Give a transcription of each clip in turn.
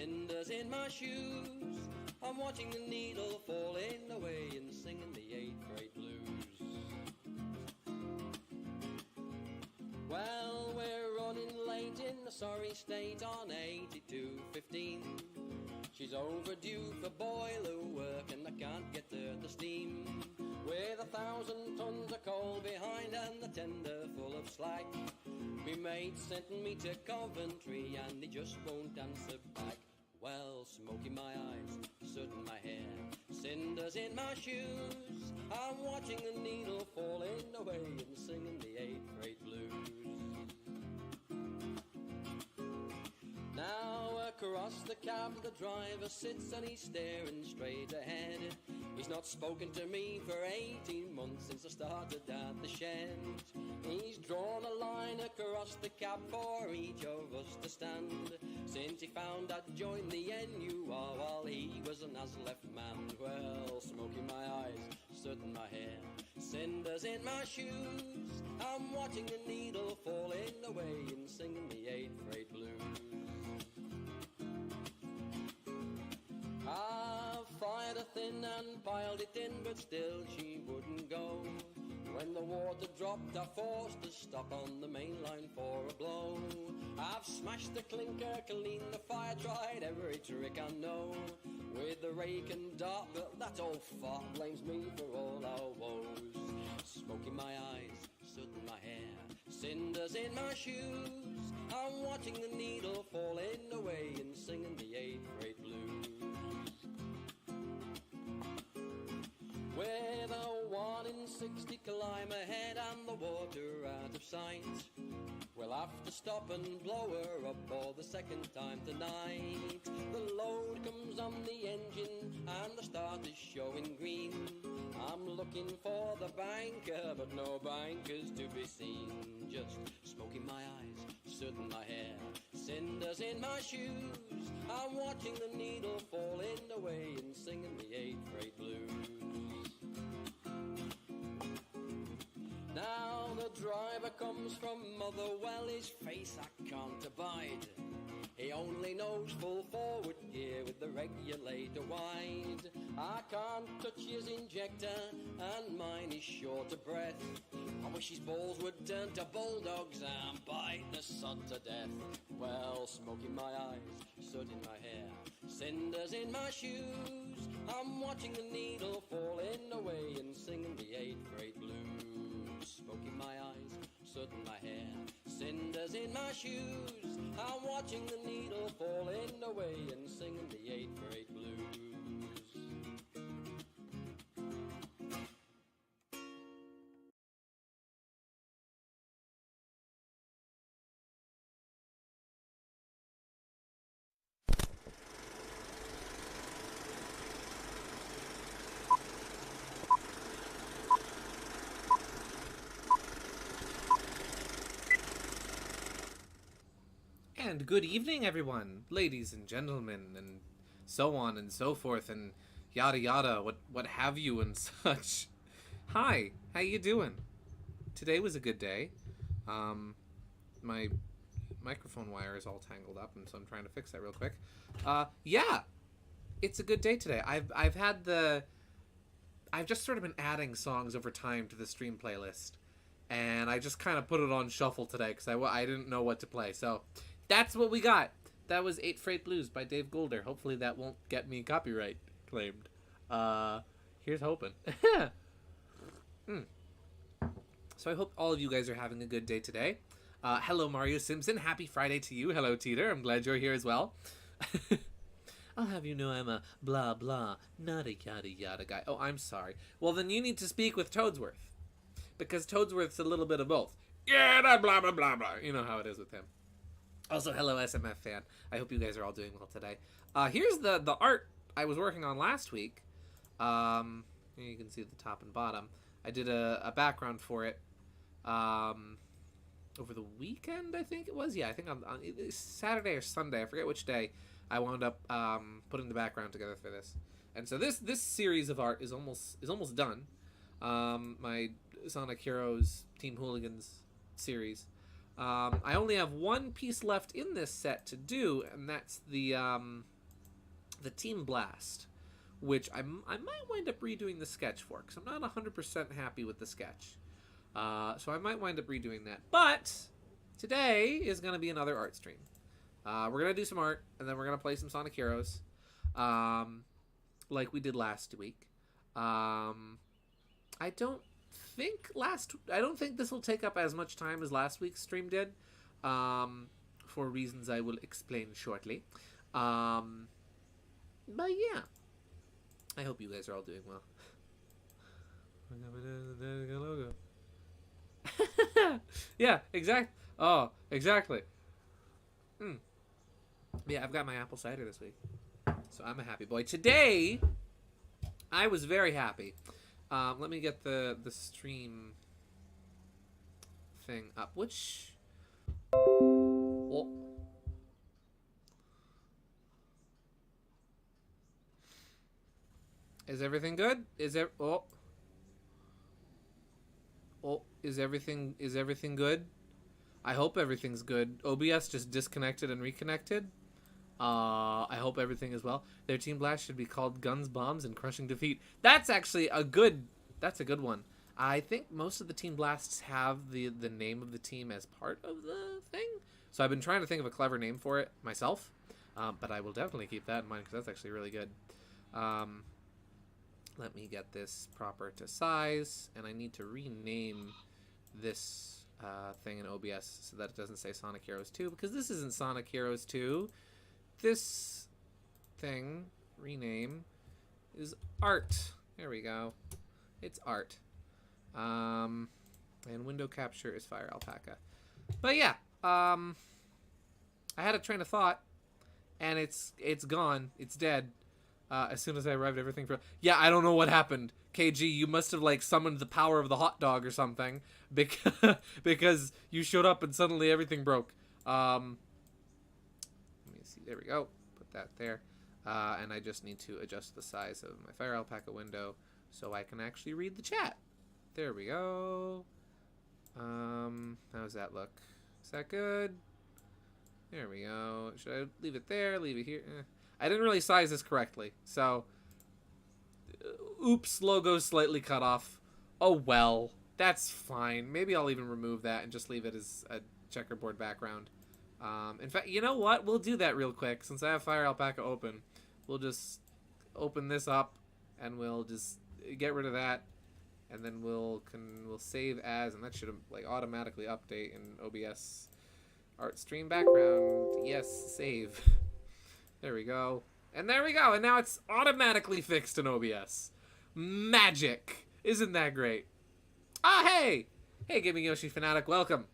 cinders in my shoes. I'm watching the needle falling away and singing the 8th grade blues. Well, we're running late in the sorry state on 8215. She's overdue for boiler work and I can't get her to steam. With 1,000 tons of coal behind and the tender full of slack. Me mate sent me to Coventry and he just won't answer back. Well, smoke in my eyes, soot in my hair, cinders in my shoes. I'm watching the needle falling away and singing the 8th grade blues. Now across the cab the driver sits and he's staring straight ahead. He's not spoken to me for 18 months since I started at the shed. He's drawn a line across the cab for each of us to stand, since he found I'd joined the NUR while he was an as-left man. Well, smoke in my eyes, soot in my hair, cinders in my shoes. I'm watching the needle falling away and singing the 8th grade blues. I fired her thin and piled it in, but still she wouldn't go. When the water dropped, I forced her stop on the main line for a blow. I've smashed the clinker, cleaned the fire, tried every trick I know. With the rake and dart, but that old fart blames me for all our woes. Smoke in my eyes, soot in my hair, cinders in my shoes. I'm watching the needle falling away and singing the 8th grade blues. With a 1 in 60 climb ahead and the water out of sight, we'll have to stop and blow her up for the second time tonight. The load comes on the engine and the start is showing green. I'm looking for the banker, but no bankers to be seen. Just smoke in my eyes, soot in my hair, cinders in my shoes. I'm watching the needle falling away and singing the 8th grade blues. Now the driver comes from Motherwell, his face I can't abide. He only knows full forward gear with the regulator wide. I can't touch his injector and mine is short of breath. I wish his balls would turn to bulldogs and bite the sod to death. Well, smoke in my eyes, soot in my hair, cinders in my shoes. I'm watching the needle falling away and singing the 8th grade blues. Smoke in my eyes, soot in my hair, cinders in my shoes. I'm watching the needle falling away and singing the 8th grade blues. And good evening, everyone, ladies and gentlemen, and so on and so forth, and yada yada, what have you and such. Hi, how you doing? Today was a good day. My microphone wire is all tangled up, and so I'm trying to fix that real quick. Yeah, it's a good day today. I've just sort of been adding songs over time to the stream playlist, and I just kind of put it on shuffle today because I didn't know what to play. So that's what we got. That was 8 Freight Blues by Dave Goulder. Hopefully that won't get me copyright claimed. Here's hoping. So I hope all of you guys are having a good day today. Hello, Mario Simpson. Happy Friday to you. Hello, Teeter. I'm glad you're here as well. I'll have you know I'm a blah blah, not a yada yada guy. Oh, I'm sorry. Well, then you need to speak with Toadsworth. Because Toadsworth's a little bit of both. Yeah, blah blah blah blah. You know how it is with him. Also, hello, SMF fan. I hope you guys are all doing well today. Here's the art I was working on last week. Here you can see the top and bottom. I did a background for it over the weekend, I think it was. Yeah, I think on Saturday or Sunday. I forget which day. I wound up putting the background together for this. And so this series of art is almost done. My Sonic Heroes Team Hooligans series. I only have one piece left in this set to do, and that's the the Team Blast, which I might wind up redoing the sketch for, because I'm not 100% happy with the sketch. So I might wind up redoing that. But today is going to be another art stream. We're going to do some art, and then we're going to play some Sonic Heroes, like we did last week. I don't think this will take up as much time as last week's stream did, for reasons I will explain shortly. But yeah, I hope you guys are all doing well. Yeah, exactly. Oh, exactly. Yeah, I've got my apple cider this week, so I'm a happy boy. Today, I was very happy. Let me get the stream thing up. Which... Oh. Is everything good? Is everything good? I hope everything's good. OBS just disconnected and reconnected. I hope everything is well. Their Team Blast should be called Guns, Bombs, and Crushing Defeat. That's actually a good one. I think most of the Team Blasts have the name of the team as part of the thing. So I've been trying to think of a clever name for it myself. But I will definitely keep that in mind, because that's actually really good. Let me get this proper to size, and I need to rename this thing in OBS so that it doesn't say Sonic Heroes 2, because this isn't Sonic Heroes 2. This thing, rename, is art. There we go. It's art. And window capture is Fire Alpaca. But yeah, I had a train of thought, and it's gone. It's dead. As soon as I arrived, everything for... Yeah, I don't know what happened. KG, you must have, like, summoned the power of the hot dog or something. Because you showed up and suddenly everything broke. Let me see. There we go. Put that there. And I just need to adjust the size of my Fire Alpaca window so I can actually read the chat. There we go. How's that look? Is that good? There we go. Should I leave it there? Leave it here? I didn't really size this correctly, so... Oops, logo slightly cut off. Oh well, that's fine. Maybe I'll even remove that and just leave it as a checkerboard background. In fact, you know what? We'll do that real quick. Since I have Fire Alpaca open, we'll just open this up, and we'll just get rid of that, and then we'll save as, and that should like automatically update in OBS. Art stream background. Yes, save. There we go. And there we go. And now it's automatically fixed in OBS. Magic. Isn't that great? Ah, hey! Hey, Gaming Yoshi Fanatic, welcome.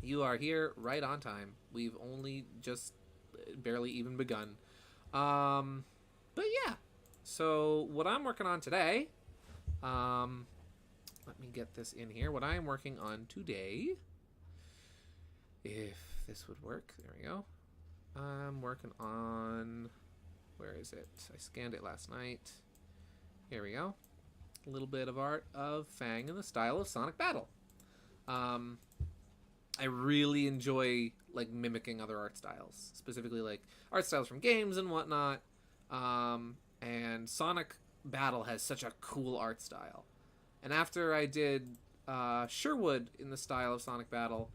You are here right on time. We've only just barely even begun. But yeah. So, what I'm working on today... let me get this in here. What I am working on today... If this would work. There we go. I'm working on... Where is it? I scanned it last night. Here we go. A little bit of art of Fang in the style of Sonic Battle. I really enjoy like mimicking other art styles. Specifically like art styles from games and whatnot. And Sonic Battle has such a cool art style. And after I did Sherwood in the style of Sonic Battle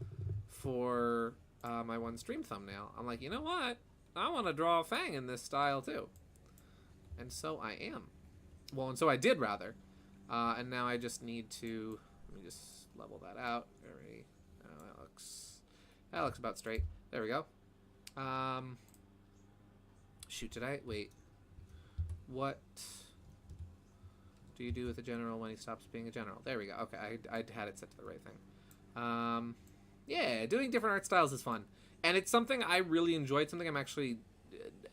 for... my one stream thumbnail, I'm like, you know what? I want to draw a Fang in this style too. And so I am. Well, and so I did rather. And now I just need to, let me just level that out. Very, that looks about straight. There we go. Shoot, did I, wait. What do you do with a general when he stops being a general? There we go. Okay, I had it set to the right thing. Yeah, doing different art styles is fun. And it's something I really enjoyed, something I'm actually,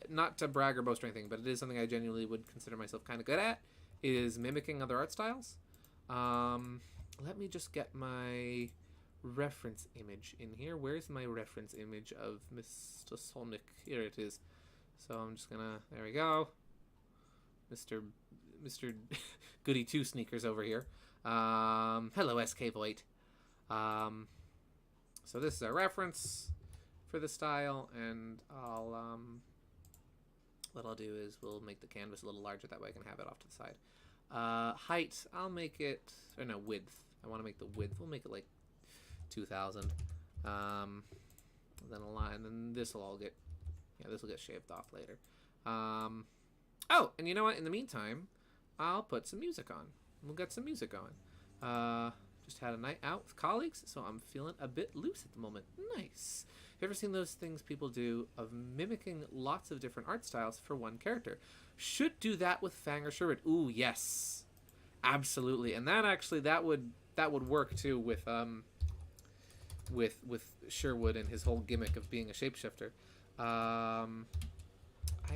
not to brag or boast or anything, but it is something I genuinely would consider myself kind of good at, is mimicking other art styles. Let me just get my reference image in here. Where's my reference image of Mr. Sonic? Here it is. So I'm just gonna, there we go. Mr. Goody Two Sneakers over here. Hello, SK Void. So this is a reference for the style, and I'll what I'll do is we'll make the canvas a little larger. That way I can have it off to the side. Height, I'll make it, or no, width. I want to make the width. We'll make it like 2,000. Then a line, and then this will all get, this will get shaved off later. Oh, and you know what? In the meantime, I'll put some music on. We'll get some music going. Just had a night out with colleagues, so I'm feeling a bit loose at the moment. Nice. Have you ever seen those things people do of mimicking lots of different art styles for one character? Should do that with Fang or Sherwood. Ooh, yes. Absolutely. And that actually, that would work too with Sherwood and his whole gimmick of being a shapeshifter. I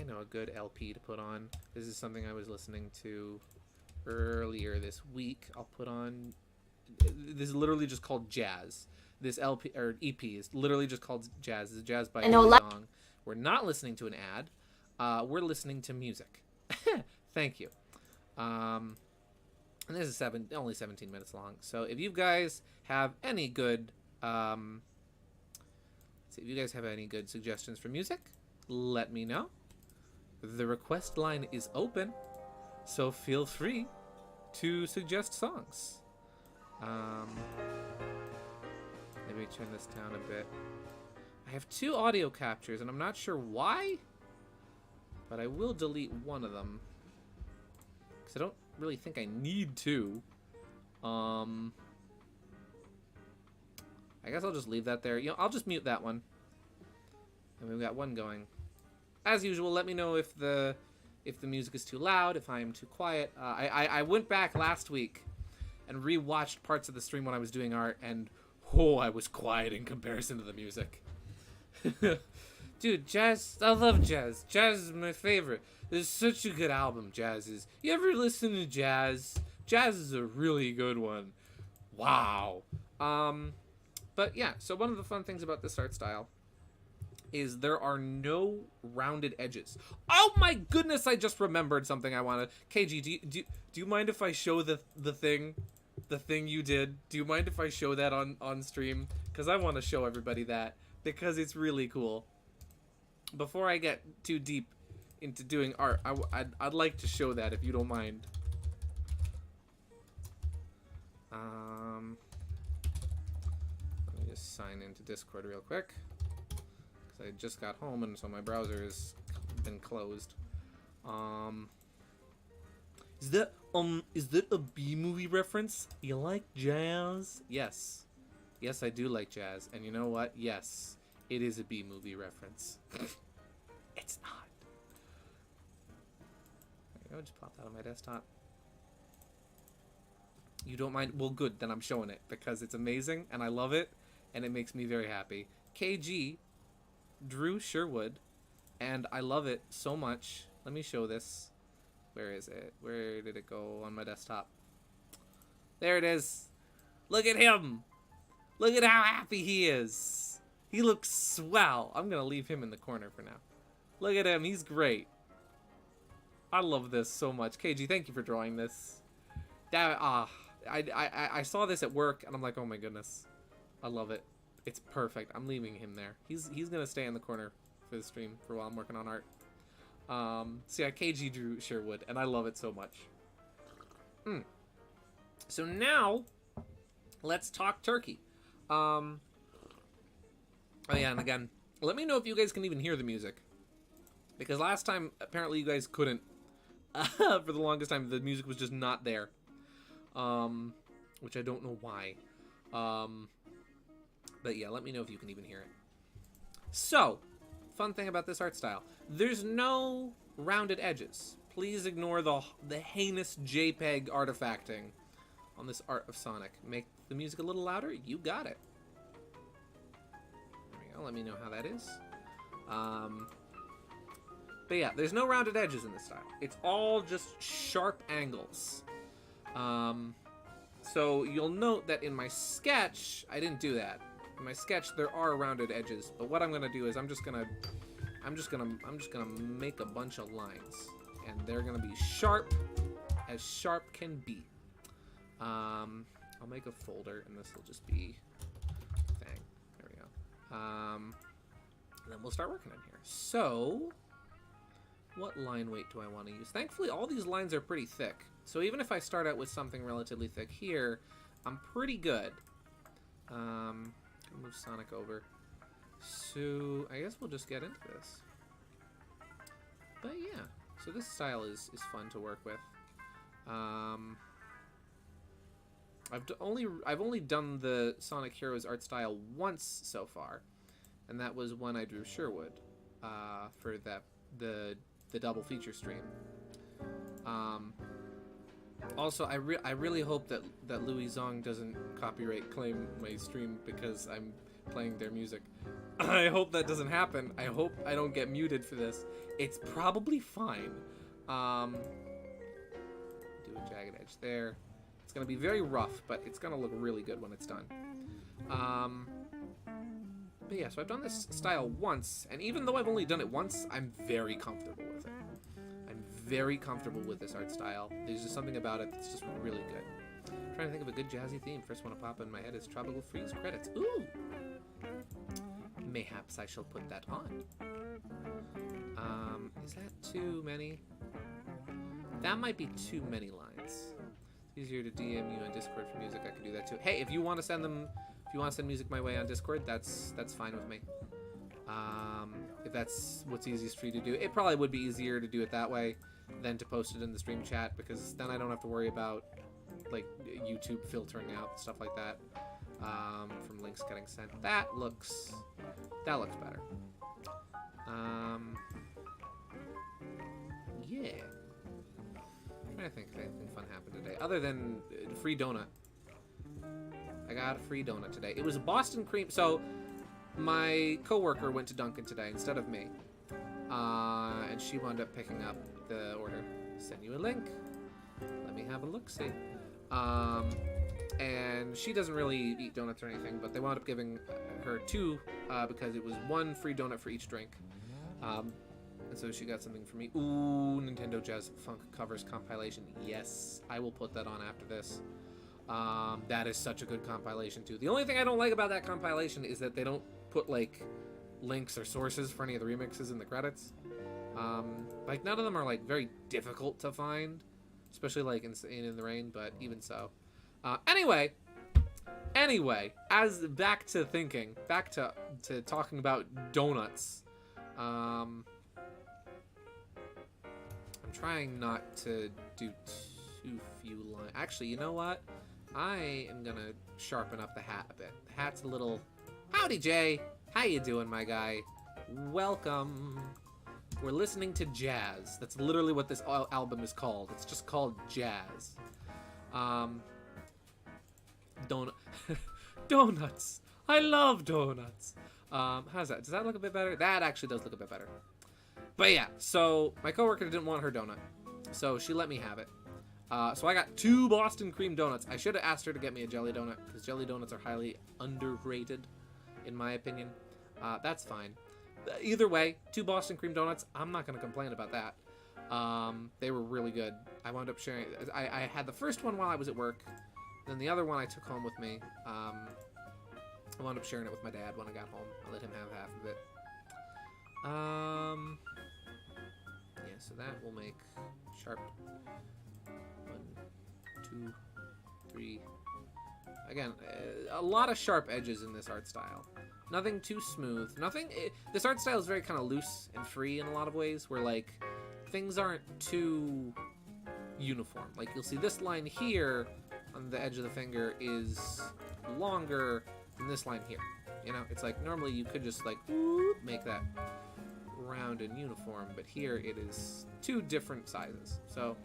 know a good LP to put on. This is something I was listening to earlier this week. I'll put on. This is literally just called Jazz. This LP or EP is literally just called Jazz. This is Jazz by Song. We're not listening to an ad. We're listening to music. Thank you. And this is only 17 minutes long. So if you guys have any good suggestions for music, let me know. The request line is open, so feel free to suggest songs. Maybe turn this down a bit. I have 2 audio captures, and I'm not sure why, but I will delete one of them because I don't really think I need to. I guess I'll just leave that there. I'll just mute that one. And we've got one going. As usual, let me know if the music is too loud, if I am too quiet. I went back last week and rewatched parts of the stream when I was doing art, and I was quiet in comparison to the music. Dude, Jazz, I love Jazz. Jazz is my favorite. It's such a good album, Jazz is. You ever listen to Jazz? Jazz is a really good one. Wow. But yeah, so one of the fun things about this art style is there are no rounded edges. Oh my goodness, I just remembered something I wanted. KG, do you mind if I show the thing you did? Do you mind if I show that on stream? Because I want to show everybody that, because it's really cool. Before I get too deep into doing art, I'd like to show that, if you don't mind. Let me just sign into Discord real quick. I just got home, and so my browser has been closed. Is that a B-movie reference? You like Jazz? Yes. Yes, I do like Jazz. And you know what? Yes, it is a B-movie reference. It's not. There you go, just pop that on my desktop. You don't mind? Well, good, then I'm showing it, because it's amazing, and I love it, and it makes me very happy. KG drew Sherwood, and I love it so much. Let me show this. Where is it? Where did it go on my desktop? There it is. Look at him. Look at how happy he is. He looks swell. I'm gonna leave him in the corner for now. Look at him. He's great. I love this so much. KG, thank you for drawing this. I saw this at work, and I'm like, oh my goodness, I love it. It's perfect. I'm leaving him there. He's gonna stay in the corner for the stream for while I'm working on art. So yeah, KG drew Sherwood, and I love it so much. So now, let's talk turkey. Oh yeah, and again, let me know if you guys can even hear the music, because last time apparently you guys couldn't. For the longest time, the music was just not there. Which I don't know why. But yeah, let me know if you can even hear it. So, fun thing about this art style. There's no rounded edges. Please ignore the heinous JPEG artifacting on this art of Sonic. Make the music a little louder. You got it. There we go. Let me know how that is. But yeah, there's no rounded edges in this style. It's all just sharp angles. So you'll note that in my sketch, I didn't do that. In my sketch, there are rounded edges, but what I'm gonna do is I'm just gonna make a bunch of lines, and they're gonna be sharp as sharp can be. I'll make a folder, and this will just be thing. There we go. Then we'll start working in here. So What line weight do I want to use? Thankfully, all these lines are pretty thick. So even if I start out with something relatively thick here, I'm pretty good. Gonna move Sonic over. So I guess we'll just get into this. But yeah, so this style is fun to work with. I've only done the Sonic Heroes art style once so far, and that was when I drew Sherwood for the double feature stream. Also, I really hope that Louis Zong doesn't copyright claim my stream because I'm playing their music. I hope that doesn't happen. I hope I don't get muted for this. It's probably fine. Do a jagged edge there. It's gonna be very rough, but it's gonna look really good when it's done. But yeah, so I've done this style once, and even though I've only done it once, I'm very comfortable with it. I'm very comfortable with this art style. There's just something about it that's just really good. I'm trying to think of a good jazzy theme. First one to pop in my head is Tropical Freeze credits. Ooh! Mayhaps I shall put that on. Is that too many? That might be too many lines. It's easier to DM you on Discord for music. I can do that too. Hey, if you want to send music my way on Discord, that's fine with me. If that's what's easiest for you to do. It probably would be easier to do it that way than to post it in the stream chat, because then I don't have to worry about like YouTube filtering out stuff like that from links getting sent. That looks better. Yeah. I'm trying to think if anything fun happened today other than free donut. I got a free donut today. It was a Boston cream. So my coworker went to Dunkin' today instead of me, and she wound up picking up the order. Send you a link. Let me have a look-see. And she doesn't really eat donuts or anything, but they wound up giving her two because it was one free donut for each drink. And so she got something for me. Ooh, Nintendo Jazz Funk Covers compilation. Yes, I will put that on after this. That is such a good compilation too. The only thing I don't like about that compilation is that they don't put like links or sources for any of the remixes in the credits. Like none of them are like very difficult to find, especially like in the Rain, but even so. Anyway, as back to talking about donuts. I'm trying not to do too few lines. Actually, you know what? I am gonna sharpen up the hat a bit. The hat's a little... Howdy, Jay! How you doing, my guy? Welcome. We're listening to jazz. That's literally what this album is called. It's just called jazz. Donuts. I love donuts. How's that? Does that look a bit better? That actually does look a bit better. But yeah, so my coworker didn't want her donut, so she let me have it. So I got 2 Boston cream donuts. I should have asked her to get me a jelly donut, because jelly donuts are highly underrated, in my opinion. That's fine. Either way, 2 Boston cream donuts, I'm not going to complain about that. They were really good. I wound up sharing... I had the first one while I was at work, then the other one I took home with me. I wound up sharing it with my dad when I got home. I let him have half of it. Yeah, so that will make sharp 1, 2, 3. Again, a lot of sharp edges in this art style. Nothing too smooth. This art style is very kind of loose and free in a lot of ways, where like things aren't too uniform. Like you'll see this line here on the edge of the finger is longer than this line here. You know, it's like normally you could just like whoop, make that round and uniform, but here it is 2 different sizes. So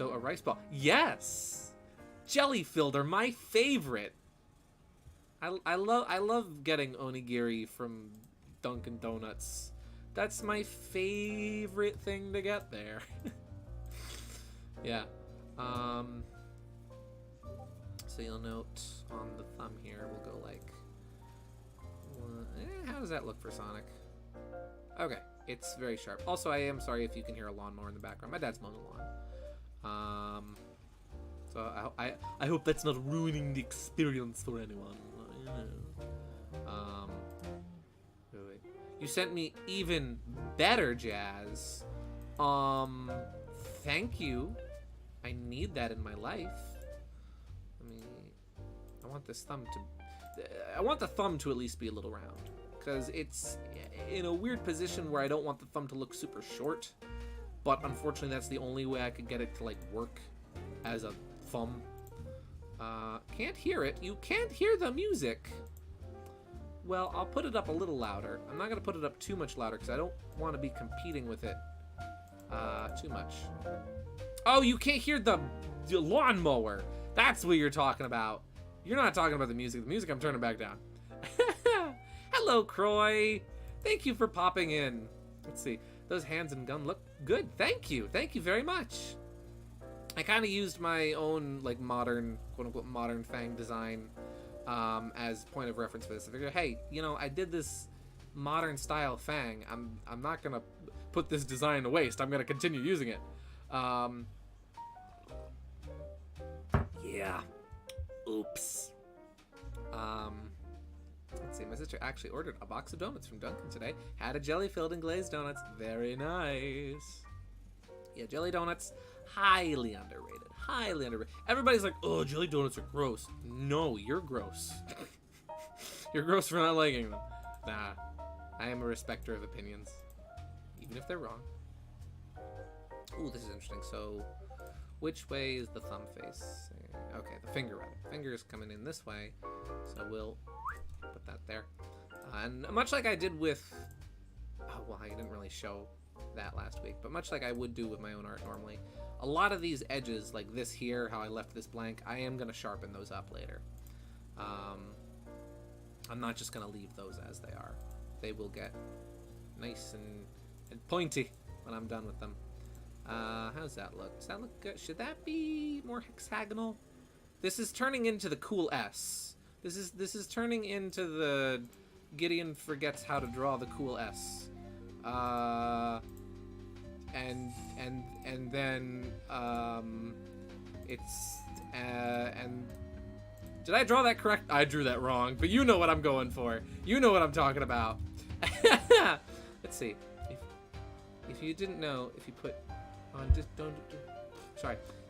a rice ball. Yes! Jelly filled are my favorite. I love getting onigiri from Dunkin' Donuts. That's my favorite thing to get there. Yeah. So you'll note on the thumb here, we'll go like... how does that look for Sonic? Okay, it's very sharp. Also, I am sorry if you can hear a lawnmower in the background. My dad's mowing the lawn. So I hope that's not ruining the experience for anyone. Wait. You sent me even better jazz. Thank you. I need that in my life. I want this thumb to... I want the thumb to at least be a little round. Because it's in a weird position where I don't want the thumb to look super short. But unfortunately, that's the only way I could get it to, like, work as a thumb. Can't hear it. You can't hear the music. Well, I'll put it up a little louder. I'm not going to put it up too much louder because I don't want to be competing with it too much. Oh, you can't hear the lawnmower. That's what you're talking about. You're not talking about the music. The music I'm turning back down. Hello, Croy. Thank you for popping in. Let's see. Those hands and gun look good. Thank you. Thank you very much. I kind of used my own, like, modern, quote-unquote, modern Fang design as point of reference for this. I figured, hey, you know, I did this modern style Fang. I'm not gonna put this design to waste. I'm gonna continue using it. Yeah. Oops. Let's see. My sister actually ordered a box of donuts from Dunkin' today. Had a jelly-filled and glazed donuts. Very nice. Yeah, jelly donuts, highly underrated. Highly underrated. Everybody's like, oh, jelly donuts are gross. No, you're gross. You're gross for not liking them. Nah, I am a respecter of opinions, even if they're wrong. Ooh, this is interesting. So, which way is the thumb face? Okay, the finger rather. Finger is coming in this way, so we'll put that there. And much like I did with, oh, well, I didn't really show that last week, but much like I would do with my own art normally, a lot of these edges, like this here, how I left this blank, I am going to sharpen those up later. I'm not just going to leave those as they are. They will get nice and pointy when I'm done with them. How's that look? Does that look good? Should that be more hexagonal? This is turning into the cool S. This is turning into the Gideon forgets how to draw the cool S. And then it's and did I draw that correct? I drew that wrong, but you know what I'm going for. You know what I'm talking about. Let's see. If you didn't know, if you put on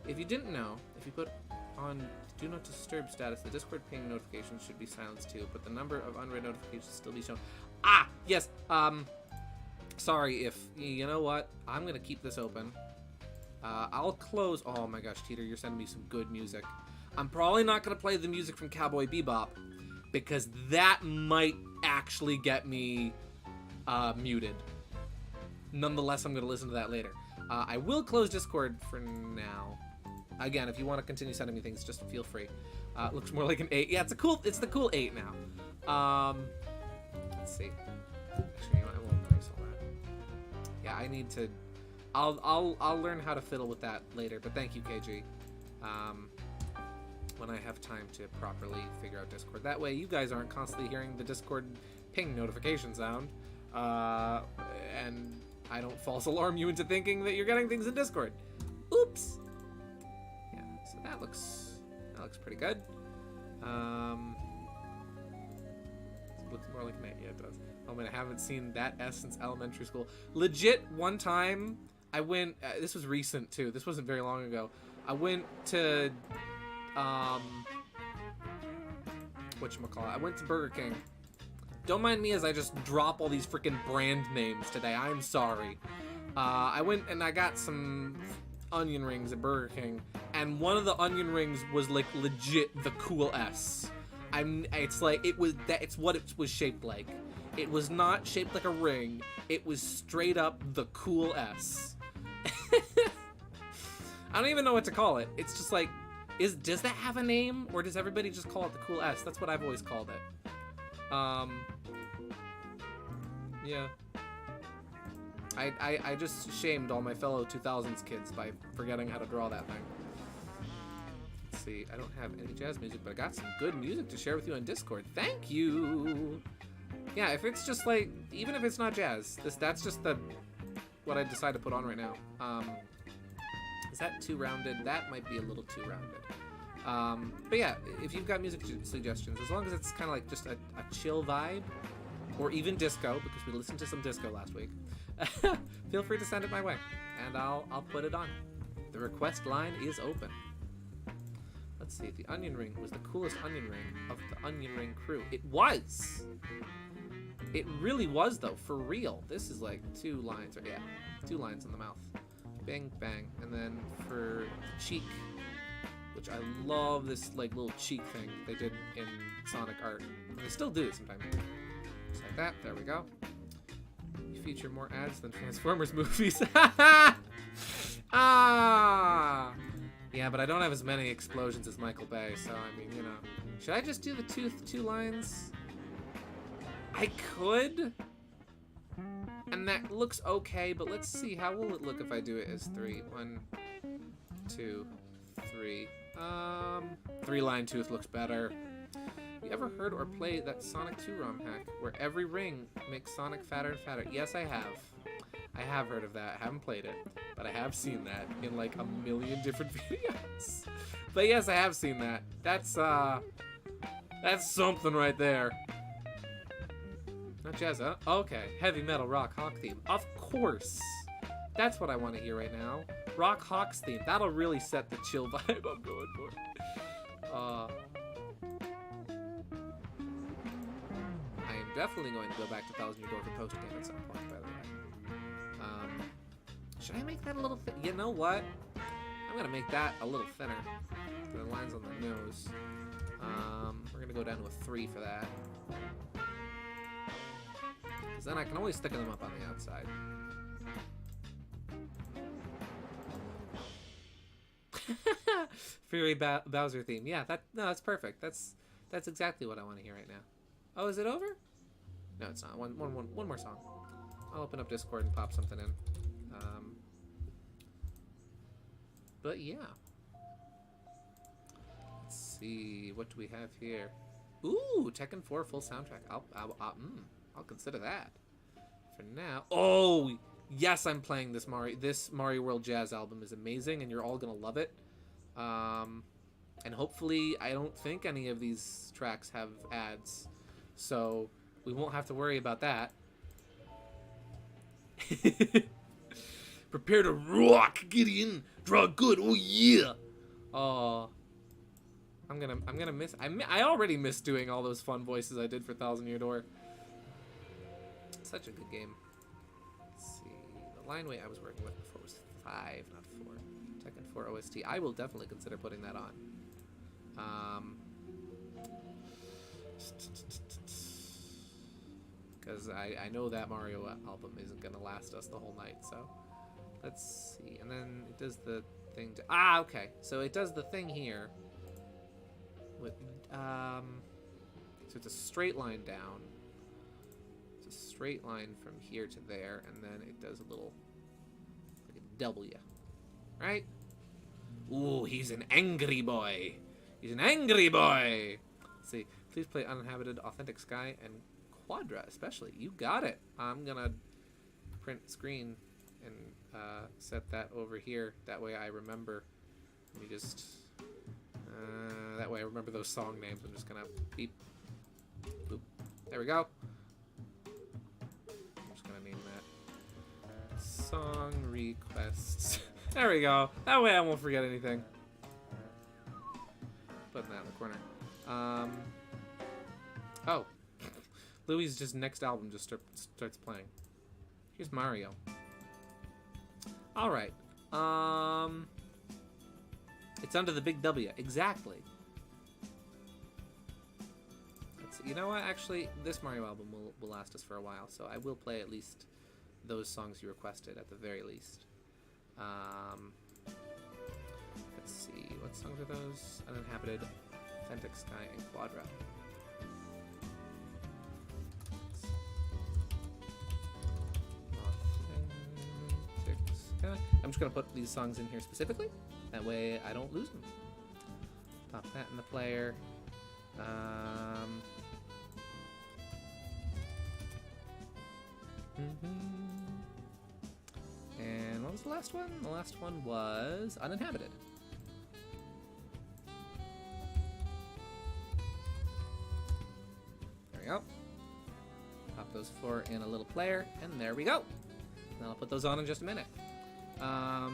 if you didn't know, if you put on do not disturb status, the Discord ping notifications should be silenced too, but the number of unread notifications still be shown. Ah, yes. Sorry if you know what. I'm gonna keep this open. I'll close. Oh my gosh, Teeter, you're sending me some good music. I'm probably not gonna play the music from Cowboy Bebop because that might actually get me muted. Nonetheless, I'm gonna listen to that later. I will close Discord for now. Again, if you want to continue sending me things, just feel free. Looks more like an 8. Yeah, it's the cool 8 now. Let's see. Actually, you know, I won't erase all that. Yeah, I need to. I'll learn how to fiddle with that later. But thank you, KG. When I have time to properly figure out Discord, that way you guys aren't constantly hearing the Discord ping notification sound, and I don't false alarm you into thinking that you're getting things in Discord. Oops. Yeah, so that looks pretty good. It looks more like an 8. Yeah, it does. Oh man, I haven't seen that S since elementary school. Legit, one time I went. This was recent too. This wasn't very long ago. I went to whatchamacallit? I went to Burger King. Don't mind me as I just drop all these freaking brand names today. I'm sorry. I went and I got some onion rings at Burger King, and one of the onion rings was like legit the cool S. It's like it's what it was shaped like. It was not shaped like a ring. It was straight up the cool S. I don't even know what to call it. It's just like, does that have a name, or does everybody just call it the cool S? That's what I've always called it. Yeah. I just shamed all my fellow 2000s kids by forgetting how to draw that thing. Let's see, I don't have any jazz music, but I got some good music to share with you on Discord. Thank you! Yeah, if it's just like, even if it's not jazz, that's just what I decide to put on right now. Is that too rounded? That might be a little too rounded. But yeah, if you've got music suggestions, as long as it's kind of like just a chill vibe, or even disco, because we listened to some disco last week, feel free to send it my way, and I'll put it on. The request line is open. Let's see, the onion ring was the coolest onion ring of the onion ring crew. It was! It really was, though, for real. This is like 2 lines, or yeah, 2 lines in the mouth. Bang, bang. And then for the cheek, which I love this like little cheek thing they did in Sonic art. And they still do it sometimes. Just like that, there we go. You feature more ads than Transformers movies. Ah! Yeah, but I don't have as many explosions as Michael Bay, so I mean, you know. Should I just do the 2 lines? I could. And that looks okay, but let's see, how will it look if I do it as 3? 1, 2, 3. 3-line tooth looks better. You ever heard or played that Sonic 2 ROM hack where every ring makes Sonic fatter and fatter? Yes, I have. I have heard of that. I haven't played it, but I have seen that in like a million different videos. But yes, I have seen that. That's something right there. Not jazz, huh? Okay, heavy metal rock hawk theme. Of course. That's what I want to hear right now. Rock Hawk's theme. That'll really set the chill vibe I'm going for. I am definitely going to go back to Thousand Year Door for post game at some point, by the way. Should I make that a little thin? You know what? I'm going to make that a little thinner. The lines on the nose. We're going to go down to a 3 for that. Because then I can always stick them up on the outside. Fury Bowser theme. Yeah, that's perfect. That's exactly what I want to hear right now. Oh, is it over? No, it's not. One more song. I'll open up Discord and pop something in. But yeah. Let's see. What do we have here? Ooh, Tekken 4 full soundtrack. I'll consider that. For now. Oh, yes, I'm playing this Mario. This Mario World Jazz album is amazing, and you're all gonna love it. And hopefully, I don't think any of these tracks have ads, so we won't have to worry about that. Prepare to rock, Gideon. Draw good. Oh yeah. Oh, I'm gonna miss. I already missed doing all those fun voices I did for Thousand Year Door. Such a good game. Let's see. The line weight I was working with before was 5, not 4. Tekken 4 OST. I will definitely consider putting that on. Because I know that Mario album isn't gonna last us the whole night. So let's see. And then it does the thing to okay. So it does the thing here with so it's a straight line down. It's a straight line from here to there, and then it does a little like a W, right? Ooh, he's an angry boy. He's an angry boy. Let's see, please play Uninhabited, Authentic Sky, and Quadra especially. You got it. I'm gonna print screen and set that over here. That way I remember. Let me just that way I remember those song names. I'm just gonna beep, boop. There we go. I'm just gonna name that song requests. There we go. That way I won't forget anything. Putting that in the corner. Oh. Louis' just next album just starts playing. Here's Mario. Alright. It's under the big W. Exactly. You know what? Actually, this Mario album will last us for a while, so I will play at least those songs you requested at the very least. Let's see. What songs are those? Uninhabited, Authentic Sky, and Quadra. Authentic Sky. I'm just going to put these songs in here specifically. That way I don't lose them. Pop that in the player. And what was the last one? The last one was Uninhabited. There we go. Pop in a little player, and there we go. And I'll put those on in just a minute. All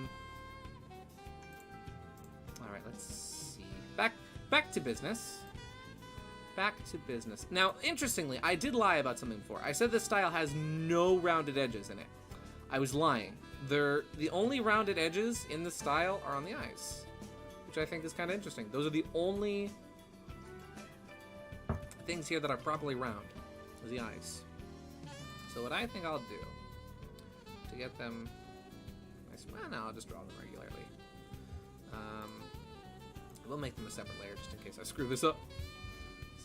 right, let's see. Back to business. Back to business. Now, interestingly, I did lie about something before. I said this style has no rounded edges in it. I was lying. The only rounded edges in the style are on the eyes, which I think is kind of interesting. Those are the only things here that are properly round, are the eyes. So what I think I'll do to get them nice, well, no, I'll just draw them regularly. We'll make them a separate layer just in case I screw this up.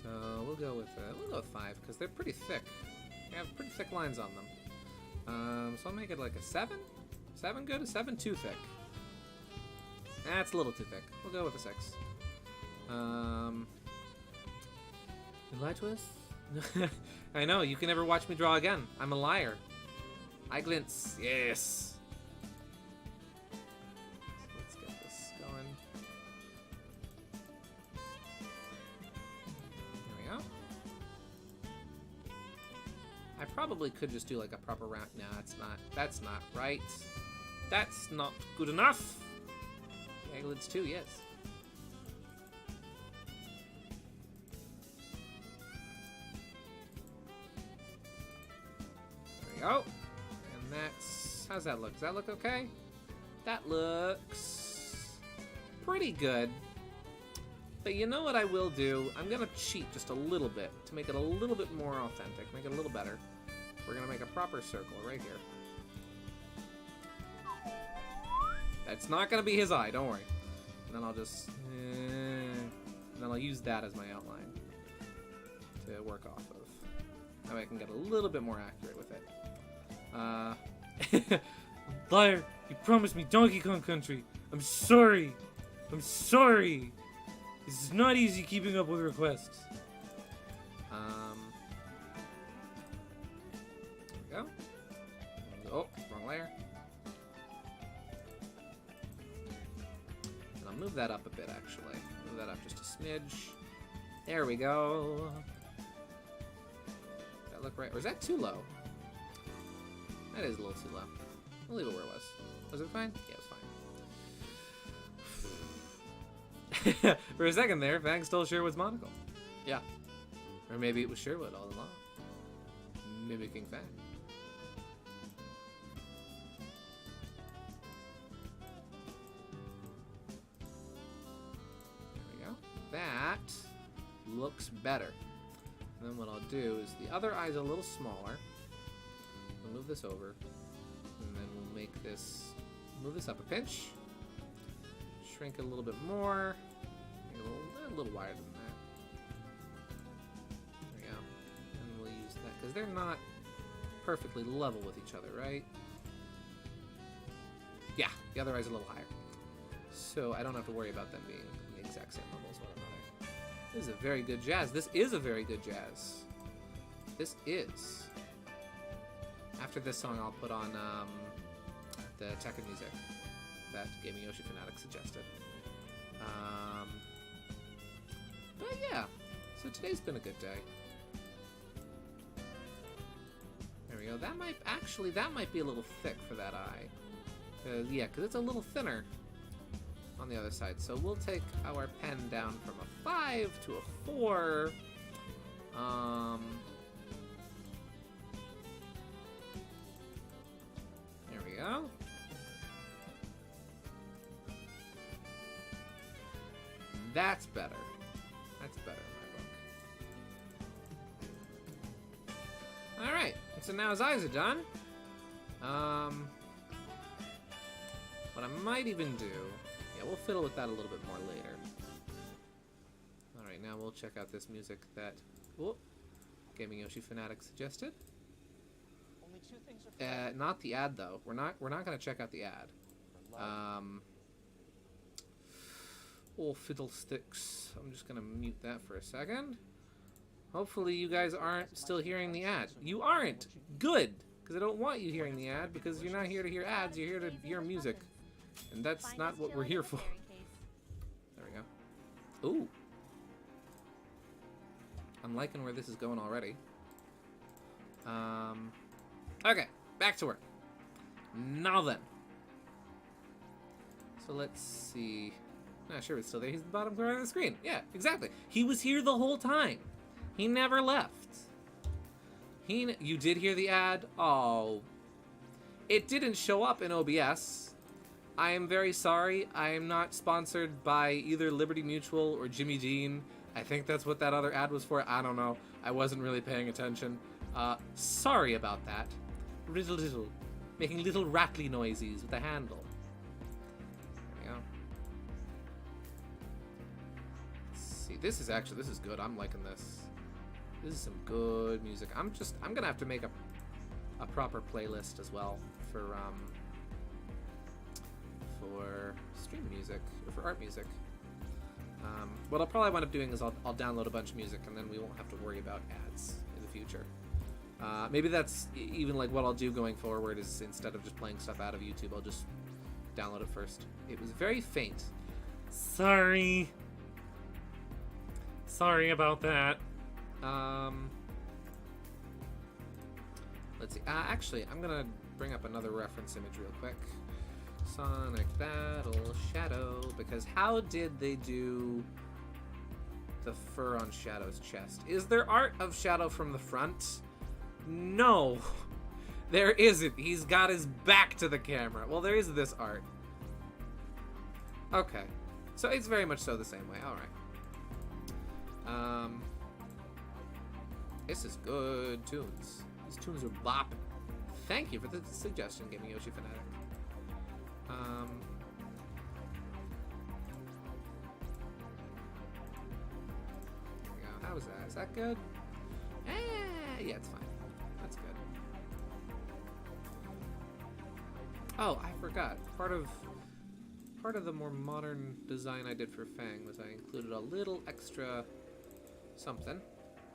So we'll go with 5 because they're pretty thick. They have pretty thick lines on them. So I'll make it like a 7. 7 good? A 7 too thick? That's a little too thick. We'll go with a 6. You lied to us? I know, you can never watch me draw again. I'm a liar. I glints. Yes. So let's get this going. There we go. I probably could just do like a proper round. No, that's not right. That's not good enough. Egglett's too, yes. There we go. And that's, how's that look? Does that look okay? That looks pretty good. But you know what I will do? I'm gonna cheat just a little bit to make it a little bit more authentic, make it a little better. We're gonna make a proper circle right here. That's not gonna be his eye, don't worry. And then I'll just, and then I'll use that as my outline to work off of. That way I can get a little bit more accurate with it. Liar, you promised me Donkey Kong Country. I'm sorry. I'm sorry. This is not easy keeping up with requests. There we go. Oh, wrong layer. And I'll move that up a bit, actually. Move that up just a smidge. There we go. Does that look right? Or is that too low? That is a little too low. I'll leave it where it was. Was it fine? Yeah, it was fine. For a second there, Fang stole Sherwood's monocle. Yeah. Or maybe it was Sherwood all along. Mimicking Fang. There we go. That looks better. And then what I'll do is the other eye's a little smaller. We'll move this over. And then we'll make this, move this up a pinch. Shrink it a little bit more. Make it a little wider than that. There we go. And we'll use that, because they're not perfectly level with each other, right? Yeah, the other eye's a little higher. So I don't have to worry about them being the exact same level as one another. This is a very good jazz. This is a very good jazz. This is. After this song, I'll put on the Tekken music that Gaming Yoshi Fanatic suggested. But yeah, so today's been a good day. There we go. That might be a little thick for that eye. Yeah, because it's a little thinner on the other side. So we'll take our pen down from a 5 to a 4. There we go. That's better. That's better in my book. Alright, so now his eyes are done. What I might even do... Yeah, we'll fiddle with that a little bit more later. Alright, now we'll check out this music that... Whoop, Gaming Yoshi Fanatic suggested. Only 2 things are not the ad, though. We're not gonna check out the ad. Oh, fiddlesticks. I'm just gonna mute that for a second. Hopefully you guys aren't still hearing the ad. You aren't! Good! Because I don't want you hearing the ad, because you're not here to hear ads, you're here to hear music. And that's not what we're here for. There we go. Ooh. I'm liking where this is going already. Okay, back to work. Now then. So let's see. Not sure it's still there. He's the bottom corner of the screen. Yeah, exactly. He was here the whole time. He never left. You did hear the ad? Oh. It didn't show up in OBS. I am very sorry. I am not sponsored by either Liberty Mutual or Jimmy Dean. I think that's what that other ad was for. I don't know. I wasn't really paying attention. Sorry about that. Riddle. Making little rattly noises with the handle. There we go. Let's see. This is good. I'm liking this. This is some good music. I'm gonna have to make a proper playlist as well for stream music or for art music. What I'll probably wind up doing is I'll download a bunch of music and then we won't have to worry about ads in the future. Maybe that's even like what I'll do going forward is instead of just playing stuff out of YouTube, I'll just download it first. It was very faint. Sorry about that. Let's see. Actually, I'm gonna bring up another reference image real quick. Sonic Battle Shadow, because how did they do the fur on Shadow's chest? Is there art of Shadow from the front? No, there isn't. He's got his back to the camera. Well, there is this art. Okay, so it's very much so the same way. All right. This is good tunes. These tunes are bopping. Thank you for the suggestion, Gaming Yoshi Fanatic. There we go. How was that? Is that good? Yeah, it's fine. That's good. Oh, I forgot. Part of the more modern design I did for Fang was I included a little extra something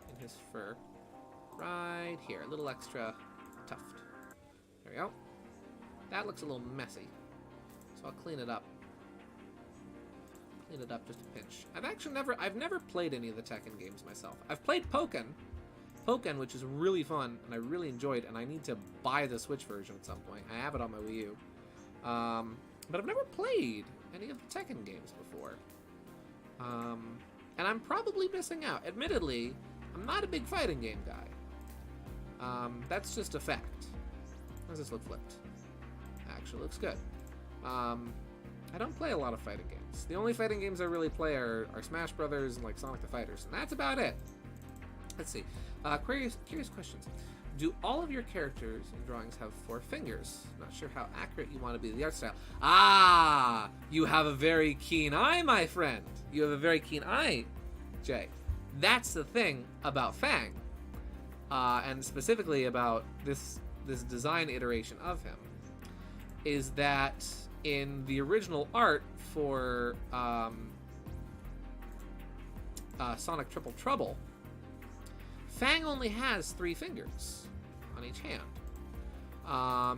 in his fur. Right here. A little extra tuft. There we go. That looks a little messy. So I'll clean it up. Clean it up just a pinch. I've never played any of the Tekken games myself. I've played Pokken, which is really fun, and I really enjoyed, and I need to buy the Switch version at some point. I have it on my Wii U. But I've never played any of the Tekken games before. And I'm probably missing out. Admittedly, I'm not a big fighting game guy. That's just a fact. How does this look flipped? Actually looks good. I don't play a lot of fighting games. The only fighting games I really play are Smash Brothers and like Sonic the Fighters, and that's about it. Let's see. Curious questions. Do all of your characters and drawings have 4 fingers? Not sure how accurate you want to be to the art style. Ah! You have a very keen eye, my friend. You have a very keen eye, Jay. That's the thing about Fang. And specifically about this design iteration of him. Is that in the original art for Sonic Triple Trouble, Fang only has 3 fingers on each hand.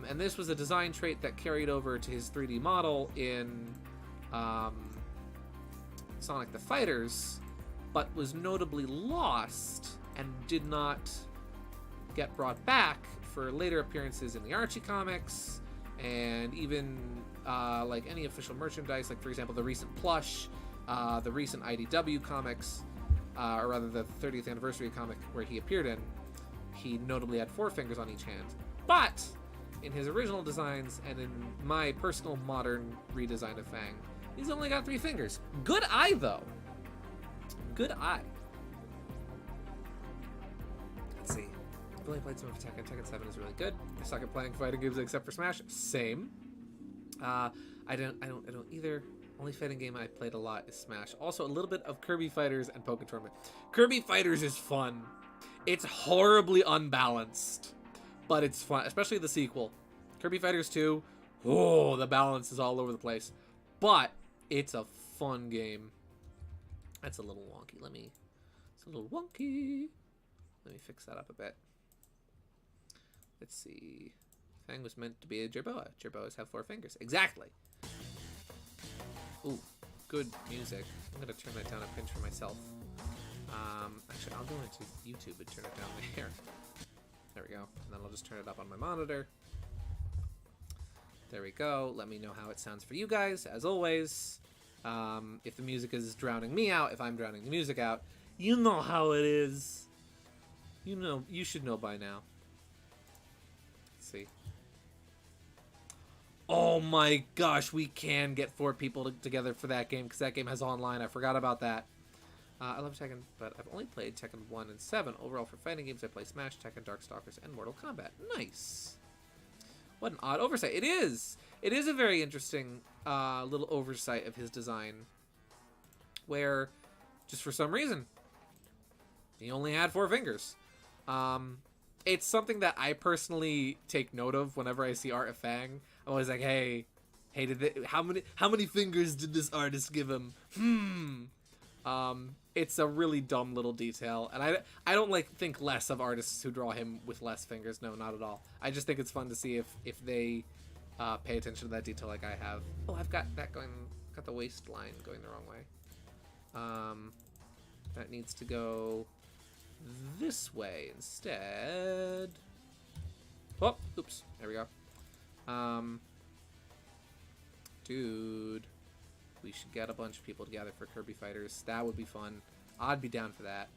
And this was a design trait that carried over to his 3D model in Sonic the Fighters, but was notably lost and did not get brought back for later appearances in the Archie comics, and even like any official merchandise, like for example the recent plush, the recent IDW comics, or rather the 30th anniversary comic where he appeared in, he notably had 4 fingers on each hand. But in his original designs and in my personal modern redesign of Fang, he's only got 3 fingers. Good eye though. Good eye. Let's see. I've only played some of Tekken. Tekken 7 is really good. I suck at playing fighting games except for Smash. Same. I don't either. Only fighting game I played a lot is Smash. Also, a little bit of Kirby Fighters and Pokken Tournament. Kirby Fighters is fun. It's horribly unbalanced, but it's fun, especially the sequel. Kirby Fighters 2, oh, the balance is all over the place, but it's a fun game. That's a little wonky. It's a little wonky. Let me fix that up a bit. Let's see. Fang was meant to be a Jerboa. Jerboas have 4 fingers. Exactly. Ooh, good music. I'm gonna turn that down a pinch for myself. Actually, I'll go into YouTube and turn it down there. There we go. And then I'll just turn it up on my monitor. There we go. Let me know how it sounds for you guys, as always. If the music is drowning me out, if I'm drowning the music out, you know how it is. You should know by now. Let's see. Oh my gosh, we can get 4 people together for that game, because that game has online. I forgot about that. I love Tekken, but I've only played Tekken 1 and 7. Overall, for fighting games, I play Smash, Tekken, Darkstalkers, and Mortal Kombat. Nice. What an odd oversight. It is. It is a very interesting little oversight of his design, where, just for some reason, he only had 4 fingers. It's something that I personally take note of whenever I see art of Fang. I'm always like, hey, how many fingers did this artist give him? It's a really dumb little detail, and I don't think less of artists who draw him with less fingers. No, not at all. I just think it's fun to see if they pay attention to that detail like I have. Oh, I've got that going. Got the waistline going the wrong way. That needs to go this way instead. Oh, oops. There we go. Dude, we should get a bunch of people together for Kirby Fighters. That would be fun. I'd be down for that.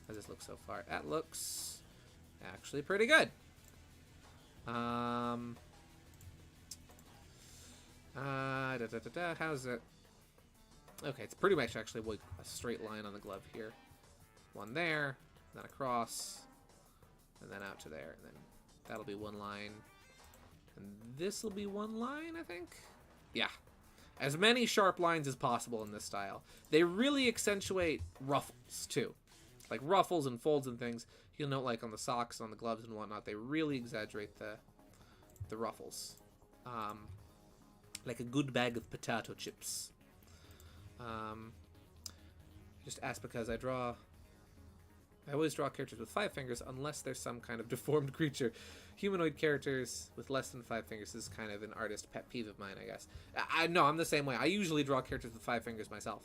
How does this look so far? That looks actually pretty good. How's it? Okay, it's pretty much actually like a straight line on the glove here. One there, then across, and then out to there, and then that'll be one line. And this will be one line, I think? Yeah. As many sharp lines as possible in this style. They really accentuate ruffles, too. Like ruffles and folds and things. You'll note, like, on the socks, on the gloves and whatnot, they really exaggerate the ruffles. Like a good bag of potato chips. Just ask because I always draw characters with 5 fingers unless there's some kind of deformed creature. Humanoid characters with less than 5 fingers is kind of an artist pet peeve of mine, I guess. No, I'm the same way. I usually draw characters with 5 fingers myself.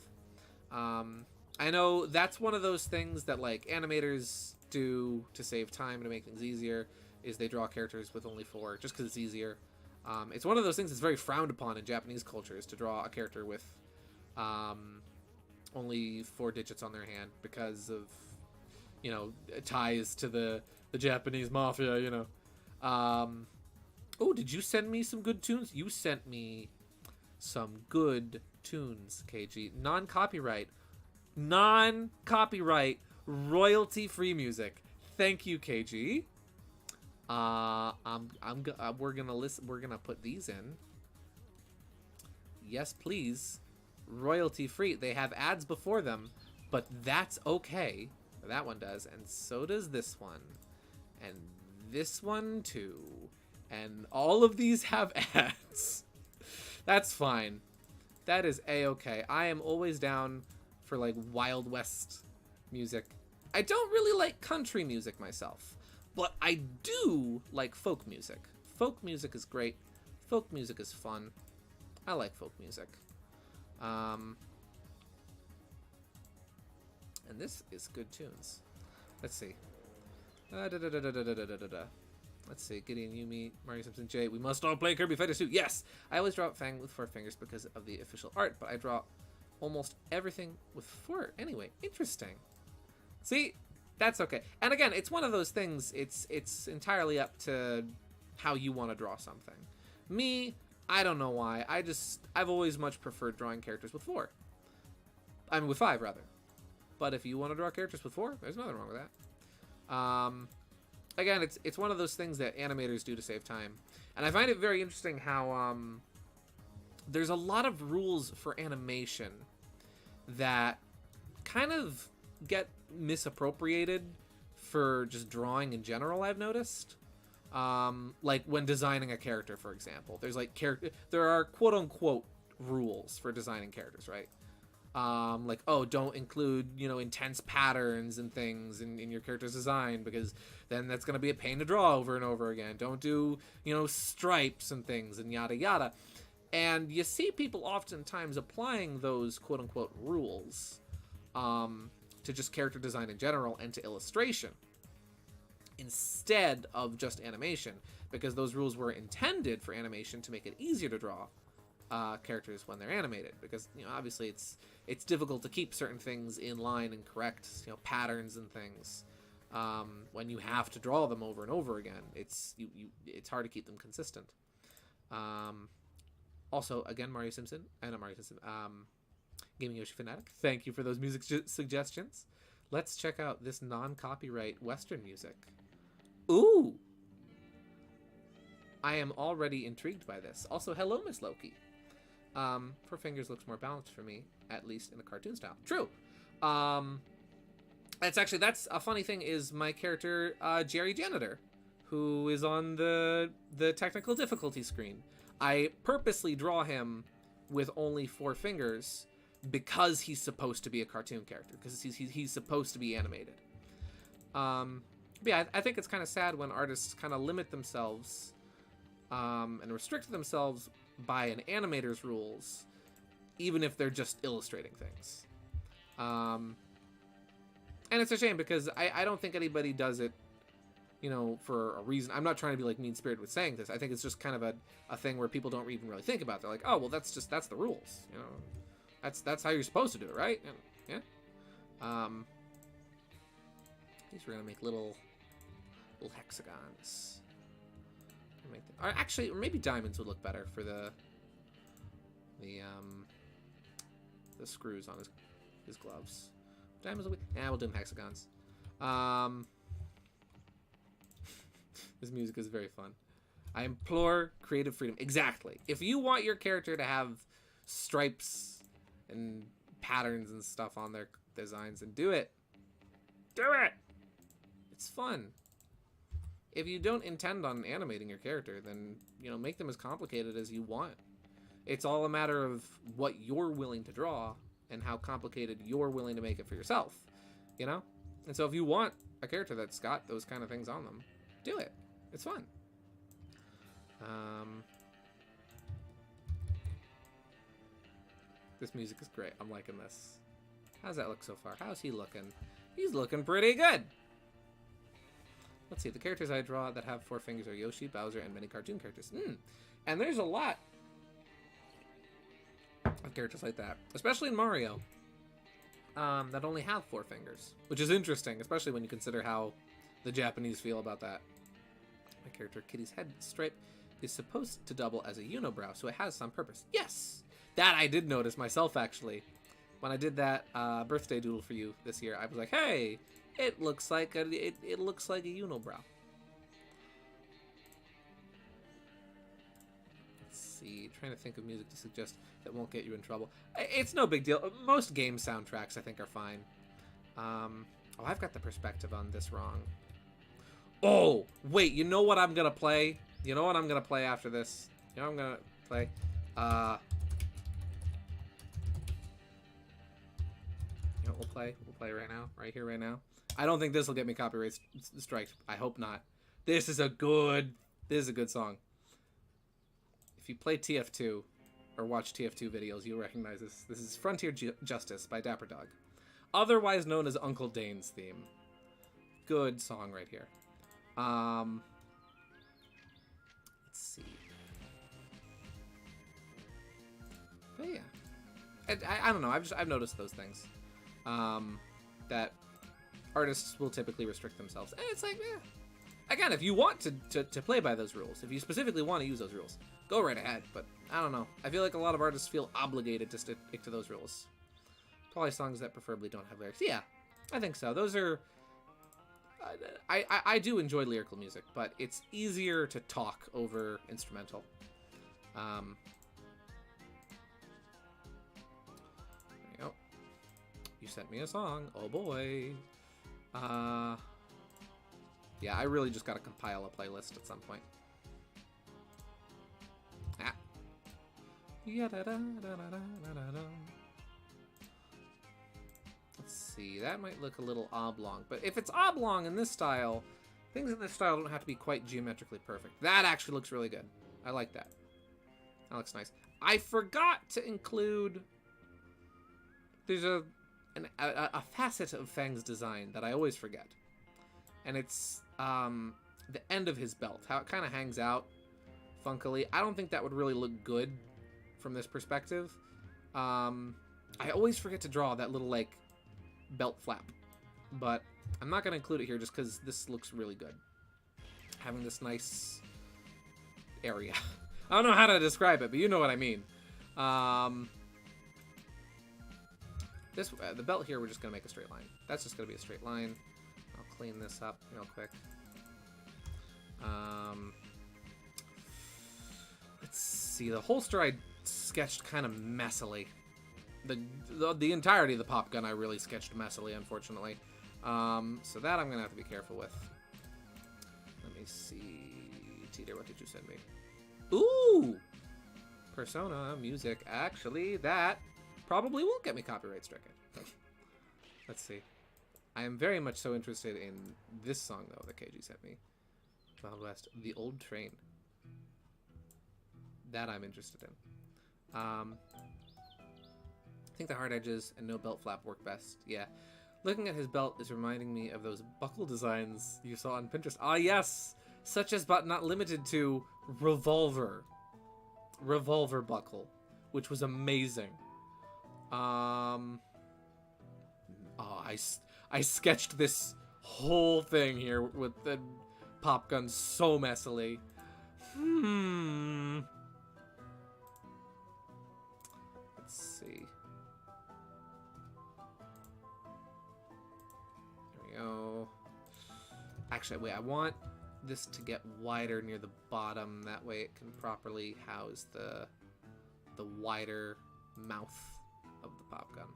I know that's one of those things that like animators do to save time, to make things easier, is they draw characters with only 4 just because it's easier. It's one of those things that's very frowned upon in Japanese culture, is to draw a character with only 4 digits on their hand because of, you know, ties to the Japanese mafia, you know. Oh, did you send me some good tunes? You sent me some good tunes, KG. Non-copyright, royalty-free music. Thank you, KG. We're gonna listen. We're gonna put these in. Yes, please. Royalty-free. They have ads before them, but that's okay. That one does, and so does this one, and this one too, and all of these have ads. That's fine. That is a-okay. I am always down for like Wild West music. I don't really like country music myself, but I do like folk music. Folk music is great. Folk music is fun. I like folk music. And this is good tunes. Let's see. Let's see. Gideon, Yumi, Mario Simpson, Jay. We must all play Kirby Fighters 2. Yes! I always draw Fang with 4 fingers because of the official art, but I draw almost everything with 4. Anyway, interesting. See? That's okay. And again, it's one of those things, it's entirely up to how you want to draw something. Me, I don't know why. I've always much preferred drawing characters with 4. I mean, with 5, rather. But if you want to draw characters with 4, there's nothing wrong with that. Again, it's one of those things that animators do to save time. And I find it very interesting how there's a lot of rules for animation that kind of get misappropriated for just drawing in general, I've noticed. Like when designing a character, for example. There are quote-unquote rules for designing characters, right? Like, oh, don't include, you know, intense patterns and things in your character's design, because then that's going to be a pain to draw over and over again. Don't do, you know, stripes and things and yada yada. And you see people oftentimes applying those quote-unquote rules to just character design in general and to illustration. instead of just animation, because those rules were intended for animation to make it easier to draw characters when they're animated, because obviously it's difficult to keep certain things in line and correct patterns and things when you have to draw them over and over again. It's hard to keep them consistent. Also, again, Mario Simpson, not Mario Simpson, Gaming Yoshi Fanatic, thank you for those music suggestions. Let's check out this non-copyright Western music. Ooh! I am already intrigued by this. Also, hello, Miss Loki. Four Fingers looks more balanced for me, at least in a cartoon style. True. That's a funny thing, is my character, Jerry Janitor, who is on the technical difficulty screen. I purposely draw him with only 4 fingers because he's supposed to be a cartoon character, because he's supposed to be animated. Yeah, I think it's kind of sad when artists kind of limit themselves and restrict themselves by an animator's rules, even if they're just illustrating things. And it's a shame, because I don't think anybody does it, for a reason. I'm not trying to be like mean-spirited with saying this. I think it's just kind of a thing where people don't even really think about it. They're like, oh, well, that's the rules. That's how you're supposed to do it, right? Yeah. These we're gonna make little hexagons. Or actually, or maybe diamonds would look better for the screws on his gloves. Diamonds will be... we'll do them hexagons. This music is very fun. I implore creative freedom. Exactly. If you want your character to have stripes and patterns and stuff on their designs, then do it. Do it! It's fun. If you don't intend on animating your character, then, make them as complicated as you want. It's all a matter of what you're willing to draw and how complicated you're willing to make it for yourself, And so if you want a character that's got those kind of things on them, do it. It's fun. This music is great. I'm liking this. How's that look so far? How's he looking? He's looking pretty good. Let's see. The characters I draw that have 4 fingers are Yoshi, Bowser, and many cartoon characters. And there's a lot of characters like that, especially in Mario, that only have 4 fingers, which is interesting, especially when you consider how the Japanese feel about that. My character Kitty's head stripe is supposed to double as a unibrow, so it has some purpose. Yes! That I did notice myself, actually. When I did that birthday doodle for you this year, I was like, hey, it looks like a unibrow. Let's see, trying to think of music to suggest that won't get you in trouble. It's no big deal. Most game soundtracks, I think, are fine. Oh, I've got the perspective on this wrong. Oh, wait, you know what I'm gonna play? You know what I'm gonna play after this? You know what I'm gonna play? You know what we'll play right now? Right here, right now. I don't think this will get me copyright striked. I hope not. This is a good song. If you play TF2 or watch TF2 videos, you'll recognize this. This is Frontier Justice by Dapper Dog, otherwise known as Uncle Dane's theme. Good song right here. Let's see. But yeah, I don't know. I've noticed those things. That artists will typically restrict themselves, and it's like, again, if you want to play by those rules, if you specifically want to use those rules, go right ahead. But I don't know. I feel like a lot of artists feel obligated to stick to those rules. Probably songs that preferably don't have lyrics. Yeah, I think so. Those are. I do enjoy lyrical music, but it's easier to talk over instrumental. There you go. You sent me a song. Oh boy. Yeah, I really just gotta compile a playlist at some point. Let's see, that might look a little oblong, but if it's oblong in this style, things in this style don't have to be quite geometrically perfect. That actually looks really good. I like that. That looks nice. I forgot to include... There's a facet of Fang's design that I always forget. And it's the end of his belt, how it kind of hangs out funkily. I don't think that would really look good from this perspective. I always forget to draw that little, like, belt flap. But I'm not going to include it here just because this looks really good. Having this nice area. I don't know how to describe it, but you know what I mean. The belt here, we're just going to make a straight line. That's just going to be a straight line. I'll clean this up real quick. Let's see. The holster I sketched kind of messily. The entirety of the pop gun I really sketched messily, unfortunately. So that I'm going to have to be careful with. Let me see. Teeter, what did you send me? Ooh! Persona, music. Actually, that probably won't get me copyright stricken. Let's see. I am very much so interested in this song, though, that KG sent me. Wild West, The Old Train. That I'm interested in. I think the hard edges and no belt flap work best. Yeah. Looking at his belt is reminding me of those buckle designs you saw on Pinterest. Ah, yes! Such as, but not limited to, Revolver buckle, which was amazing. I sketched this whole thing here with the pop gun so messily. Let's see. There we go. Actually, wait, I want this to get wider near the bottom. That way it can properly house the wider mouth of the pop gun.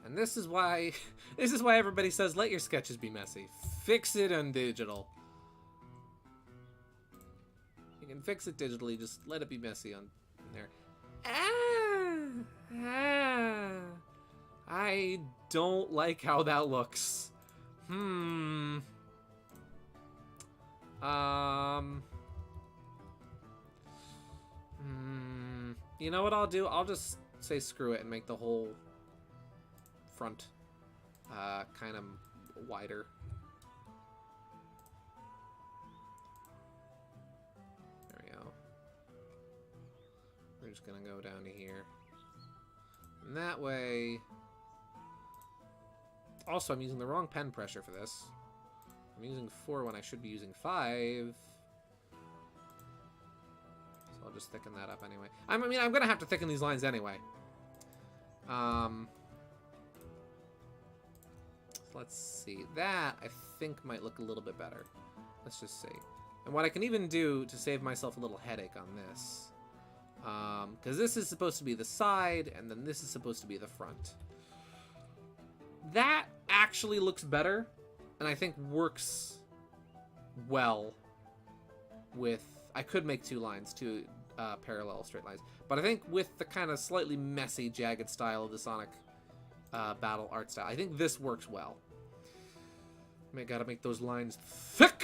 And this is why everybody says let your sketches be messy. Fix it on digital. You can fix it digitally, just let it be messy on there. I don't like how that looks. You know what I'll do? I'll just say screw it and make the whole front kind of wider. There we go. We're just gonna go down to here. And that way... Also, I'm using the wrong pen pressure for this. I'm using 4 when I should be using 5. So I'll just thicken that up anyway. I mean, I'm gonna have to thicken these lines anyway. Let's see. That, I think, might look a little bit better. Let's just see. And what I can even do to save myself a little headache on this, because this is supposed to be the side, and then this is supposed to be the front. That actually looks better, and I think works well with... I could make 2 lines, 2 parallel straight lines. But I think with the kind of slightly messy, jagged style of the Sonic battle art style, I think this works well. I gotta make those lines thick!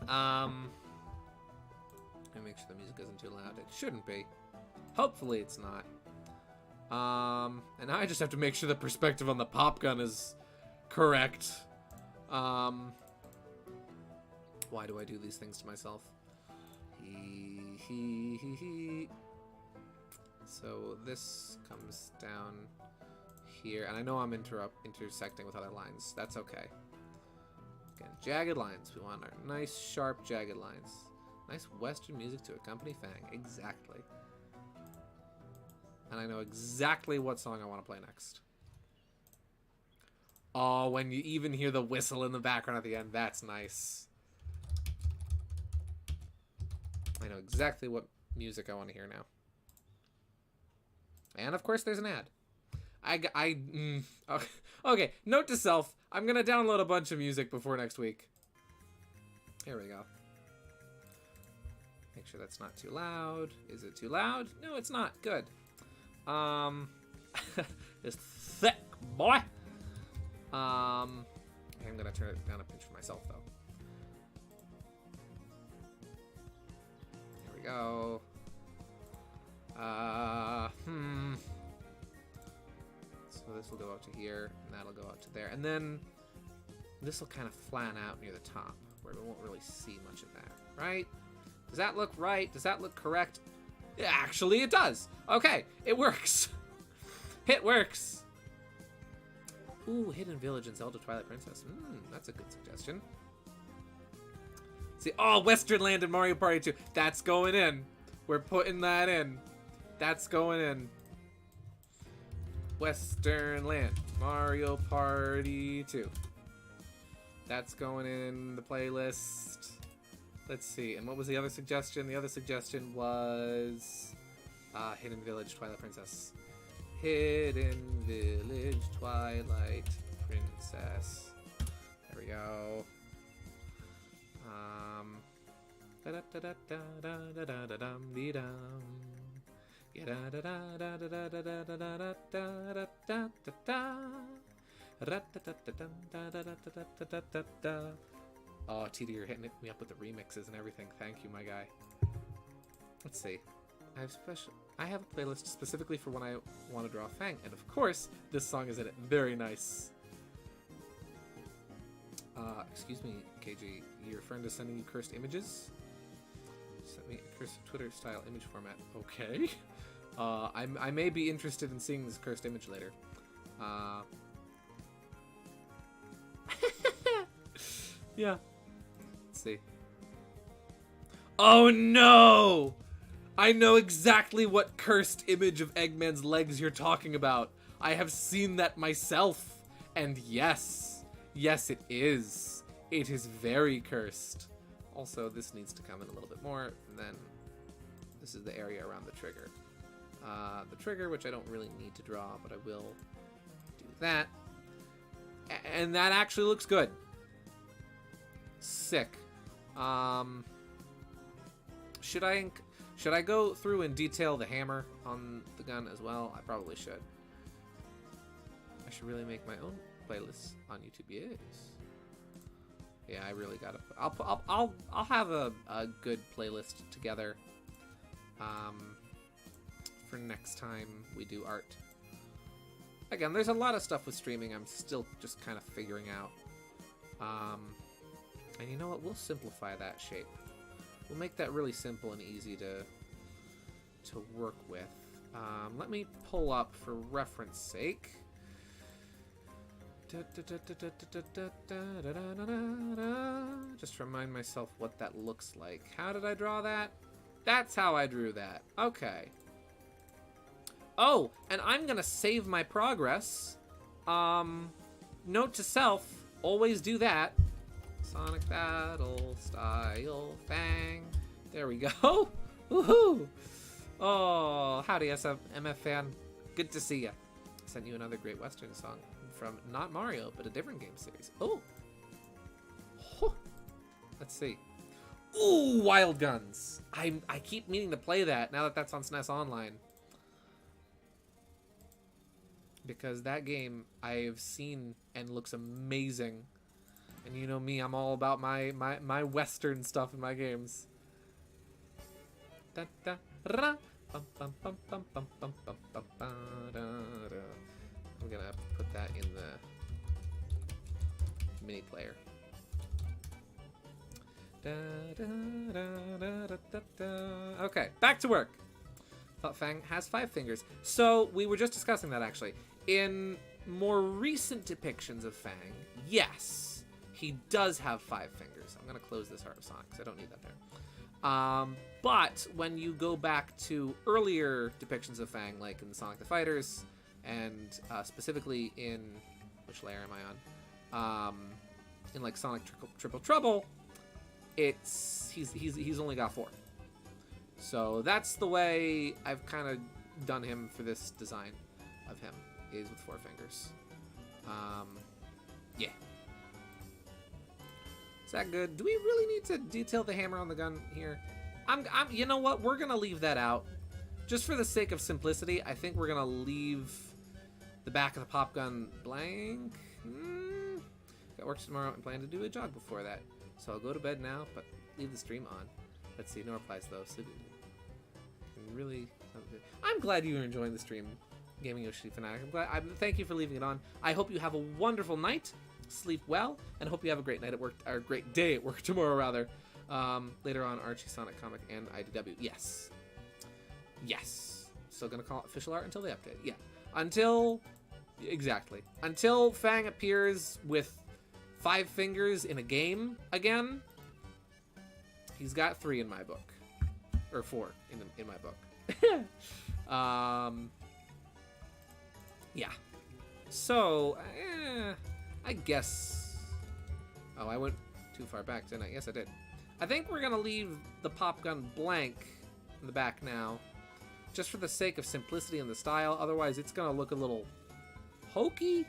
Let me make sure the music isn't too loud. It shouldn't be. Hopefully it's not. And now I just have to make sure the perspective on the pop gun is correct. Why do I do these things to myself? So this comes down here, and I know I'm intersecting with other lines. That's okay. Again, jagged lines. We want our nice, sharp, jagged lines. Nice Western music to accompany Fang. Exactly. And I know exactly what song I want to play next. Oh, when you even hear the whistle in the background at the end, that's nice. I know exactly what music I want to hear now. And of course there's an ad. Okay, note to self, I'm gonna download a bunch of music before next week. Here we go. Make sure that's not too loud. Is it too loud? No, it's not. Good. It's thick, boy. I'm gonna turn it down a pinch for myself though. Here we go. this will go out to here, and that'll go out to there. And then this will kind of flatten out near the top, where we won't really see much of that, right? Does that look right? Does that look correct? Actually, it does. Okay, it works. It works. Ooh, Hidden Village in Zelda Twilight Princess. That's a good suggestion. See, oh, Western Land in Mario Party 2. That's going in. We're putting that in. That's going in. Western Land, Mario Party 2. That's going in the playlist. Let's see. And what was the other suggestion? The other suggestion was Hidden Village, Twilight Princess. Hidden Village, Twilight Princess. There we go. Oh, TD, you're hitting me up with the remixes and everything. Thank you, my guy. Let's see. I have a playlist specifically for when I want to draw Fang, and of course, this song is in it. Very nice. Excuse me, KG. Your friend is sending you cursed images? Sent me a cursed Twitter-style image format. Okay. I may be interested in seeing this cursed image later. Yeah. Let's see. Oh no! I know exactly what cursed image of Eggman's legs you're talking about. I have seen that myself. And yes. Yes, it is. It is very cursed. Also, this needs to come in a little bit more. And then this is the area around the trigger. The trigger, which I don't really need to draw, but I will do that. And that actually looks good. Sick. Should I go through and detail the hammer on the gun as well? I probably should. I should really make my own playlist on YouTube. Yes. Yeah, I really gotta. I'll have a good playlist together. For next time we do art. Again, there's a lot of stuff with streaming I'm still just kind of figuring out. And you know what? We'll simplify that shape. We'll make that really simple and easy to work with. Let me pull up for reference sake. Just remind myself what that looks like. How did I draw that? That's how I drew that. Okay. Oh, and I'm gonna save my progress. Note to self, always do that. Sonic Battle Style Fang. There we go. Woohoo! Oh, howdy, SMF fan. Good to see ya. Sent you another great Western song from not Mario, but a different game series. Oh. Let's see. Ooh, Wild Guns. I keep meaning to play that now that that's on SNES Online. Because that game I've seen and looks amazing. And you know me, I'm all about my Western stuff in my games. I'm gonna put that in the mini player. Okay, back to work. Thought Fang has 5 fingers. So we were just discussing that actually. In more recent depictions of Fang, yes, he does have 5 fingers. I'm gonna close this Heart of Sonic because I don't need that there. But when you go back to earlier depictions of Fang, like in Sonic the Fighters, and specifically in which layer am I on? In like Sonic Triple Trouble, he's only got 4. So that's the way I've kind of done him for this design of him, is with 4 fingers. Yeah. Is that good? Do we really need to detail the hammer on the gun here? You know what? We're gonna leave that out. Just for the sake of simplicity, I think we're gonna leave the back of the pop gun blank. Got work tomorrow and plan to do a jog before that. So I'll go to bed now, but leave the stream on. Let's see, no replies though. So really, I'm glad you were enjoying the stream, Gaming Yoshi Fanatic. Thank you for leaving it on. I hope you have a wonderful night. Sleep well, and hope you have a great night at work, or a great day at work tomorrow, rather. Later on, Archie, Sonic Comic, and IDW. Yes. Yes. Still gonna call it official art until they update. Yeah. Until... Exactly. Until Fang appears with 5 fingers in a game again, he's got 3 in my book. Or 4 in my book. Yeah. So, I guess... Oh, I went too far back, didn't I? Yes, I did. I think we're gonna leave the pop gun blank in the back now, just for the sake of simplicity in the style. Otherwise, it's gonna look a little hokey.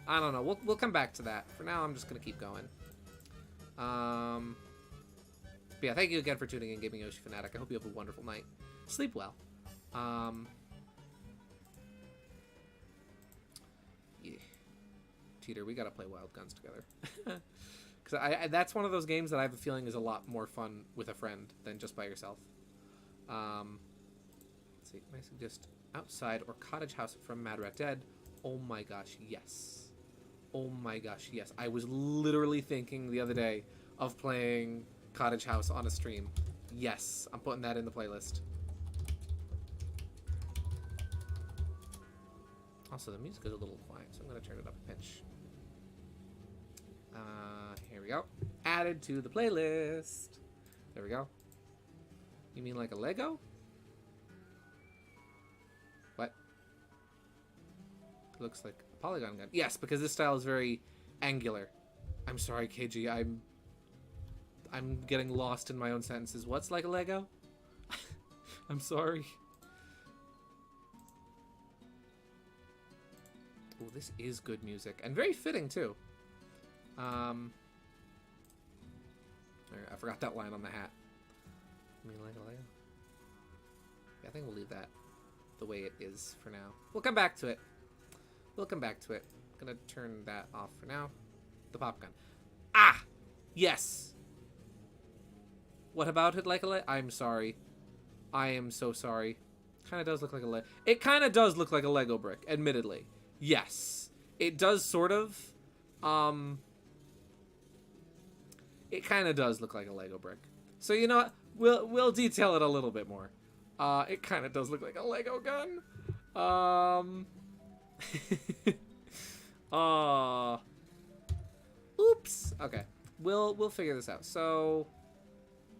I don't know. We'll come back to that. For now, I'm just gonna keep going. But yeah, thank you again for tuning in, Gaming Yoshi Fanatic. I hope you have a wonderful night. Sleep well. Yeah. Teeter, we gotta play Wild Guns together. Because that's one of those games that I have a feeling is a lot more fun with a friend than just by yourself. Let's see. I suggest Outside or Cottage House from Mad Rat Dead. Oh my gosh, yes. Oh my gosh, yes. I was literally thinking the other day of playing Cottage House on a stream. Yes, I'm putting that in the playlist. Also, the music is a little quiet, so I'm going to turn it up a pinch. Here we go. Added to the playlist. There we go. You mean like a Lego? What? It looks like a polygon gun. Yes, because this style is very angular. I'm sorry, KG. I'm getting lost in my own sentences. What's like a Lego? I'm sorry. Oh, this is good music. And very fitting, too. I forgot that line on the hat. I mean, like a Lego? Yeah, I think we'll leave that the way it is for now. We'll come back to it. We'll come back to it. I'm gonna turn that off for now. The pop gun. Ah! Yes! What about it like a Lego? I'm sorry. I am so sorry. Kind of does look like a Lego. It kind of does look like a Lego brick, admittedly. Yes. It does sort of. It kind of does look like a Lego brick. So you know what? We'll detail it a little bit more. It kind of does look like a Lego gun. Oops. Okay. We'll figure this out. So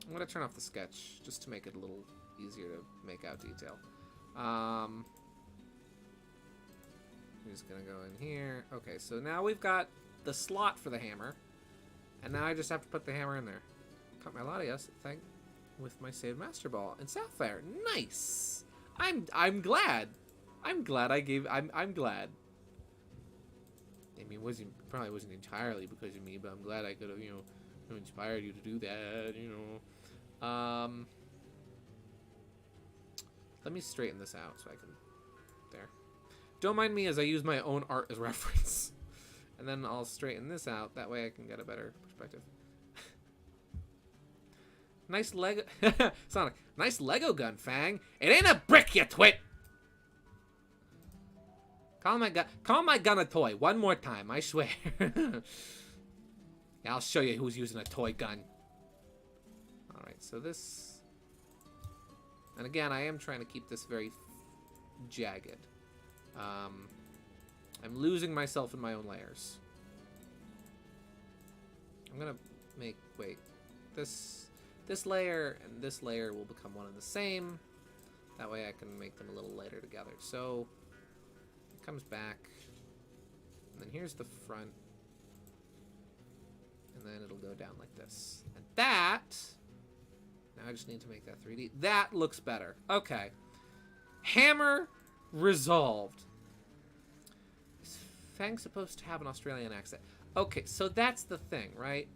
I'm gonna turn off the sketch just to make it a little easier to make out detail. I'm just gonna go in here. Okay, so now we've got the slot for the hammer, and now I just have to put the hammer in there. Cut my Latias thing with my saved master ball and sapphire. Nice. I'm glad. I'm glad. I'm glad. I mean, probably wasn't entirely because of me, but I'm glad I could have, inspired you to do that. Let me straighten this out so I can. There. Don't mind me as I use my own art as reference. And then I'll straighten this out. That way I can get a better perspective. Nice Lego... Sonic. Nice Lego gun, Fang. It ain't a brick, you twit! Call my gun a toy. One more time, I swear. Yeah, I'll show you who's using a toy gun. Alright, so this... And again, I am trying to keep this very jagged. I'm losing myself in my own layers. I'm gonna make, wait, this layer and this layer will become one and the same. That way I can make them a little lighter together. So it comes back, and then here's the front, and then it'll go down like this. And that, now I just need to make that 3D. That looks better. Okay. Hammer resolved. Is Fang supposed to have an Australian accent? Okay, so that's the thing, right?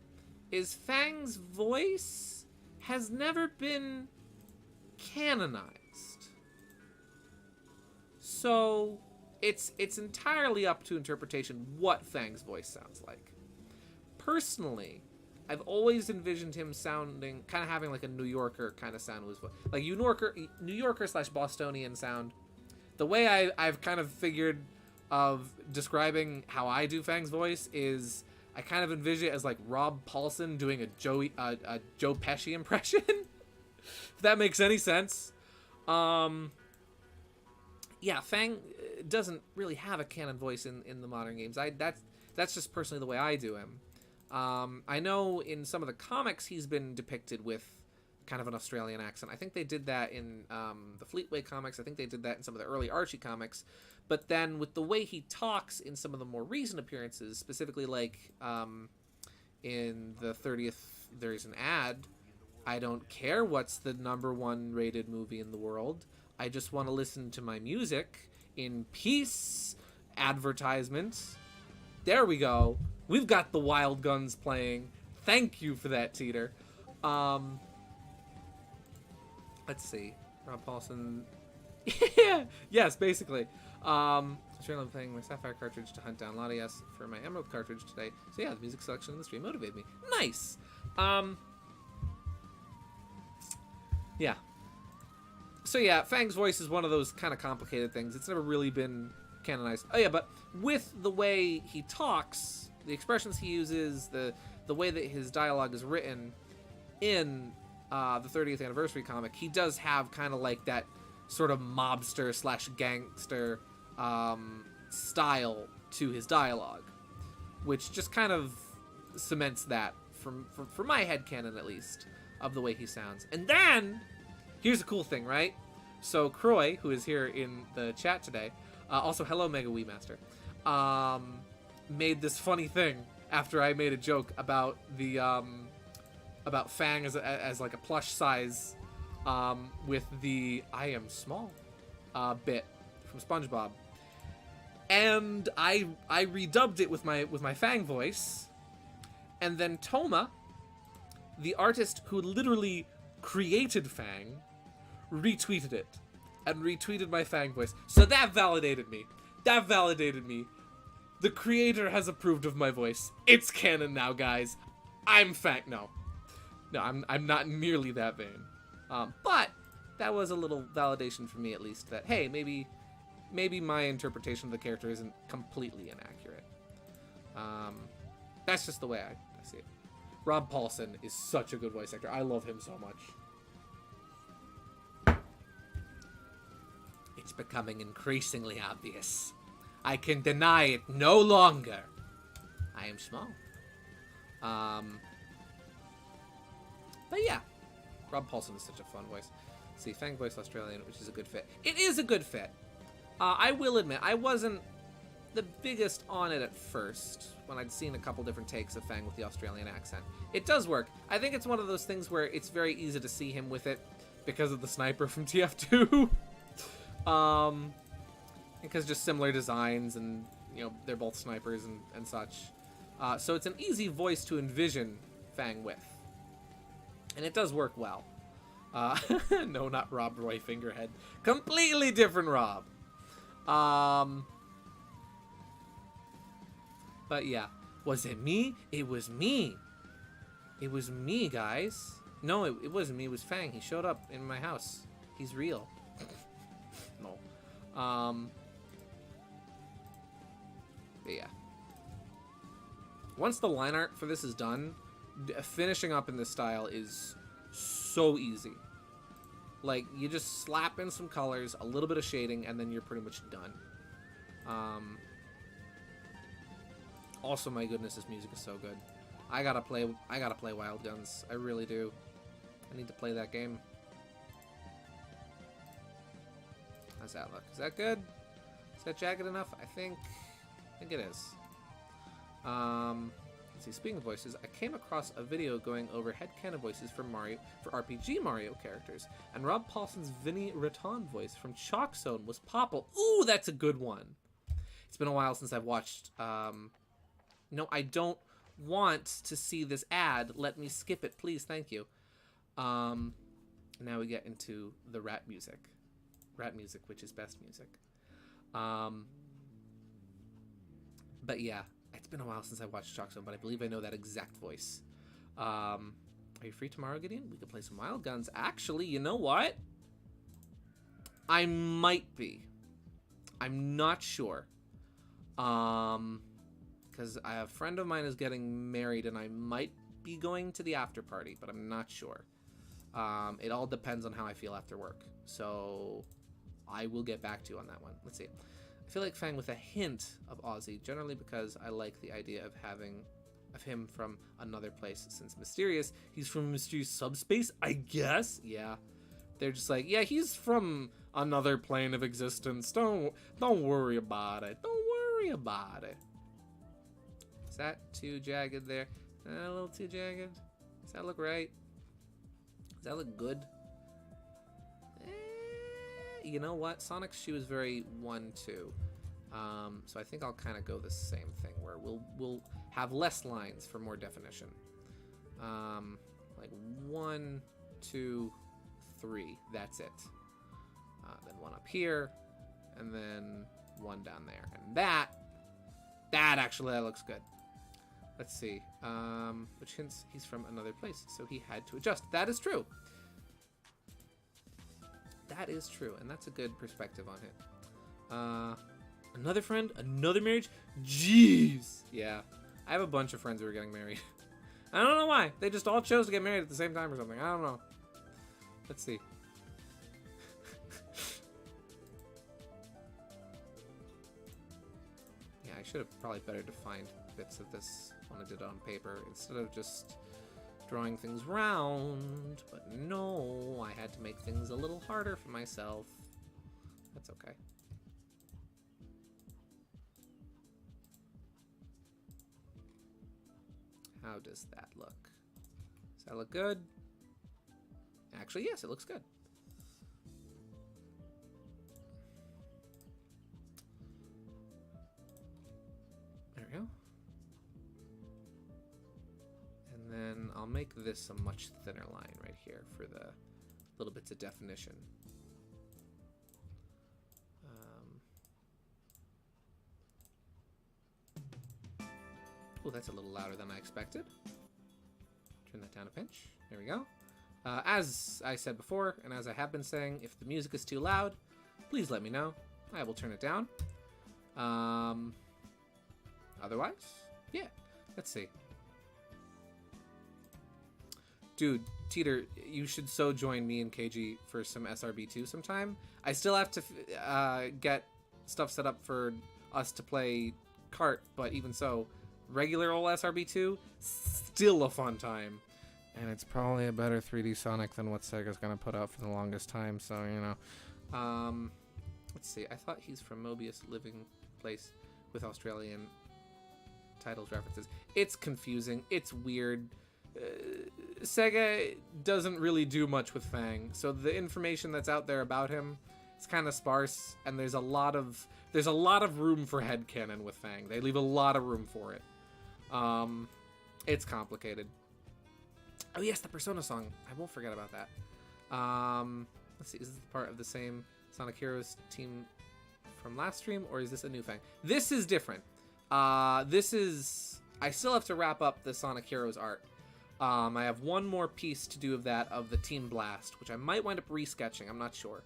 Is Fang's voice has never been canonized. So it's entirely up to interpretation what Fang's voice sounds like. Personally, I've always envisioned him sounding, kind of having like a New Yorker kind of sound with his voice. Like New Yorker / Bostonian sound. the way I've kind of figured of describing how I do Fang's voice is I kind of envision it as like Rob Paulson doing a Joe Pesci impression. If that makes any sense. Yeah, Fang doesn't really have a canon voice in the modern games. That's just personally the way I do him. I know in some of the comics he's been depicted with kind of an Australian accent. I think they did that in the Fleetway comics. I think they did that in some of the early Archie comics. But then with the way he talks in some of the more recent appearances, specifically like in the 30th, there's an ad. I don't care what's the #1 rated movie in the world. I just want to listen to my music in peace. Advertisements. There we go. We've got the Wild Guns playing. Thank you for that, Teeter. Let's see. Rob Paulson. Yeah. Yes, basically. I'm playing my Sapphire cartridge to hunt down Latias for my Emerald cartridge today. So yeah, the music selection in the stream motivated me. Nice. Yeah. So yeah, Fang's voice is one of those kind of complicated things. It's never really been canonized. Oh yeah, but with the way he talks, the expressions he uses, the way that his dialogue is written in the 30th anniversary comic, he does have kind of like that sort of mobster / gangster style to his dialogue, which just kind of cements that from my headcanon at least of the way he sounds. And then here's a cool thing, right? So Croy, who is here in the chat today, also hello Mega Wii Master, made this funny thing after I made a joke about the about Fang as like a plush size with the I am small bit from SpongeBob, and I redubbed it with my Fang voice, and then Toma, the artist who literally created Fang, retweeted it and retweeted my Fang voice. So that validated me. The creator has approved of my voice. It's canon now, guys. I'm Fang. No, I'm not nearly that vain. But that was a little validation for me, at least, that hey, maybe my interpretation of the character isn't completely inaccurate. That's just the way I see it. Rob Paulson is such a good voice actor. I love him so much. It's becoming increasingly obvious. I can deny it no longer. I am small. But yeah, Rob Paulson is such a fun voice. See, Fang voice Australian, which is a good fit. It is a good fit. I will admit, I wasn't the biggest on it at first when I'd seen a couple different takes of Fang with the Australian accent. It does work. I think it's one of those things where it's very easy to see him with it because of the sniper from TF2. Because just similar designs and, you know, they're both snipers and such. So it's an easy voice to envision Fang with. And it does work well. No, not Rob Roy Fingerhead. Completely different Rob. But yeah. Was it me? It was me. It was me, guys. No, it wasn't me. It was Fang. He showed up in my house. He's real. No. But yeah. Once the line art for this is done, finishing up in this style is so easy. Like, you just slap in some colors, a little bit of shading, and then you're pretty much done. Also, my goodness, this music is so good. I gotta play Wild Guns. I really do. I need to play that game. How's that look? Is that good? Is that jagged enough? I think it is. Let's see, speaking of voices, I came across a video going over headcanon voices for RPG Mario characters, and Rob Paulson's Vinny Raton voice from Chalk Zone was Popple. Ooh, that's a good one. It's been a while since I've watched. No, I don't want to see this ad. Let me skip it, please. Thank you. Now we get into the rat music. Rat music, which is best music. But yeah, it's been a while since I watched Chalk Zone, but I believe I know that exact voice. Are you free tomorrow, Gideon? We could play some Wild Guns. Actually, you know what? I might be. I'm not sure. Because a friend of mine is getting married, and I might be going to the after party, but I'm not sure. It all depends on how I feel after work. So I will get back to you on that one. Let's see. I feel like Fang with a hint of Aussie, generally because I like the idea of him from another place. Since mysterious, he's from mysterious subspace, I guess. Yeah, they're just like, yeah, he's from another plane of existence. Don't worry about it. Don't worry about it. Is that too jagged there? A little too jagged. Does that look right? Does that look good? You know what? Sonic's shoe is very 1-2. So I think I'll kind of go the same thing, where we'll have less lines for more definition. Like 1, 2, 3. That's it. Then one up here, and then one down there, and that actually that looks good. Let's see. Which hints he's from another place, so he had to adjust. That is true. That is true, and that's a good perspective on it. Another friend, another marriage. Jeez. Yeah, I have a bunch of friends who are getting married. I don't know why. They just all chose to get married at the same time or something. I don't know. Let's see. Yeah, I should have probably better defined bits of this when I did it on paper instead of just drawing things round. But no, I had to make things a little harder for myself. That's okay. How does that look? Does that look good? Actually, yes, it looks good. There we go. And then I'll make this a much thinner line right here for the little bits of definition. Oh, that's a little louder than I expected. Turn that down a pinch. There we go. As I said before, and as I have been saying, if the music is too loud, please let me know. I will turn it down. Otherwise, yeah. Let's see. Dude, Teeter, you should so join me and KG for some SRB2 sometime. I still have to get stuff set up for us to play kart, but even so, regular old SRB2, still a fun time. And it's probably a better 3D Sonic than what Sega's gonna put out for the longest time, so, you know. Let's see, I thought he's from Mobius Living Place with Australian titles references. It's confusing, it's weird. Sega doesn't really do much with Fang, so the information that's out there about him is kind of sparse, and there's a lot of room for headcanon with Fang. They leave a lot of room for it. It's complicated. Oh yes, the Persona song. I won't forget about that. Let's see, is this part of the same Sonic Heroes team from last stream, or is this a new Fang? This is different. I still have to wrap up the Sonic Heroes art. I have one more piece to do of that, of the Team Blast, which I might wind up resketching, I'm not sure.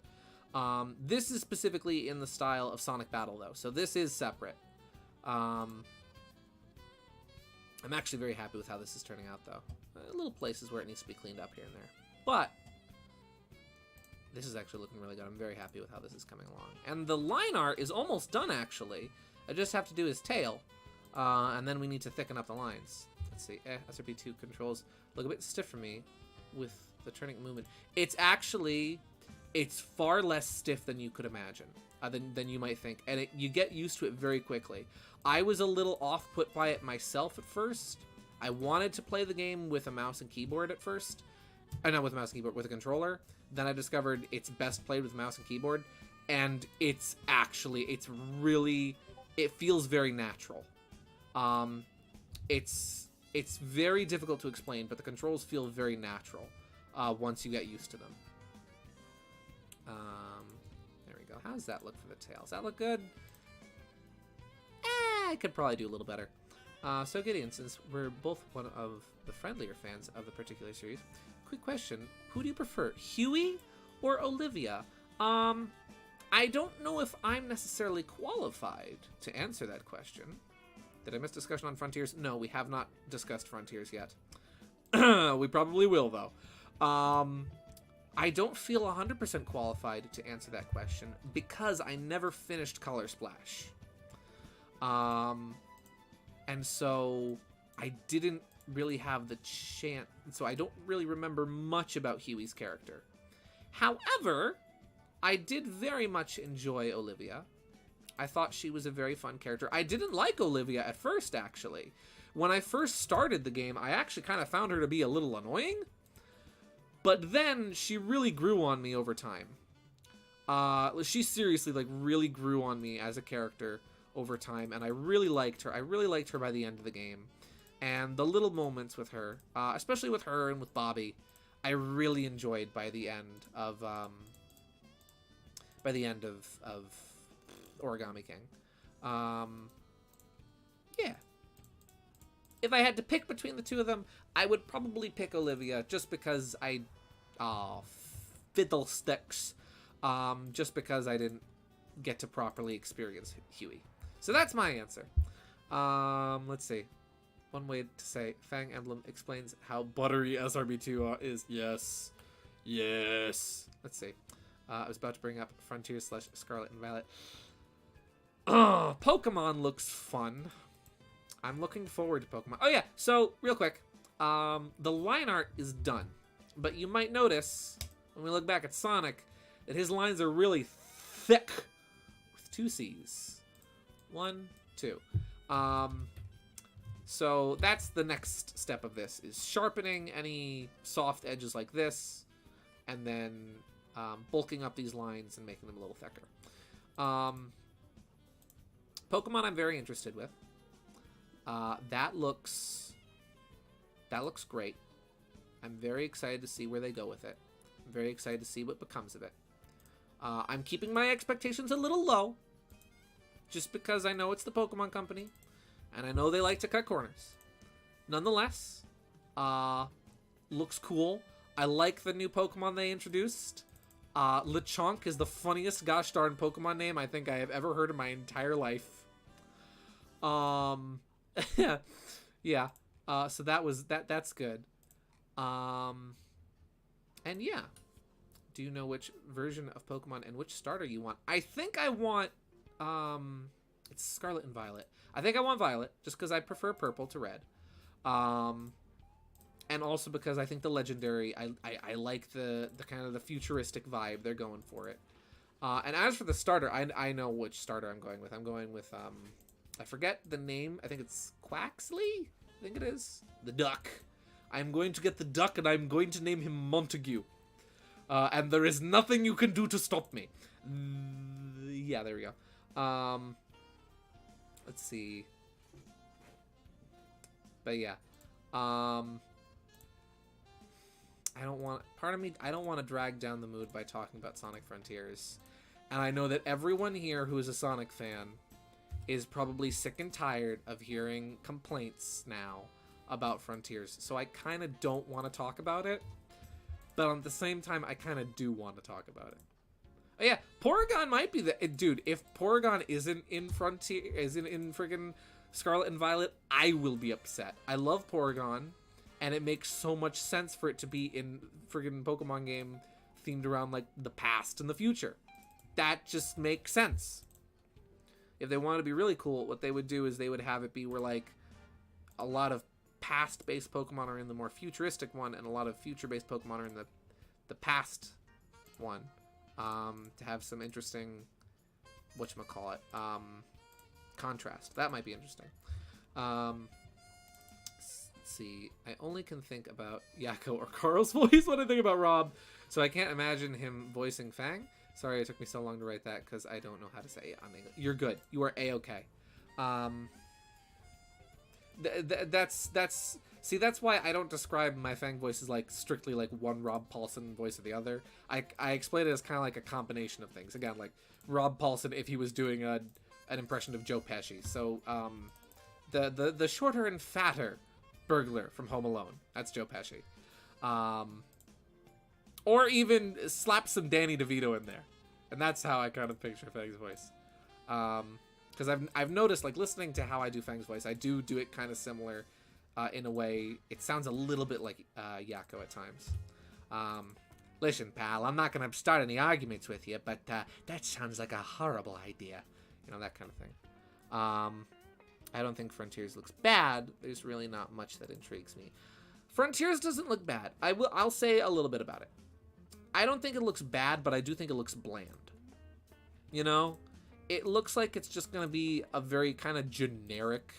This is specifically in the style of Sonic Battle, though, so this is separate. I'm actually very happy with how this is turning out, though. Little places where it needs to be cleaned up here and there. But this is actually looking really good. I'm very happy with how this is coming along. And the line art is almost done, actually. I just have to do his tail, and then we need to thicken up the lines. Let's see. SRB2 controls look a bit stiff for me with the turning movement. It's far less stiff than you could imagine, than you might think. And you get used to it very quickly. I was a little off-put by it myself at first. I wanted to play the game with a mouse and keyboard at first. Not with a mouse and keyboard, with a controller. Then I discovered it's best played with mouse and keyboard. And it feels very natural. It's very difficult to explain, but the controls feel very natural once you get used to them. There we go. How does that look for the tail? Does that look good? I could probably do a little better. So Gideon, since we're both one of the friendlier fans of the particular series, quick question: who do you prefer, Huey or Olivia? I I don't know if I'm necessarily qualified to answer that question. Did I miss discussion on Frontiers? No, we have not discussed Frontiers yet. We probably will, though. I don't feel 100% qualified to answer that question because I never finished Color Splash. And so I didn't really have the chance, so I don't really remember much about Huey's character. However, I did very much enjoy Olivia. I thought she was a very fun character. I didn't like Olivia at first, actually. When I first started the game, I actually kind of found her to be a little annoying. But then she really grew on me over time. She seriously, like, really grew on me as a character over time, and I really liked her. I really liked her by the end of the game. And the little moments with her, especially with her and with Bobby, I really enjoyed by the end of Origami King. Yeah. If I had to pick between the two of them, I would probably pick Olivia just because fiddlesticks. Just because I didn't get to properly experience Huey. So that's my answer. Let's see. One way to say Fang Emblem explains how buttery SRB2 is. Yes. Yes. Let's see. I was about to bring up Frontier / Scarlet and Violet. Pokemon looks fun. I'm looking forward to Pokemon. Oh yeah, so real quick. The line art is done. But you might notice, when we look back at Sonic, that his lines are really thick. With 2 C's. 1, 2. So that's the next step of this, is sharpening any soft edges like this, and then bulking up these lines and making them a little thicker. Pokemon I'm very interested with. That looks great. I'm very excited to see where they go with it. I'm very excited to see what becomes of it. I'm keeping my expectations a little low, just because I know it's the Pokemon Company, and I know they like to cut corners. Nonetheless, looks cool. I like the new Pokemon they introduced. Lechonk is the funniest gosh darn Pokemon name I think I have ever heard in my entire life. Yeah. So that's good. And yeah. Do you know which version of Pokemon and which starter you want? I think I want, it's Scarlet and Violet. I think I want Violet, just because I prefer purple to red. And also because I think the legendary, I like the kind of the futuristic vibe they're going for it. And as for the starter, I know which starter I'm going with. I'm going with, I forget the name. I think it's Quaxley? I think it is. The duck. I'm going to get the duck and I'm going to name him Montague. And there is nothing you can do to stop me. Yeah, there we go. Let's see. But yeah. I don't want to drag down the mood by talking about Sonic Frontiers. And I know that everyone here who is a Sonic fan is probably sick and tired of hearing complaints now about Frontiers. So I kind of don't want to talk about it. But at the same time, I kind of do want to talk about it. Oh yeah, Porygon might be the... Dude, if Porygon isn't in friggin' Scarlet and Violet, I will be upset. I love Porygon, and it makes so much sense for it to be in friggin' Pokemon game themed around, like, the past and the future. That just makes sense. If they wanted to be really cool, what they would do is they would have it be where, like, a lot of past-based Pokemon are in the more futuristic one, and a lot of future-based Pokemon are in the past one. To have some interesting, whatchamacallit, contrast. That might be interesting. Let's see. I only can think about Yakko or Carl's voice when I think about Rob, so I can't imagine him voicing Fang. Sorry it took me so long to write that, because I don't know how to say it on English. You're good. You are A-okay. That's why I don't describe my Fang voice as like strictly like one Rob Paulson voice or the other. I explain it as kind of like a combination of things. Again, like Rob Paulson if he was doing an impression of Joe Pesci. So the shorter and fatter burglar from Home Alone. That's Joe Pesci. Or even slap some Danny DeVito in there. And that's how I kind of picture Fang's voice. Because I've noticed, like, listening to how I do Fang's voice, I do it kind of similar in a way. It sounds a little bit like Yakko at times. Listen, pal, I'm not going to start any arguments with you, but that sounds like a horrible idea. You know, that kind of thing. I don't think Frontiers looks bad. There's really not much that intrigues me. Frontiers doesn't look bad. I'll say a little bit about it. I don't think it looks bad, but I do think it looks bland. You know? It looks like it's just going to be a very kind of generic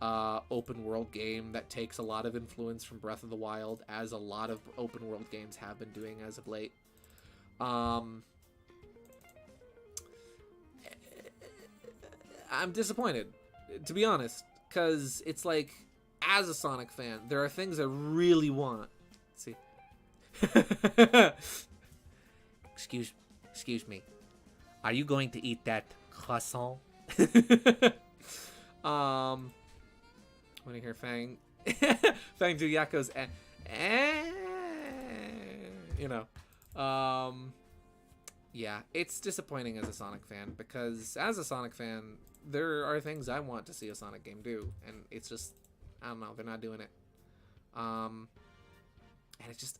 open world game that takes a lot of influence from Breath of the Wild, as a lot of open world games have been doing as of late. I'm disappointed, to be honest, because it's like, as a Sonic fan, there are things I really want. Let's see. Excuse me. Are you going to eat that croissant? When I hear Fang, Fang do Yakko's, you know, yeah, it's disappointing as a Sonic fan, because as a Sonic fan, there are things I want to see a Sonic game do, and it's just, I don't know, they're not doing it. And it's just,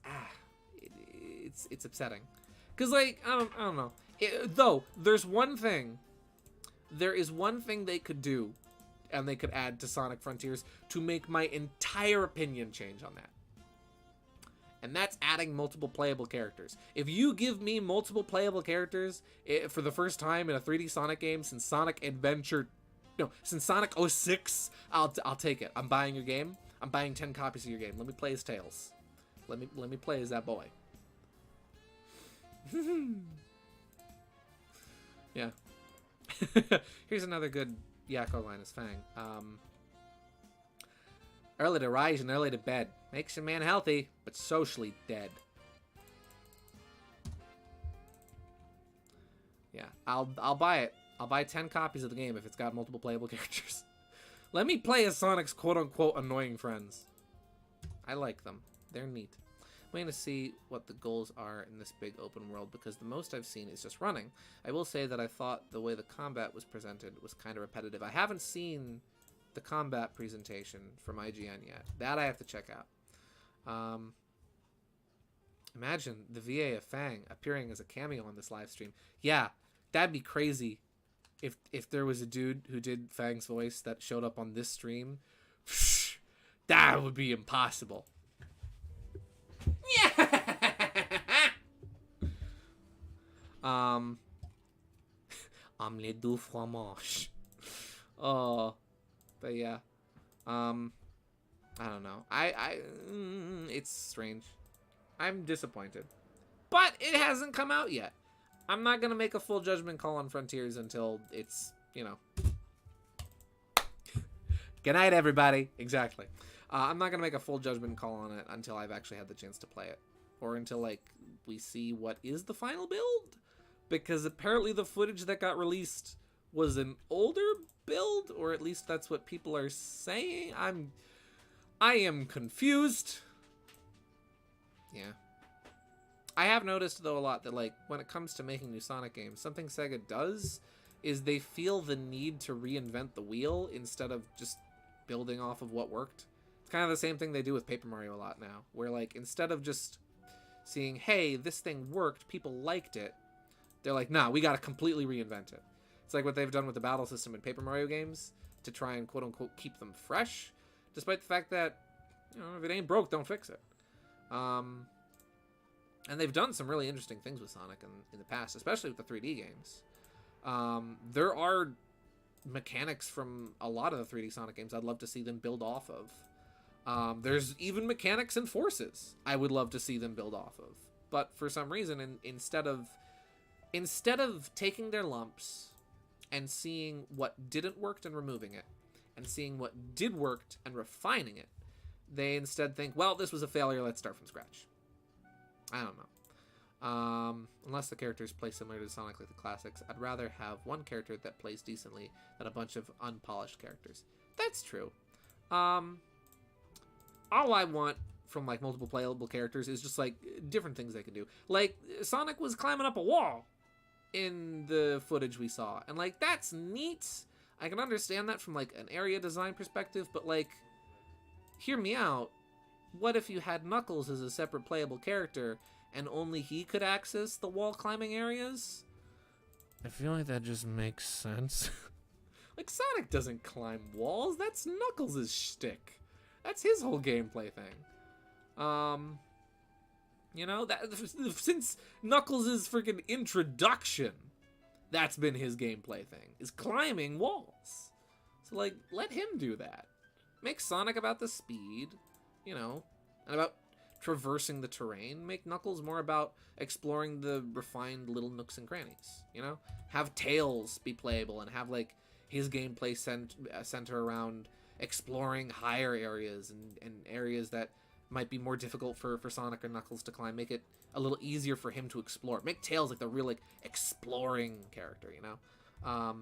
it's upsetting. Because, like, I don't know. Though, there is one thing they could do, and they could add to Sonic Frontiers to make my entire opinion change on that. And that's adding multiple playable characters. If you give me multiple playable characters for the first time in a 3D Sonic game since Sonic 06, I'll take it. I'm buying your game. I'm buying 10 copies of your game. Let me play as Tails. Let me play as that boy. Yeah. Here's another good Yakko line as Fang. Early to rise and early to bed. Makes a man healthy, but socially dead. Yeah, I'll buy it. I'll buy 10 copies of the game if it's got multiple playable characters. Let me play as Sonic's quote-unquote annoying friends. I like them. They're neat. I'm waiting to see what the goals are in this big open world, because the most I've seen is just running. I will say that I thought the way the combat was presented was kind of repetitive. I haven't seen the combat presentation from IGN yet. That I have to check out. Imagine the VA of Fang appearing as a cameo on this live stream. Yeah, that'd be crazy if there was a dude who did Fang's voice that showed up on this stream. That would be impossible. Yeah. Omelette du fromage. Oh, but yeah. I don't know. It's strange. I'm disappointed. But it hasn't come out yet. I'm not going to make a full judgment call on Frontiers until it's, you know. Good night, everybody. Exactly. I'm not going to make a full judgment call on it until I've actually had the chance to play it. Or until, like, we see what is the final build. Because apparently the footage that got released was an older build. Or at least that's what people are saying. I am confused. Yeah. I have noticed, though, a lot that, like, when it comes to making new Sonic games, something Sega does is they feel the need to reinvent the wheel instead of just building off of what worked. It's kind of the same thing they do with Paper Mario a lot now, where, like, instead of just seeing, hey, this thing worked, people liked it, they're like, nah, we gotta completely reinvent it. It's like what they've done with the battle system in Paper Mario games to try and, quote-unquote, keep them fresh, despite the fact that, you know, if it ain't broke, don't fix it. And they've done some really interesting things with Sonic in the past, especially with the 3D games. There are mechanics from a lot of the 3D Sonic games I'd love to see them build off of. There's even mechanics and forces I would love to see them build off of. But for some reason, instead of taking their lumps and seeing what didn't work and removing it, and seeing what did work and refining it, they instead think, well, this was a failure, let's start from scratch. I don't know. Unless the characters play similar to Sonic like the classics, I'd rather have one character that plays decently than a bunch of unpolished characters. That's true. All I want from, like, multiple playable characters is just, like, different things they can do. Like, Sonic was climbing up a wall. in the footage we saw. And, like, that's neat. I can understand that from, like, an area design perspective, but, like, hear me out. What if you had Knuckles as a separate playable character, and only he could access the wall climbing areas? I feel like that just makes sense. Like, Sonic doesn't climb walls. That's Knuckles' shtick. That's his whole gameplay thing. You know, that since Knuckles' freaking introduction, that's been his gameplay thing, is climbing walls. So, like, let him do that. Make Sonic about the speed, you know, and about traversing the terrain. Make Knuckles more about exploring the refined little nooks and crannies, you know? Have Tails be playable and have, like, his gameplay center around exploring higher areas and areas that might be more difficult for Sonic or Knuckles to climb. Make it a little easier for him to explore. Make Tails, like, the real, like, exploring character, you know? I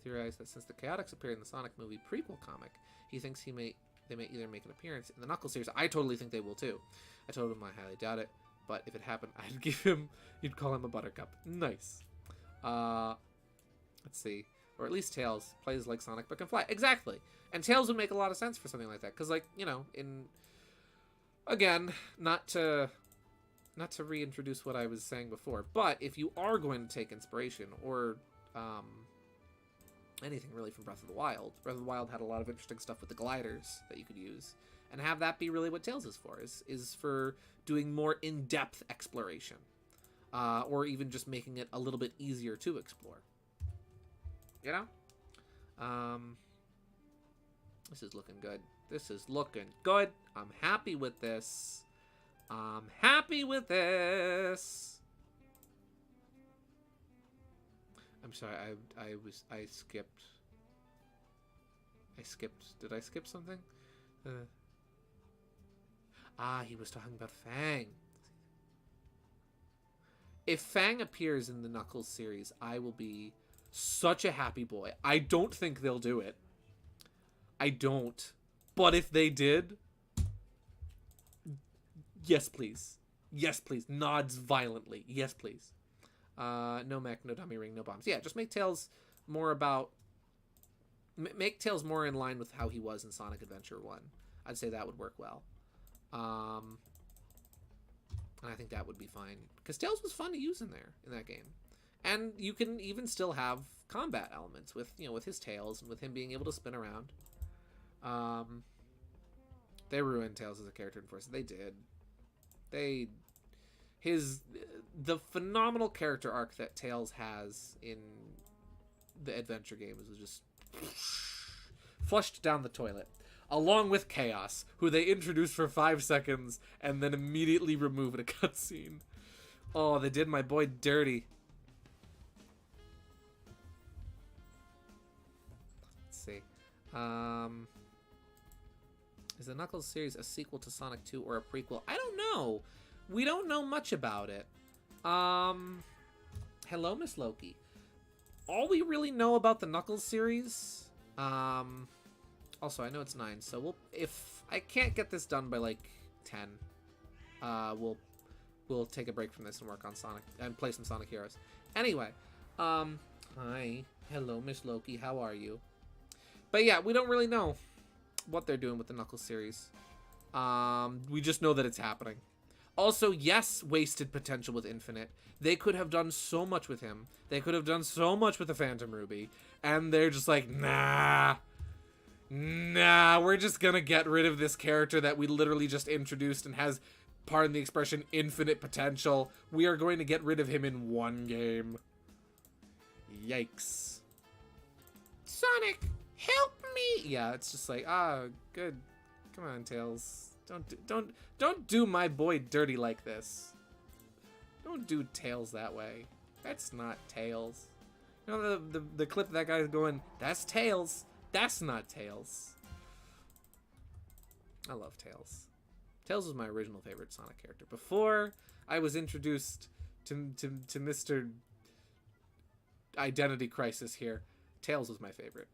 theorized that since the Chaotix appeared in the Sonic movie prequel comic, he thinks they may either make an appearance in the Knuckles series. I totally think they will too. I told him I highly doubt it, but if it happened, I'd give him, you'd call him a Buttercup. Nice. Let's see. Or at least Tails plays like Sonic but can fly. Exactly. And Tails would make a lot of sense for something like that. Because, like, you know, again, not to reintroduce what I was saying before, but if you are going to take inspiration or anything really from Breath of the Wild had a lot of interesting stuff with the gliders that you could use, and have that be really what Tails is for, is for doing more in-depth exploration, or even just making it a little bit easier to explore. You know? This is looking good. This is looking good. I'm happy with this. I'm happy with this. I'm sorry, I skipped. Did I skip something? He was talking about Fang. If Fang appears in the Knuckles series, I will be such a happy boy. I don't think they'll do it. I don't. But if they did, yes, please. Yes, please. Nods violently. Yes, please. No mech, no dummy ring, no bombs. Yeah, just make Tails more about... Make Tails more in line with how he was in Sonic Adventure 1. I'd say that would work well. And I think that would be fine. Because Tails was fun to use in that game. And you can even still have combat elements with, you know, with his tails and with him being able to spin around. They ruined Tails as a character in Force. They did. The phenomenal character arc that Tails has in the adventure games was just flushed down the toilet. Along with Chaos, who they introduced for 5 seconds and then immediately removed a cutscene. Oh, they did my boy dirty. Let's see. Is the Knuckles series a sequel to Sonic 2 or a prequel? I don't know. We don't know much about it. Hello, Miss Loki. All we really know about the Knuckles series, also I know it's 9, so if I can't get this done by like 10, we'll take a break from this and work on Sonic and play some Sonic Heroes. Anyway, hi, hello, Miss Loki, how are you? But yeah, we don't really know what they're doing with the Knuckles series. We just know that it's happening. Also, yes, wasted potential with Infinite. They could have done so much with him. They could have done so much with the Phantom Ruby. And they're just like, nah, we're just gonna get rid of this character that we literally just introduced and has, pardon the expression, infinite potential. We are going to get rid of him in one game. Yikes. Sonic, help me! Yeah, it's just like, good. Come on, Tails. Don't do my boy dirty like this. Don't do Tails that way. That's not Tails. You know the clip of that guy going, that's Tails. That's not Tails. I love Tails. Tails was my original favorite Sonic character. Before I was introduced to Mr. Identity Crisis here, Tails was my favorite.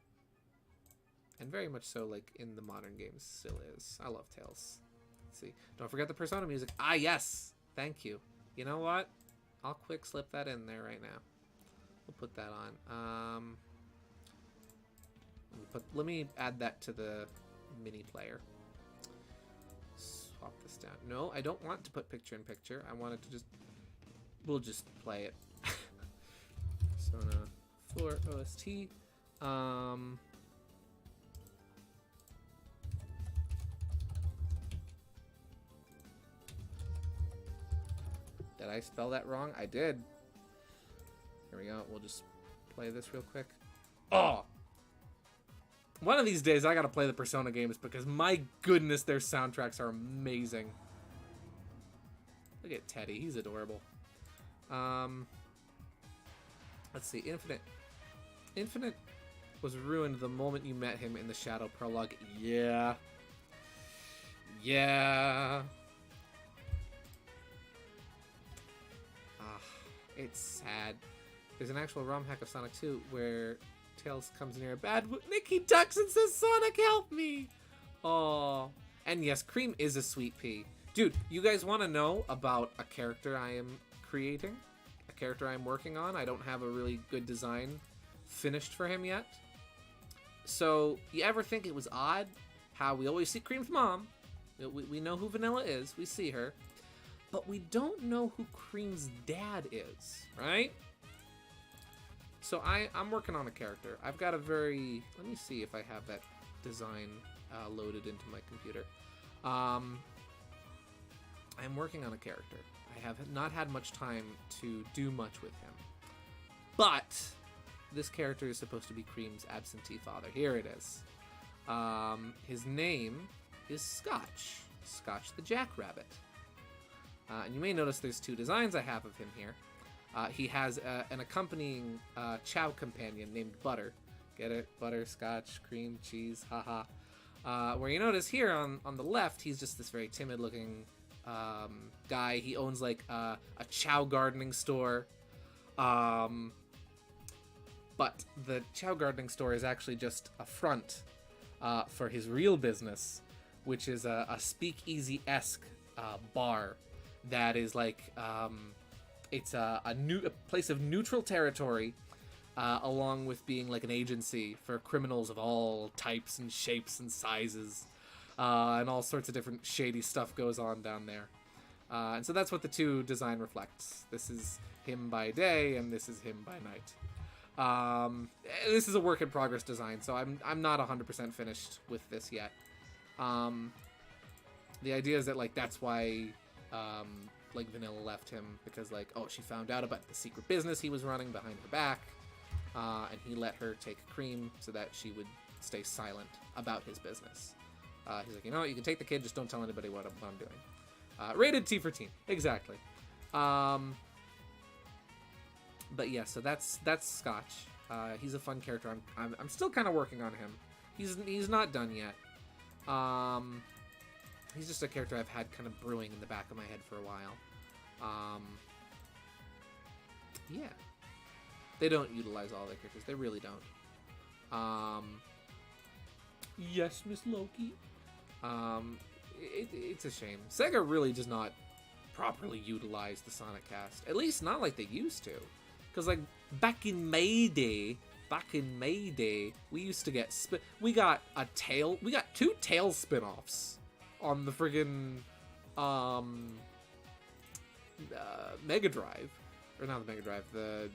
And very much so, like, in the modern games, still is. I love Tails. Let's see. Don't forget the Persona music. Ah, yes! Thank you. You know what? I'll quick slip that in there right now. We'll put that on. Let me add that to the mini player. Swap this down. No, I don't want to put picture in picture. I want it to just... We'll just play it. Persona 4 OST. Did I spell that wrong? I did. Here we go. We'll just play this real quick. Oh! One of these days, I gotta play the Persona games because, my goodness, their soundtracks are amazing. Look at Teddy. He's adorable. Let's see. Infinite. Infinite was ruined the moment you met him in the Shadow Prologue. Yeah. Yeah. It's sad. There's an actual ROM hack of Sonic 2 where Tails comes near a bad Nicky ducks and says, Sonic, help me! Aww. And yes, Cream is a sweet pea. Dude, you guys want to know about a character I am creating? A character I'm working on? I don't have a really good design finished for him yet. So, you ever think it was odd how we always see Cream's mom? We know who Vanilla is. We see her. But we don't know who Cream's dad is, right? So I'm working on a character. I've got a very... Let me see if I have that design loaded into my computer. I'm working on a character. I have not had much time to do much with him. But this character is supposed to be Cream's absentee father. Here it is. His name is Scotch. Scotch the Jackrabbit. And you may notice there's two designs I have of him here. He has an accompanying chow companion named Butter. Get it? Butter, scotch, cream, cheese, haha. Where you notice here on the left, he's just this very timid looking guy. He owns like a chow gardening store. But the chow gardening store is actually just a front for his real business, which is a speakeasy-esque bar that is like... It's a place of neutral territory, along with being like an agency for criminals of all types and shapes and sizes, and all sorts of different shady stuff goes on down there. And so that's what the two design reflects. This is him by day, and this is him by night. This is a work in progress design, so I'm not 100% finished with this yet. The idea is that like that's why. Like Vanilla left him because like, oh, she found out about the secret business he was running behind her back, and he let her take Cream so that she would stay silent about his business. He's like, you know what, you can take the kid, just don't tell anybody what I'm doing. Rated T for teen, exactly. But yeah, so that's Scotch. He's a fun character. I'm still kind of working on him. He's not done yet. He's just a character I've had kind of brewing in the back of my head for a while. Yeah. They don't utilize all their characters. They really don't. Yes, Miss Loki. It's a shame. Sega really does not properly utilize the Sonic cast. At least not like they used to. Because, like, back in May Day, we used to get... We got two Tails spin-offs on the friggin' Mega Drive, or not the Mega Drive, the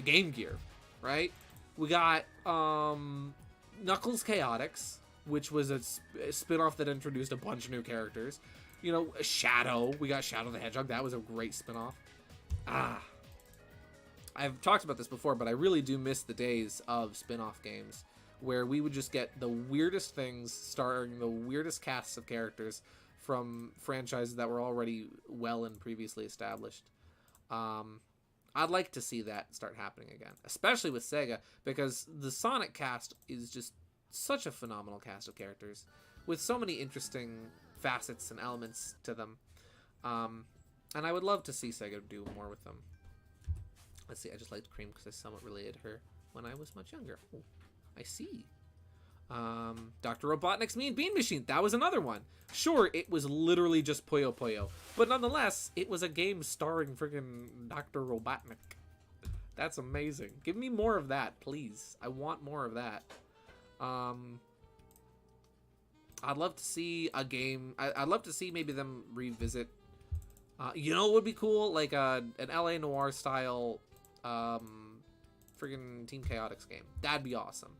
Game Gear, right? We got Knuckles Chaotix, which was a spin-off that introduced a bunch of new characters. You know, Shadow. We got Shadow the Hedgehog. That was a great spin-off. I've talked about this before, but I really do miss the days of spin-off games where we would just get the weirdest things starring the weirdest casts of characters from franchises that were already well and previously established. I'd like to see that start happening again, especially with Sega, because the Sonic cast is just such a phenomenal cast of characters with so many interesting facets and elements to them. And I would love to see Sega do more with them. Let's see, I just liked Cream because I somewhat related her when I was much younger. Oh, I see. Dr. Robotnik's Mean Bean Machine. That was another one. Sure, it was literally just Puyo Puyo. But nonetheless, it was a game starring friggin' Dr. Robotnik. That's amazing. Give me more of that, please. I want more of that. I'd love to see a game. I'd love to see maybe them revisit. You know what would be cool? Like an LA Noire style friggin' Team Chaotix game. That'd be awesome.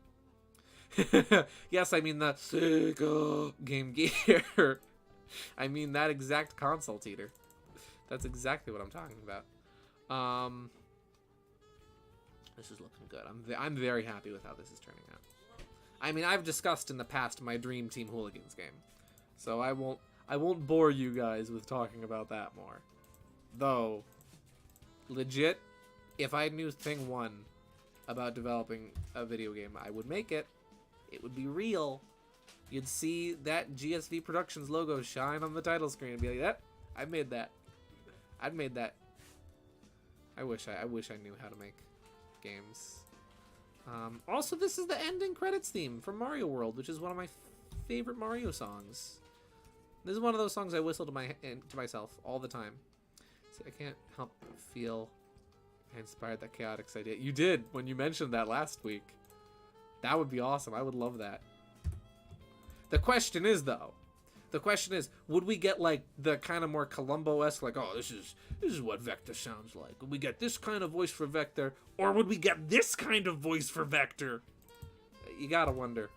Yes, I mean the Sega Game Gear. I mean that exact console, Teeter. That's exactly what I'm talking about. This is looking good. I'm very happy with how this is turning out. I mean, I've discussed in the past my dream Team Hooligans game, so I won't bore you guys with talking about that more. Though, legit, if I knew thing one about developing a video game, I would make it. It would be real. You'd see that GSVProductions logo shine on the title screen and be like, "Yep, I made that. I'd made that." I wish I knew how to make games. Also, this is the ending credits theme from Mario World, which is one of my favorite Mario songs. This is one of those songs I whistle to myself all the time. See, I can't help but feel I inspired that Chaotix idea. You did when you mentioned that last week. That would be awesome. I would love that. The question is, though, would we get like the kind of more Columbo-esque, like, oh, this is what Vector sounds like? Would we get this kind of voice for Vector, or would we get this kind of voice for Vector? You gotta wonder.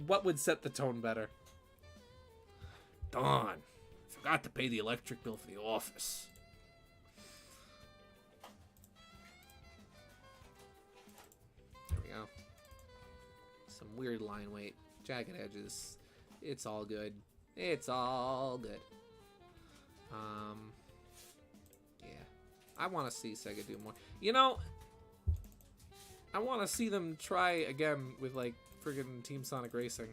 What would set the tone better? Dawn, forgot to pay the electric bill for the office. There we go. Some weird line weight, jagged edges. It's all good. It's all good. Yeah. I want to see Sega do more. You know, I want to see them try again with, like, friggin' Team Sonic Racing.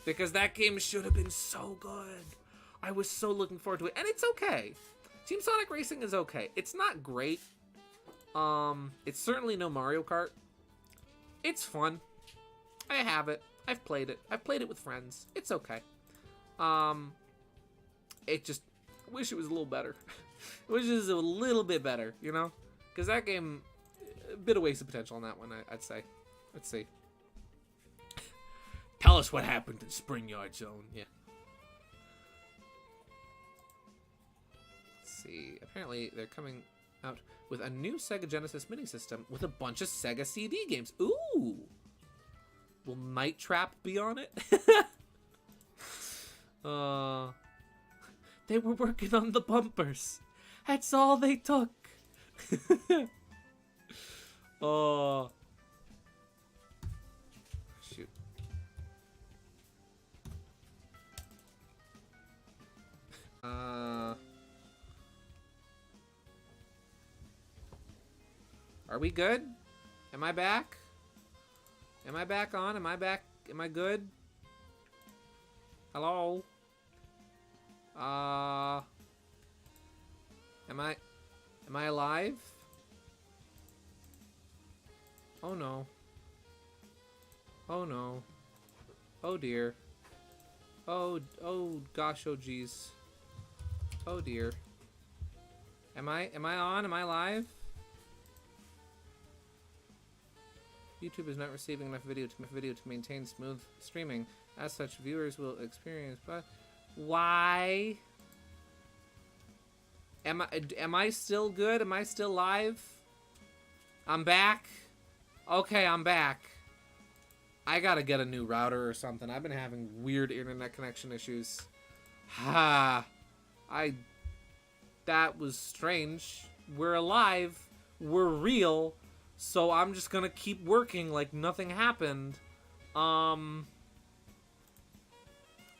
Because that game should have been so good. I was so looking forward to it. And it's okay. Team Sonic Racing is okay. It's not great. It's certainly no Mario Kart. It's fun. I have it. I've played it. I've played it with friends. It's okay. It just, I wish it was a little better. I wish it was a little bit better, you know? Because that game, a bit of wasted potential on that one, I'd say. Let's see. Tell us what happened in Spring Yard Zone. Yeah. Let's see. Apparently, they're coming out with a new Sega Genesis mini system with a bunch of Sega CD games. Ooh! Will Night Trap be on it? They were working on the bumpers. That's all they took. Oh. Shoot. Are we good? Am I back? Am I back on? Am I back? Am I good? Hello? Am I alive? Oh no. Oh no. Oh dear. Oh gosh, oh geez. Oh dear. Am I on? Am I live? YouTube is not receiving enough video to maintain smooth streaming. As such, viewers will experience. But why? Am I still good? Am I still live? I'm back. Okay, I'm back. I gotta get a new router or something. I've been having weird internet connection issues. That was strange. We're alive. We're real. So I'm just gonna keep working like nothing happened. I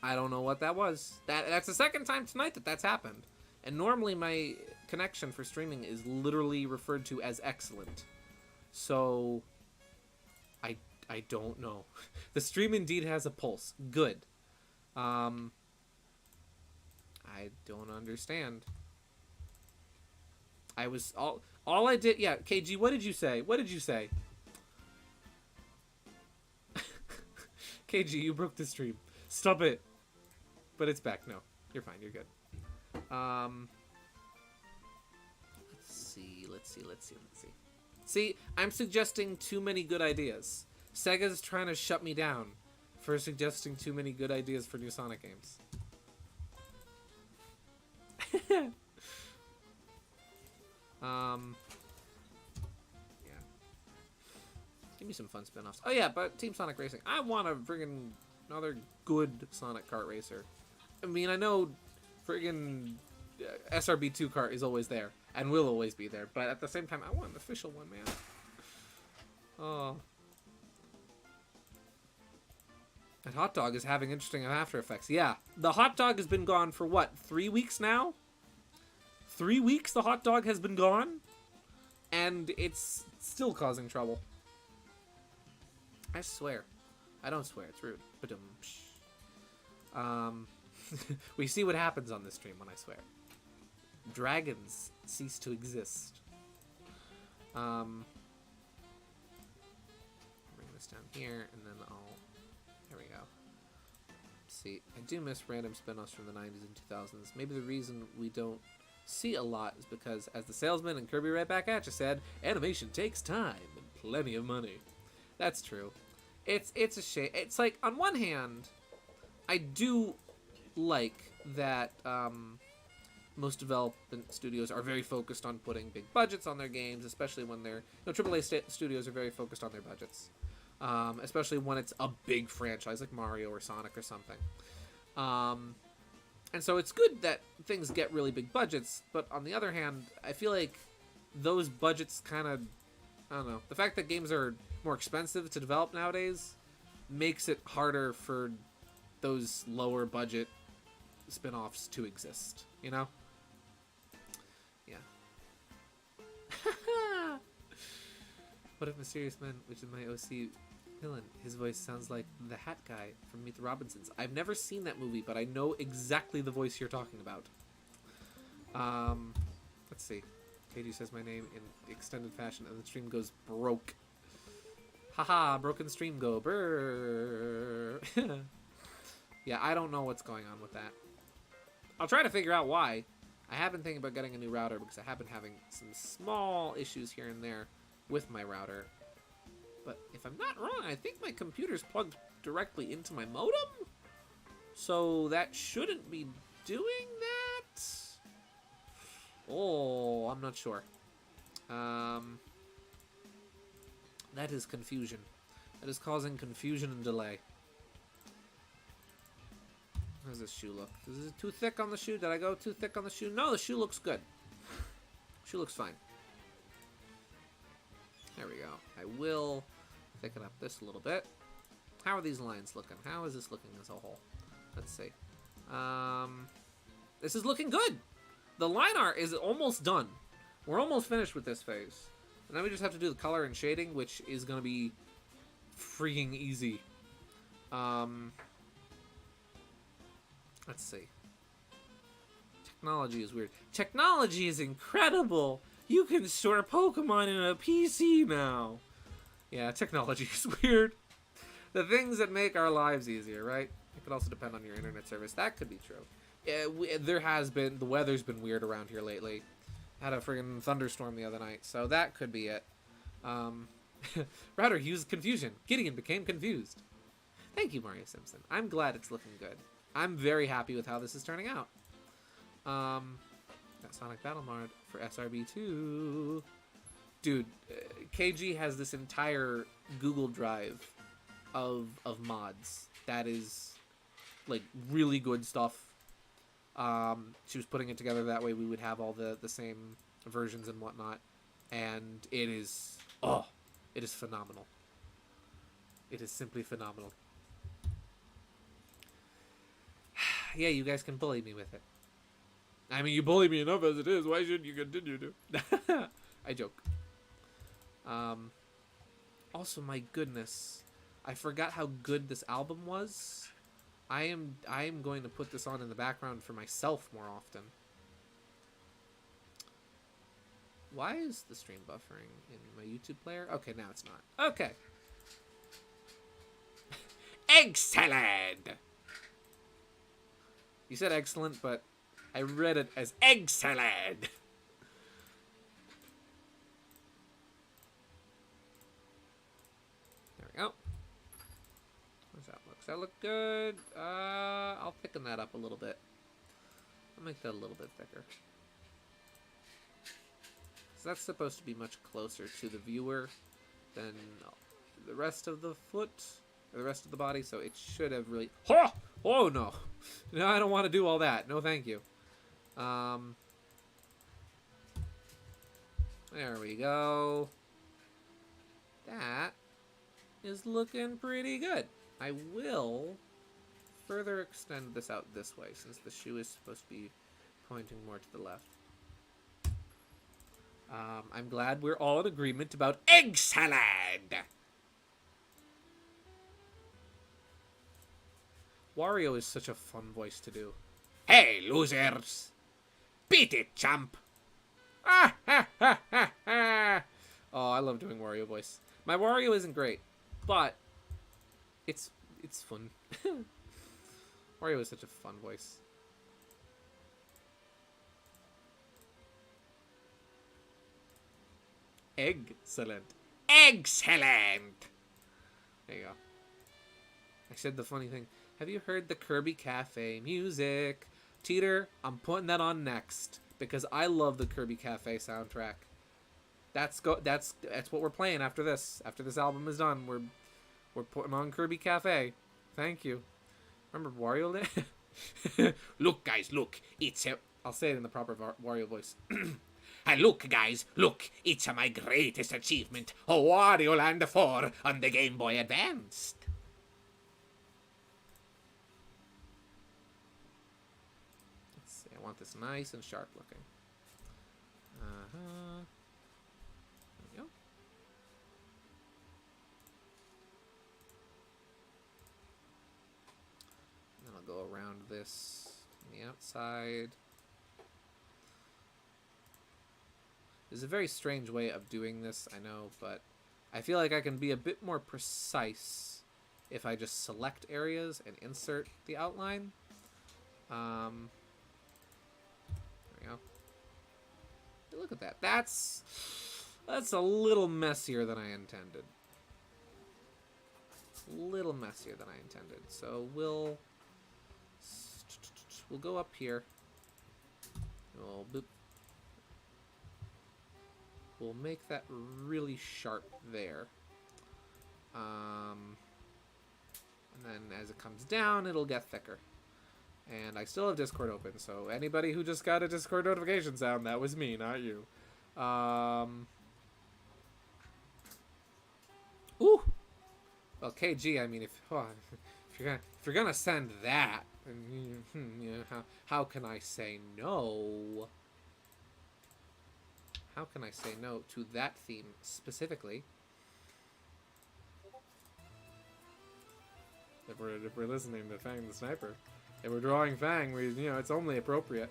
don't know what that was. That's the second time tonight that's happened. And normally my connection for streaming is literally referred to as excellent. So I don't know. The stream indeed has a pulse. Good. I don't understand. I was all I did, yeah, KG, what did you say? What did you say? KG, you broke the stream. Stop it. But it's back. No, you're fine. You're good. Let's see. See, I'm suggesting too many good ideas. Sega's trying to shut me down for suggesting too many good ideas for new Sonic games. Yeah. Give me some fun spin-offs. Oh yeah, but Team Sonic Racing. I want a friggin' another good Sonic kart racer. I mean, I know friggin' SRB2 kart is always there and will always be there, but at the same time, I want an official one, man. Oh. That hot dog is having interesting after effects. Yeah, the hot dog has been gone for what, 3 weeks now? 3 weeks the hot dog has been gone? And it's still causing trouble. I swear. I don't swear, it's rude. We see what happens on this stream when I swear. Dragons cease to exist. Bring this down here, and then I'll... There we go. See, I do miss random spin-offs from the 90s and 2000s. Maybe the reason we don't see a lot is because, as the salesman and Kirby Right Back At You said, animation takes time and plenty of money. That's true. It's a shame. It's like, on one hand, I do like that most development studios are very focused on putting big budgets on their games, especially when they're... AAA studios are very focused on their budgets. Especially when it's a big franchise like Mario or Sonic or something. And so it's good that things get really big budgets, but on the other hand, I feel like those budgets kind of... I don't know. The fact that games are more expensive to develop nowadays makes it harder for those lower budget spin-offs to exist, you know? Yeah. What if Mysterious Man, which is my OC villain, his voice sounds like the Hat Guy from Meet the Robinsons. I've never seen that movie, but I know exactly the voice you're talking about. Let's see. KG says my name in extended fashion, and the stream goes broke. Haha, broken stream go. Brrr. Yeah, I don't know what's going on with that. I'll try to figure out why. I have been thinking about getting a new router because I have been having some small issues here and there with my router. But if I'm not wrong, I think my computer's plugged directly into my modem? So that shouldn't be doing that? Oh, I'm not sure. That is confusion. That is causing confusion and delay. How does this shoe look? Is it too thick on the shoe? Did I go too thick on the shoe? No, the shoe looks good. Shoe looks fine. There we go. I will thicken up this a little bit. How are these lines looking? How is this looking as a whole? Let's see. This is looking good. The line art is almost done. We're almost finished with this phase. And then we just have to do the color and shading, which is going to be freaking easy. Let's see. Technology is weird. Technology is incredible! You can store Pokemon in a PC now! Yeah, technology is weird. The things that make our lives easier, right? It could also depend on your internet service. That could be true. The weather's been weird around here lately. Had a friggin' thunderstorm the other night, so that could be it. Router used confusion. Gideon became confused. Thank you, Mario Simpson. I'm glad it's looking good. I'm very happy with how this is turning out. Got Sonic Battle Mod for SRB2. Dude, KG has this entire Google Drive of mods that is, like, really good stuff. She was putting it together that way we would have all the same versions and whatnot. And it is... Oh! It is phenomenal. It is simply phenomenal. Yeah, you guys can bully me with it. I mean, you bully me enough as it is. Why shouldn't you continue to? I joke. Also, my goodness. I forgot how good this album was. I am going to put this on in the background for myself more often. Why is the stream buffering in my YouTube player? Okay, now it's not. Okay. Excellent! You said excellent, but I read it as excellent. There we go. How's that look? Does that look good? I'll thicken that up a little bit. I'll make that a little bit thicker. So that's supposed to be much closer to the viewer than the rest of the foot, or the rest of the body, so it should have really... Oh! Oh, no! No, I don't want to do all that. No, thank you. There we go. That is looking pretty good. I will further extend this out this way, since the shoe is supposed to be pointing more to the left. I'm glad we're all in agreement about egg salad! Wario is such a fun voice to do. Hey, losers! Beat it, champ! Ah, ha, ha, ha, ha. Oh, I love doing Wario voice. My Wario isn't great, but it's fun. Wario is such a fun voice. Excellent. Excellent! There you go. I said the funny thing. Have you heard the Kirby Cafe music? Teeter, I'm putting that on next because I love the Kirby Cafe soundtrack. That's what we're playing after this. After this album is done, we're putting on Kirby Cafe. Thank you. Remember Wario Land? Look, guys, look. I'll say it in the proper Wario voice. Look, guys, look. It's my greatest achievement. Wario Land 4 on the Game Boy Advanced. I want this nice and sharp looking. There we go. And then I'll go around this on the outside. There's a very strange way of doing this, I know, but I feel like I can be a bit more precise if I just select areas and insert the outline. Look at that. That's a little messier than I intended. Little messier than I intended. So we'll go up here. We'll boop. We'll make that really sharp there. And then as it comes down, it'll get thicker. And I still have Discord open, so anybody who just got a Discord notification sound, that was me, not you. Ooh! Well, KG, I mean, if you're gonna send that, then, you know, how can I say no? How can I say no to that theme specifically? If we're listening to Fang the Sniper. If we're drawing Fang, it's only appropriate.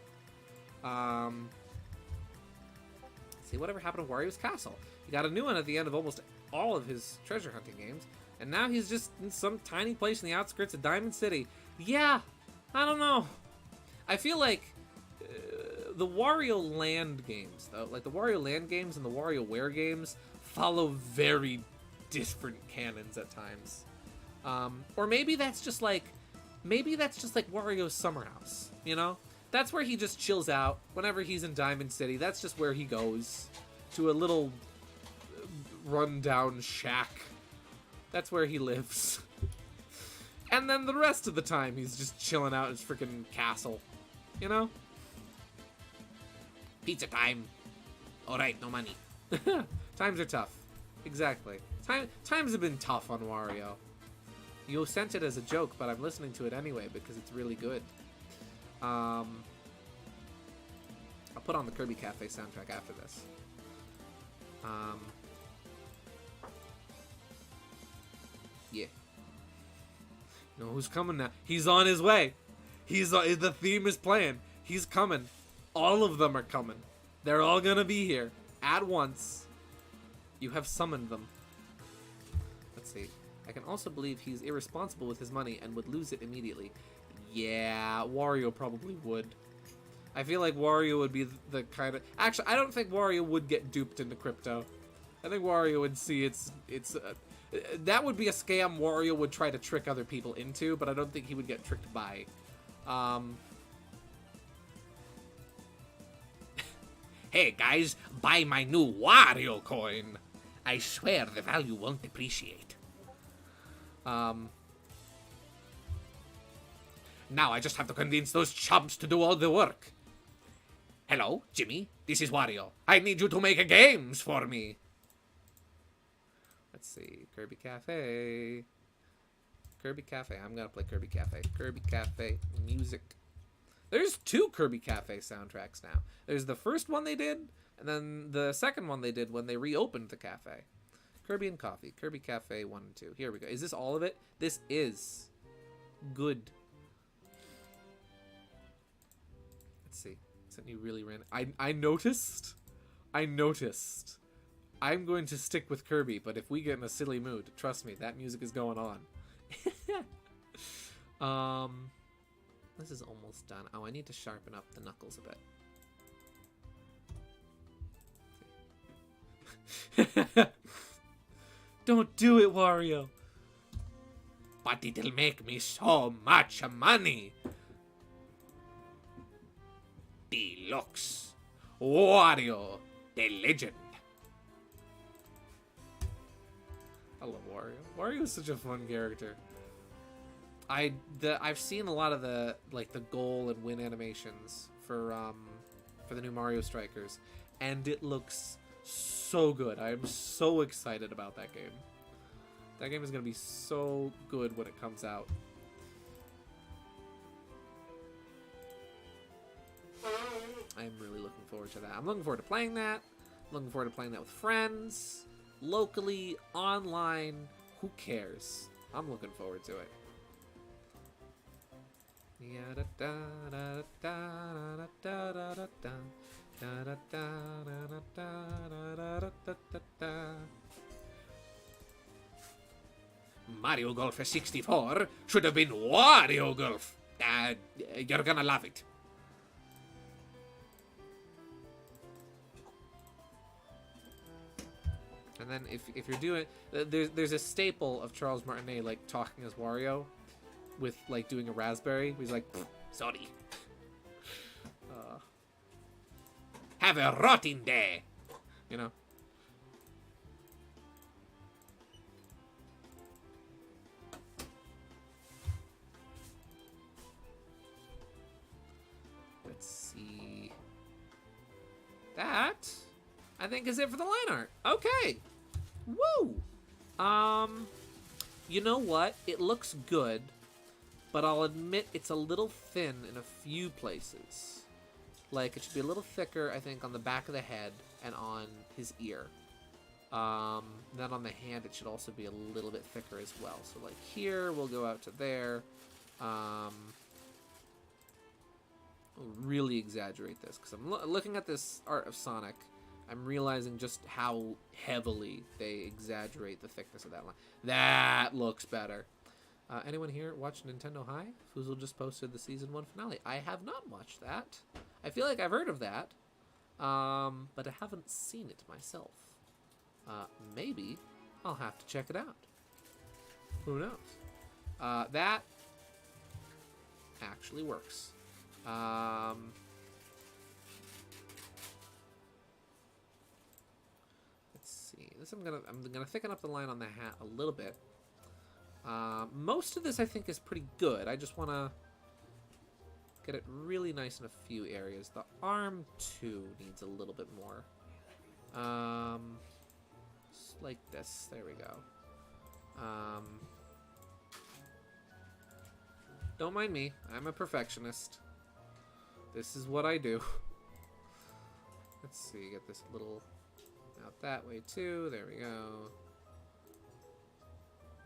See, whatever happened to Wario's Castle? He got a new one at the end of almost all of his treasure hunting games, and now he's just in some tiny place in the outskirts of Diamond City. Yeah, I don't know. I feel like the Wario Land games, though, like the Wario Land games and the WarioWare games, follow very different canons at times. Or maybe that's just like Wario's summer house, you know? That's where he just chills out whenever he's in Diamond City. That's just where he goes, to a little rundown shack. That's where he lives. And then the rest of the time he's just chilling out in his freaking castle, you know? Pizza time. Alright, no money. Times are tough. Exactly. Times have been tough on Wario. You sent it as a joke, but I'm listening to it anyway because it's really good. I'll put on the Kirby Cafe soundtrack after this. Yeah. You know who's coming now? He's on his way. The theme is playing. He's coming. All of them are coming. They're all gonna be here at once. You have summoned them. Let's see. I can also believe he's irresponsible with his money and would lose it immediately. Yeah, Wario probably would. I feel like Wario would be the kind of... Actually, I don't think Wario would get duped into crypto. I think Wario would see that would be a scam Wario would try to trick other people into, but I don't think he would get tricked by. Hey guys, buy my new Wario coin. I swear the value won't depreciate. Now I just have to convince those chumps to do all the work. Hello, Jimmy. This is Wario. I need you to make games for me. Let's see. Kirby Cafe. Kirby Cafe. I'm gonna play Kirby Cafe. Kirby Cafe music. There's 2 Kirby Cafe soundtracks now. There's the first one they did, and then the second one they did when they reopened the cafe. Kirby and Coffee. Kirby Cafe 1 and 2. Here we go. Is this all of it? This is good. Let's see. Something you really ran. I noticed. I'm going to stick with Kirby, but if we get in a silly mood, trust me, that music is going on. This is almost done. Oh, I need to sharpen up the knuckles a bit. Don't do it, Wario. But it'll make me so much money. Deluxe. Wario, the legend. I love Wario. Wario is such a fun character. I've seen a lot of the goal and win animations for the new Mario Strikers, and it looks so good. I am so excited about that game. That game is gonna be so good when it comes out. I'm really looking forward to that. I'm looking forward to playing that. I'm looking forward to playing that with friends, locally, online. Who cares? I'm looking forward to it. Mario Golf 64 should have been Wario Golf. You're gonna love it. And then if you're doing there's a staple of Charles Martinet like talking as Wario, with like doing a raspberry. He's like, sorry. Have a rotting day, you know. Let's see. That I think is it for the line art. Okay. Woo. You know what? It looks good, but I'll admit it's a little thin in a few places. Like, it should be a little thicker, I think, on the back of the head and on his ear. Then on the hand, it should also be a little bit thicker as well. So, like, here, we'll go out to there. I'll really exaggerate this, because I'm looking at this art of Sonic. I'm realizing just how heavily they exaggerate the thickness of that line. That looks better. Anyone here watch Nintendo High? Foozle just posted the Season 1 finale. I have not watched that. I feel like I've heard of that, but I haven't seen it myself. Maybe I'll have to check it out. Who knows? That actually works. Let's see. This I'm gonna thicken up the line on the hat a little bit. Most of this I think is pretty good. I just want to get it really nice in a few areas. The arm too needs a little bit more. Just like this. There we go. Don't mind me. I'm a perfectionist. This is what I do. Let's see. Get this little out that way too. There we go.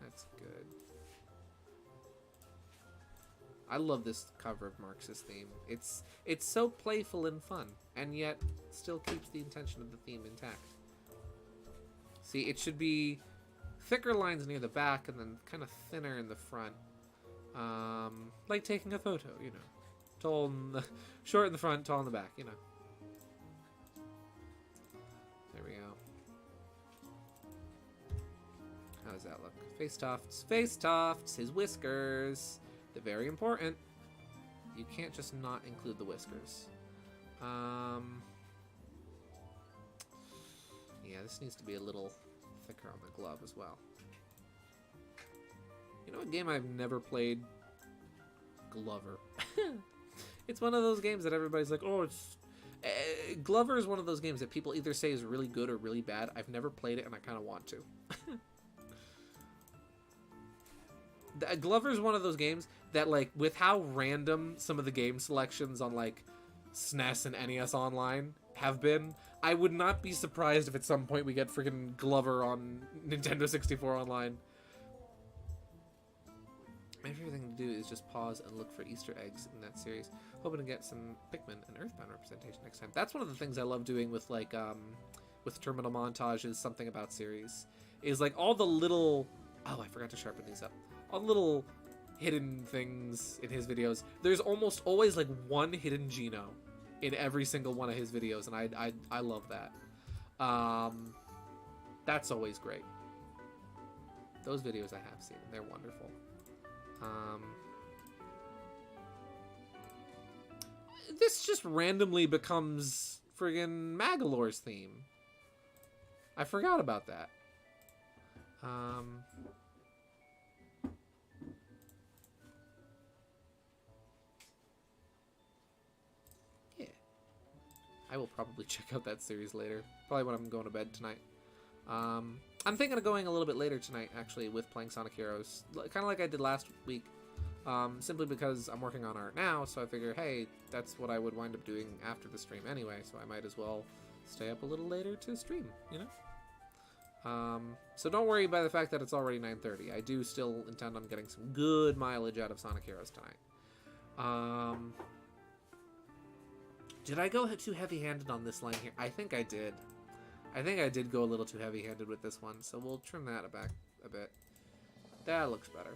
That's good. I love this cover of Marx's theme. It's so playful and fun, and yet still keeps the intention of the theme intact. See, it should be thicker lines near the back and then kind of thinner in the front. Like taking a photo, you know. Tall in the, short in the front, tall in the back, you know. There we go. How does that look? Face tufts. Face tufts. His whiskers. They're very important. You can't just not include the whiskers. Yeah, this needs to be a little thicker on the glove as well. You know what game I've never played? Glover. It's one of those games that everybody's like, oh, it's... Glover is one of those games that people either say is really good or really bad. I've never played it, and I kind of want to. Glover is one of those games that, like, with how random some of the game selections on, like, SNES and NES Online have been, I would not be surprised if at some point we get freaking Glover on Nintendo 64 Online. My favorite thing to do is just pause and look for Easter eggs in that series. Hoping to get some Pikmin and Earthbound representation next time. That's one of the things I love doing with, like, with Terminal Montages, Something About series. Is, like, all the little... Oh, I forgot to sharpen these up. All the little hidden things in his videos. There's almost always, like, one hidden Geno in every single one of his videos, and I love that. That's always great. Those videos I have seen, they're wonderful. This just randomly becomes friggin' Magalore's theme. I forgot about that. Yeah. I will probably check out that series later. Probably when I'm going to bed tonight. I'm thinking of going a little bit later tonight, actually, with playing Sonic Heroes. Kind of like I did last week. Simply because I'm working on art now, so I figure, hey, that's what I would wind up doing after the stream anyway, so I might as well stay up a little later to stream, you know? So don't worry by the fact that it's already 9:30. I do still intend on getting some good mileage out of Sonic Heroes tonight. Did I go too heavy-handed on this line here? I think I did. I think I did go a little too heavy-handed with this one, so we'll trim that back a bit. That looks better.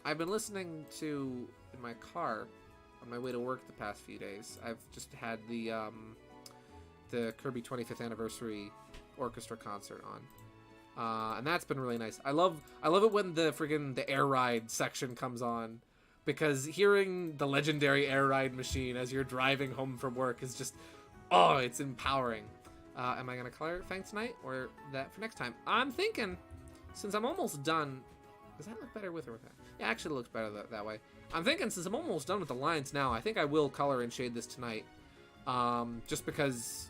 I've been listening to, in my car, on my way to work the past few days, I've just had the Kirby 25th Anniversary Orchestra concert on. And that's been really nice. I love it when the air ride section comes on, because hearing the legendary air ride machine as you're driving home from work is just, oh, it's empowering. Am I gonna color Fang tonight, or that for next time? I'm thinking, since I'm almost done, does that look better with or without? Yeah, actually it looks better that way. I'm thinking, since I'm almost done with the lines now, I think I will color and shade this tonight. Just because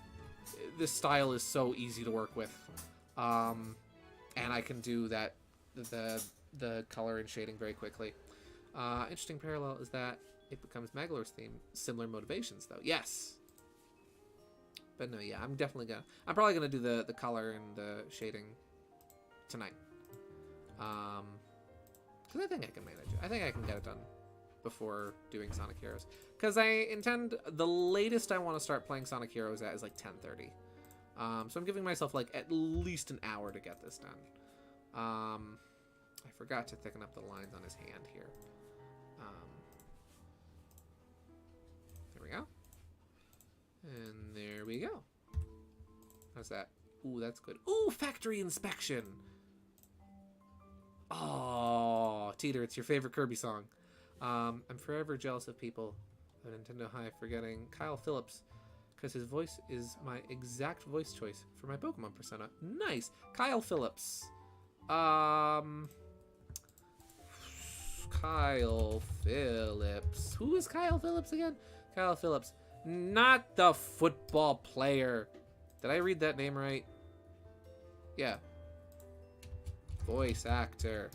this style is so easy to work with. And I can do that, the color and shading very quickly. Interesting parallel is that it becomes Magalore's theme. Similar motivations, though. Yes! But no, yeah, I'm probably gonna do the color and the shading tonight. Because I think I can manage it. I think I can get it done before doing Sonic Heroes. Because I intend, the latest I want to start playing Sonic Heroes at is like 10:30. So I'm giving myself like at least an hour to get this done. I forgot to thicken up the lines on his hand here. There we go. And there we go. How's that? Ooh, that's good. Ooh, factory inspection! Oh, Teeter, it's your favorite Kirby song. I'm forever jealous of people at Nintendo High for getting Kyle Phillips, because his voice is my exact voice choice for my Pokemon persona. Nice! Kyle Phillips. Kyle Phillips. Who is Kyle Phillips again? Kyle Phillips. Not the football player. Did I read that name right? Yeah. Voice actor.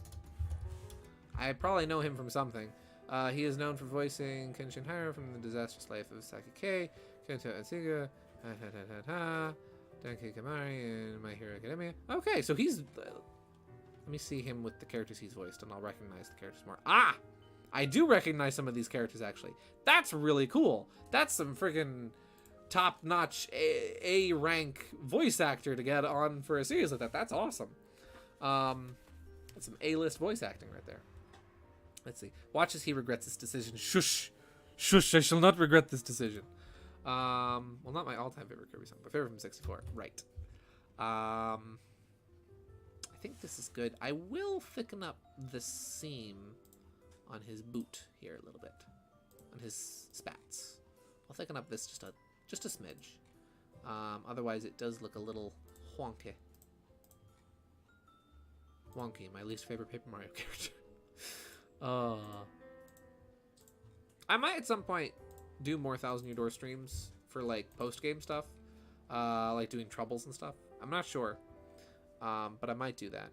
I probably know him from something. He is known for voicing Kenshin Hiro from The Disastrous Life of Saki K, Kento Atsuga, Denki Kamari, and My Hero Academia. Okay, so he's... let me see him with the characters he's voiced, and I'll recognize the characters more. Ah! I do recognize some of these characters, actually. That's really cool. That's some friggin' top-notch A rank voice actor to get on for a series like that. That's awesome. That's some A-list voice acting right there. Let's see. Watch as he regrets this decision. Shush. Shush, I shall not regret this decision. Well, not my all-time favorite Kirby song, but favorite from 64. Right. I think this is good. I will thicken up the seam on his boot here a little bit. On his spats. I'll thicken up this just a smidge. Otherwise, it does look a little wonky. Wonky, my least favorite Paper Mario character. I might at some point do more Thousand Year Door streams for like post-game stuff. Like doing troubles and stuff. I'm not sure. But I might do that.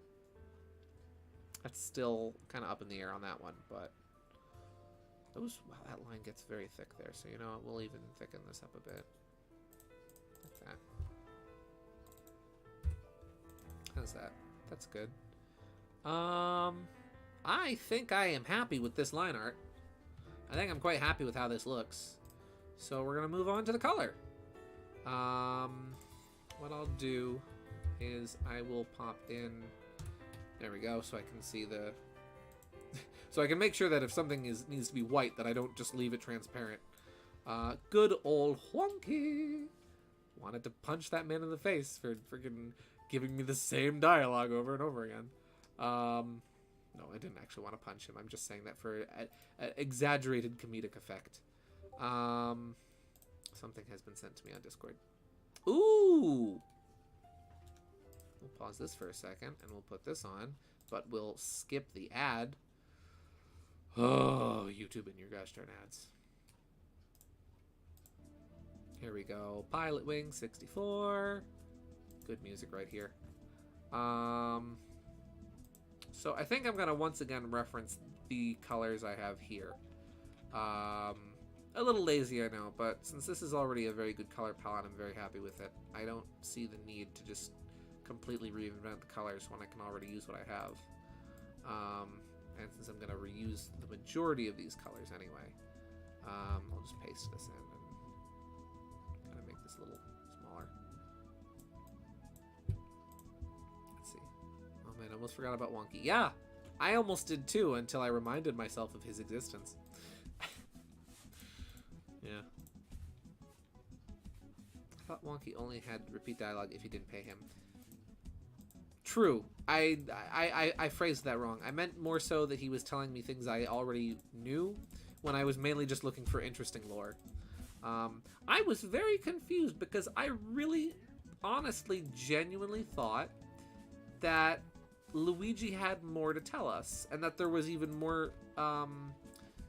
That's still kind of up in the air on that one, but wow, that line gets very thick there. So you know, we'll even thicken this up a bit. Like that. How's that? That's good. I think I am happy with this line art. I think I'm quite happy with how this looks. So we're gonna move on to the color. What I'll do is I will pop in. There we go, so I can see the. So I can make sure that if something needs to be white, that I don't just leave it transparent. Good old Wonky. Wanted to punch that man in the face for freaking giving me the same dialogue over and over again. No, I didn't actually want to punch him. I'm just saying that for an exaggerated comedic effect. Something has been sent to me on Discord. Ooh! We'll pause this for a second, and we'll put this on, but we'll skip the ad. Oh, YouTube and your gosh darn ads. Here we go. Pilot Wing 64. Good music right here. So I think I'm going to once again reference the colors I have here. A little lazy, I know, but since this is already a very good color palette, I'm very happy with it. I don't see the need to just completely reinvent the colors when I can already use what I have. And since I'm going to reuse the majority of these colors anyway, I'll just paste this in and kind of make this a little smaller. Let's see. Oh man, I almost forgot about Wonky. Yeah, I almost did too until I reminded myself of his existence. Yeah. I thought Wonky only had repeat dialogue if you didn't pay him. True. I phrased that wrong. I meant more so that he was telling me things I already knew when I was mainly just looking for interesting lore. I was very confused because I really, honestly, genuinely thought that Luigi had more to tell us and that there was even more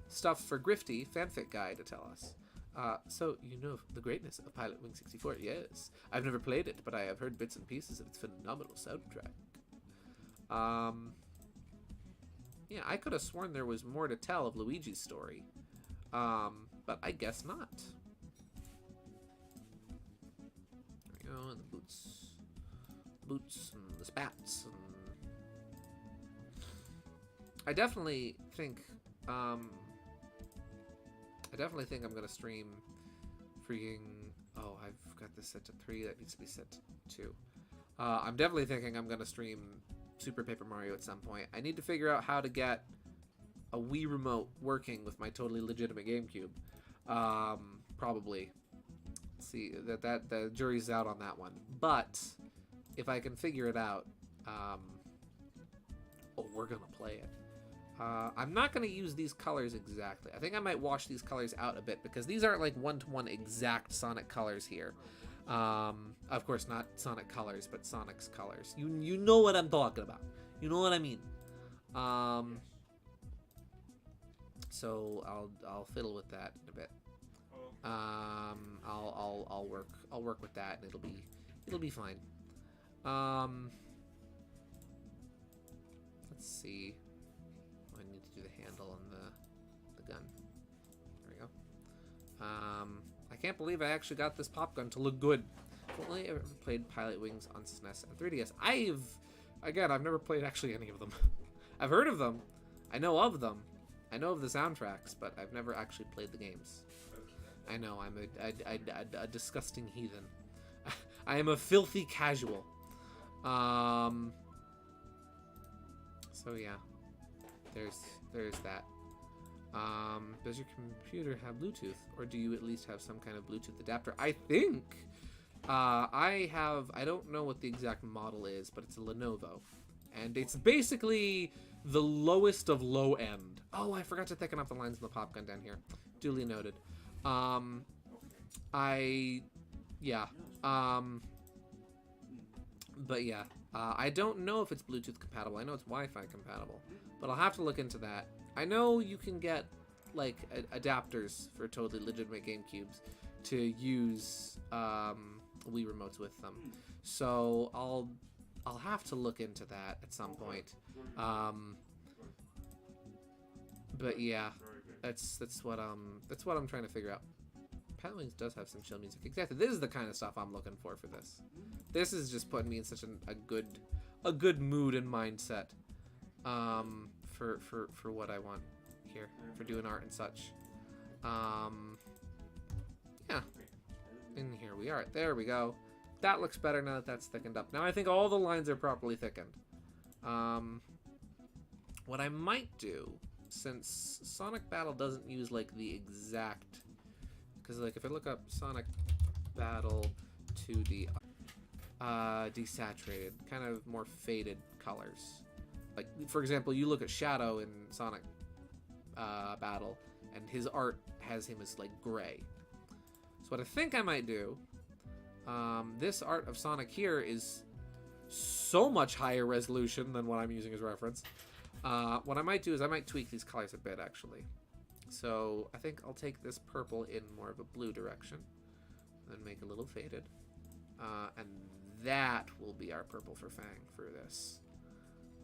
stuff for Grifty, fanfic guy, to tell us. So, you know the greatness of Pilot Wing 64, yes. I've never played it, but I have heard bits and pieces of its phenomenal soundtrack. Yeah, I could have sworn there was more to tell of Luigi's story. But I guess not. There we go, and the boots. Boots and the spats. And I definitely think... I definitely think I'm going to stream freaking... Oh, I've got this set to 3. That needs to be set to 2. I'm definitely thinking I'm going to stream Super Paper Mario at some point. I need to figure out how to get a Wii Remote working with my totally legitimate GameCube. Probably. Let's see, the jury's out on that one. But if I can figure it out... oh, we're going to play it. I'm not going to use these colors exactly. I think I might wash these colors out a bit because these aren't like one-to-one exact Sonic colors here. Of course, not Sonic colors, but Sonic's colors. You know what I'm talking about. You know what I mean. So I'll fiddle with that in a bit. I'll work with that, and it'll be fine. Let's see. Do the handle and the gun. There we go. I can't believe I actually got this pop gun to look good. I've only ever played Pilot Wings on SNES and 3DS. I've never played actually any of them. I've heard of them. I know of them. I know of the soundtracks, but I've never actually played the games. I know, I'm a disgusting heathen. I am a filthy casual. So yeah, there's that. Does your computer have Bluetooth, or do you at least have some kind of Bluetooth adapter? I think I don't know what the exact model is, but it's a Lenovo, and it's basically the lowest of low end. Oh, I forgot to thicken up the lines in the pop gun down here. Duly noted. But yeah, I don't know if it's Bluetooth compatible. I know it's Wi-Fi compatible, but I'll have to look into that. I know you can get like adapters for totally legitimate GameCubes to use Wii remotes with them, so I'll have to look into that at some point. But yeah, that's what I'm trying to figure out. Pat Wings does have some chill music. Exactly. This is the kind of stuff I'm looking for this. This is just putting me in such a good mood and mindset for what I want here, for doing art and such. Yeah. And here we are. There we go. That looks better now that that's thickened up. Now I think all the lines are properly thickened. What I might do, since Sonic Battle doesn't use like the exact, because like if I look up Sonic Battle 2D, desaturated, kind of more faded colors. Like for example, you look at Shadow in Sonic Battle, and his art has him as like gray. So what I think I might do, this art of Sonic here is so much higher resolution than what I'm using as reference. What I might do is I might tweak these colors a bit, actually. So I think I'll take this purple in more of a blue direction, and then make it a little faded. And that will be our purple for Fang for this.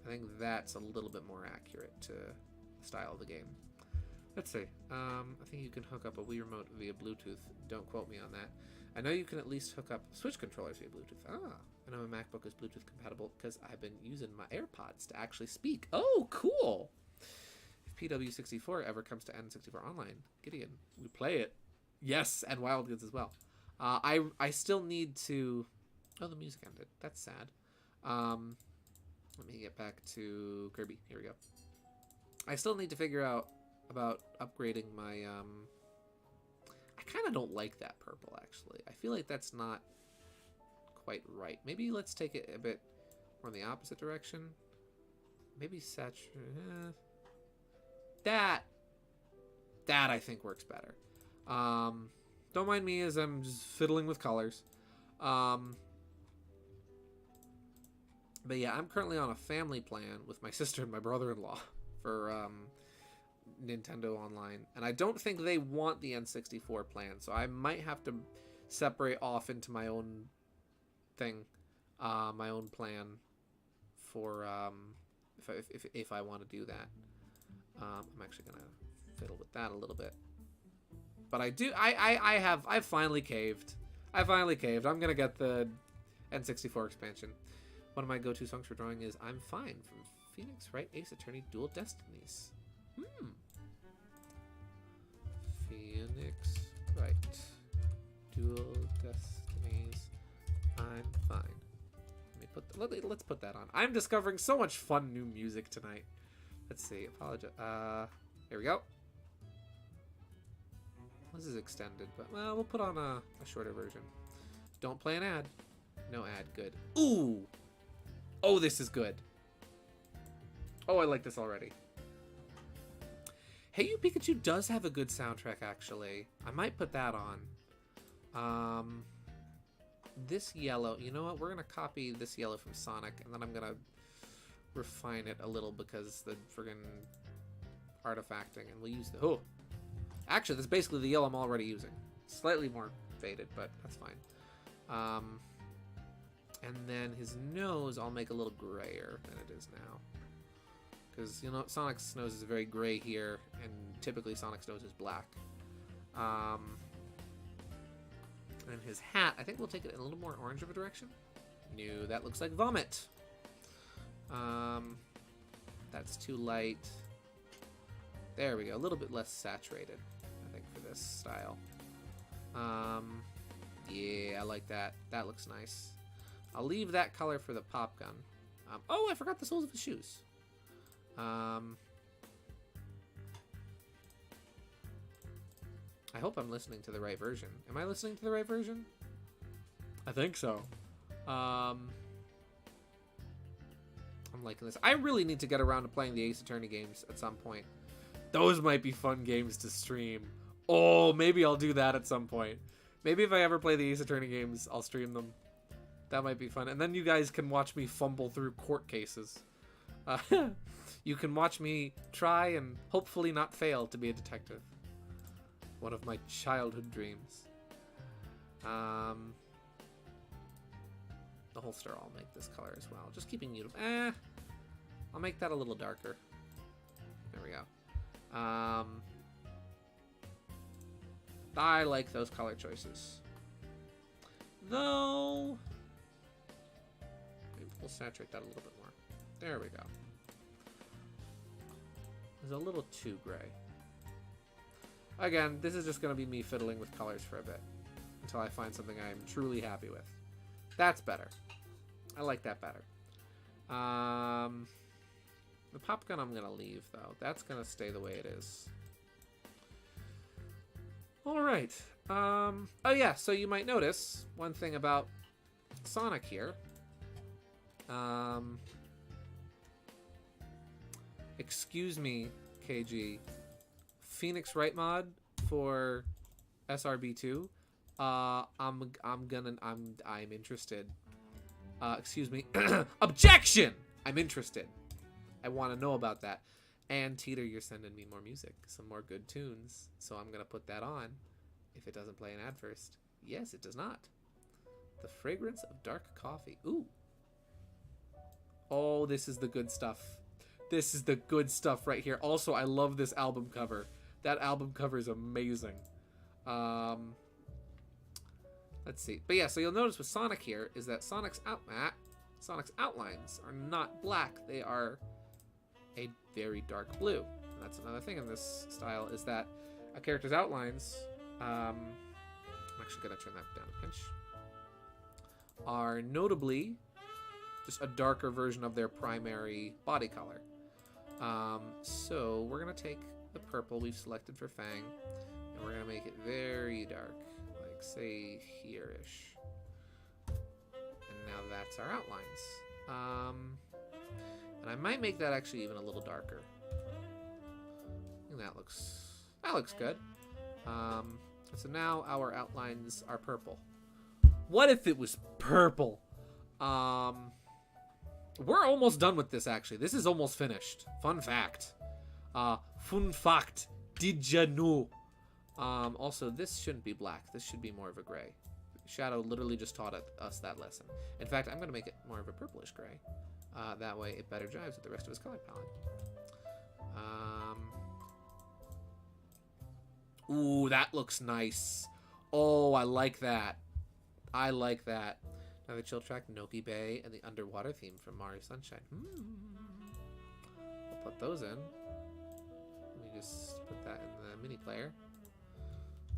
I think that's a little bit more accurate to the style of the game. Let's see. I think you can hook up a Wii remote via Bluetooth. Don't quote me on that. I know you can at least hook up Switch controllers via Bluetooth. I know my MacBook is Bluetooth compatible because I've been using my AirPods to actually speak. Oh, cool! If PW64 ever comes to N64 Online, Gideon, we play it. Yes, and Wild Goods as well. I still need to... Oh, the music ended. That's sad. Let me get back to Kirby. Here we go. I still need to figure out about upgrading my... I kind of don't like that purple, actually. I feel like that's not quite right. Maybe let's take it a bit more in the opposite direction. Maybe saturate... That I think works better. Don't mind me as I'm just fiddling with colors. But yeah, I'm currently on a family plan with my sister and my brother-in-law for Nintendo Online. And I don't think they want the N64 plan, so I might have to separate off into my own thing, my own plan for if I want to do that. I'm actually gonna fiddle with that a little bit. But I've finally caved. I finally caved. I'm gonna get the N64 expansion. One of my go-to songs for drawing is "I'm Fine" from Phoenix Wright Ace Attorney Dual Destinies. Phoenix Wright Dual Destinies. I'm fine. Let's put that on. I'm discovering so much fun new music tonight. Let's see. Apologize. Here we go. This is extended, but well, we'll put on a shorter version. Don't play an ad. No ad. Good. Ooh. Oh, this is good. Oh, I like this already. Hey You Pikachu does have a good soundtrack, actually. I might put that on. This yellow, you know what? We're going to copy this yellow from Sonic, and then I'm going to refine it a little because the friggin' artifacting, and we'll use the... Oh! Actually, that's basically the yellow I'm already using. Slightly more faded, but that's fine. And then his nose I'll make a little grayer than it is now. Because, you know, Sonic's nose is very gray here, and typically Sonic's nose is black. And his hat, I think we'll take it in a little more orange of a direction. No, that looks like vomit. That's too light. There we go, a little bit less saturated, I think, for this style. Yeah, I like that. That looks nice. I'll leave that color for the pop gun. Oh, I forgot the soles of his shoes. I hope I'm listening to the right version. Am I listening to the right version? I think so. I'm liking this. I really need to get around to playing the Ace Attorney games at some point. Those might be fun games to stream. Oh, maybe I'll do that at some point. Maybe if I ever play the Ace Attorney games, I'll stream them. That might be fun. And then you guys can watch me fumble through court cases. You can watch me try and hopefully not fail to be a detective. One of my childhood dreams. The holster I'll make this color as well. Just keeping you... I'll make that a little darker. There we go. I like those color choices. Though... Maybe we'll saturate that a little bit more. There we go. It's a little too gray. Again, this is just going to be me fiddling with colors for a bit. Until I find something I'm truly happy with. That's better. I like that better. The pop gun I'm going to leave, though. That's going to stay the way it is. Alright. Oh yeah, so you might notice one thing about Sonic here. Excuse me, KG. Phoenix Wright mod for SRB2. I'm interested. Excuse me. Objection! I'm interested. I want to know about that. And Teeter, you're sending me more music, some more good tunes. So I'm gonna put that on. If it doesn't play an ad first. Yes, it does not. The fragrance of dark coffee. Ooh. Oh, this is the good stuff. This is the good stuff right here. Also, I love this album cover. That album cover is amazing. Let's see. But yeah, so you'll notice with Sonic here is that Sonic's outlines are not black. They are a very dark blue. And that's another thing in this style is that a character's outlines, I'm actually going to turn that down a pinch, are notably just a darker version of their primary body color. So we're going to take the purple we've selected for Fang, and we're going to make it very dark, like say here-ish. And now that's our outlines. And I might make that actually even a little darker. I think that looks good. So now our outlines are purple. What if it was purple? We're almost done with this, actually. This is almost finished. Fun fact. Fun fact. Did ya know? Also, this shouldn't be black. This should be more of a gray. Shadow literally just taught us that lesson. In fact, I'm going to make it more of a purplish gray. That way it better jives with the rest of his color palette. Ooh, that looks nice. Oh, I like that. I like that. Another chill track, Noki Bay, and the underwater theme from Mario Sunshine. I'll put those in. Let me just put that in the mini player.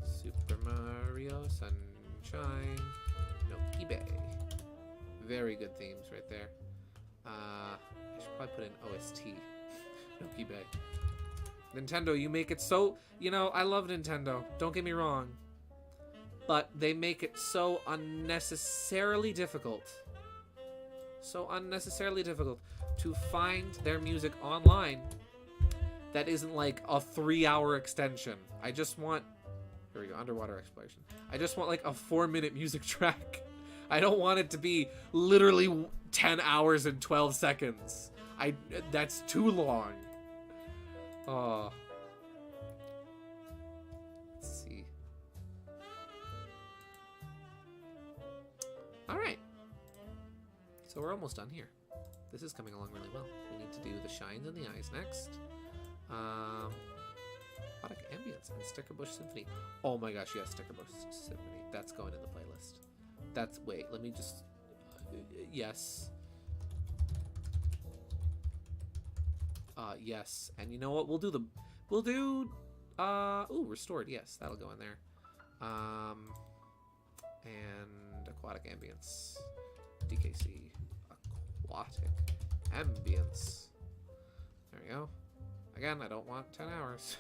Super Mario Sunshine, Noki Bay. Very good themes right there. I should probably put in OST. Noki Bay. Nintendo, you make it so... You know, I love Nintendo. Don't get me wrong. But they make it so unnecessarily difficult. So unnecessarily difficult to find their music online that isn't like a 3-hour extension. I just want... Here we go, underwater exploration. I just want like a 4-minute music track. I don't want it to be literally 10 hours and 12 seconds. That's too long. Oh. Let's see. Alright. So we're almost done here. This is coming along really well. We need to do the shines in the eyes next. Aquatic Ambience and Sticker Bush Symphony. Oh my gosh, yes, Sticker Bush Symphony. That's going in the playlist. That's... Wait, let me just... yes. Yes. And you know what? We'll do... ooh, Restored. Yes, that'll go in there. And aquatic ambience. DKC. Aquatic ambience. There we go. Again, I don't want 10 hours.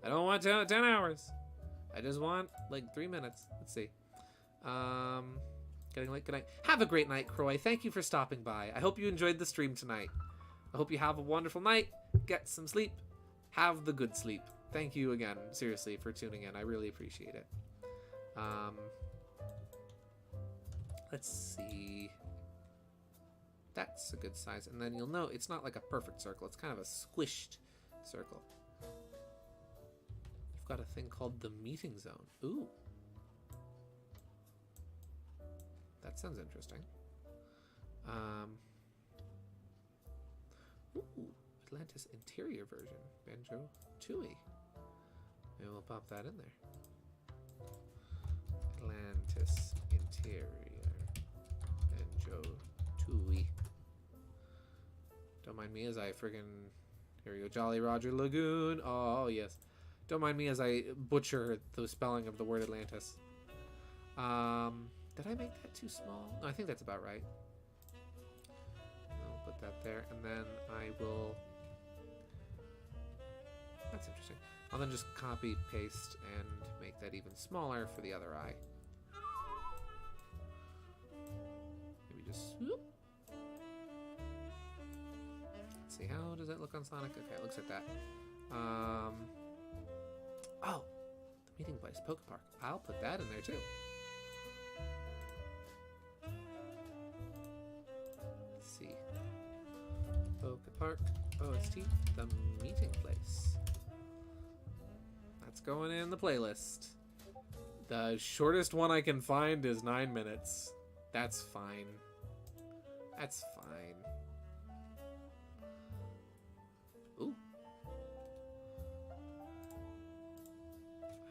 I don't want 10 hours. I just want like 3 minutes. Let's see. Getting late. Good night. Have a great night, Croy. Thank you for stopping by. I hope you enjoyed the stream tonight. I hope you have a wonderful night. Get some sleep. Have the good sleep. Thank you again, seriously, for tuning in. I really appreciate it. Let's see. That's a good size. And then you'll know it's not like a perfect circle. It's kind of a squished circle. You've got a thing called the meeting zone. Ooh. That sounds interesting. Ooh, Atlantis interior version. Banjo Tooie. Maybe we'll pop that in there. Atlantis interior. Banjo Tooie. Don't mind me as I friggin'... Here we go. Jolly Roger Lagoon. Oh, yes. Don't mind me as I butcher the spelling of the word Atlantis. Did I make that too small? No, I think that's about right. I'll put that there, and then I will... That's interesting. I'll then just copy, paste, and make that even smaller for the other eye. Maybe just... Whoop. Let's see, how does that look on Sonic? Okay, it looks like that. Oh! The meeting place, Poke Park. I'll put that in there, too. Let's see. Poke Park, OST, the meeting place. That's going in the playlist. The shortest one I can find is 9 minutes. That's fine. That's fine. Ooh.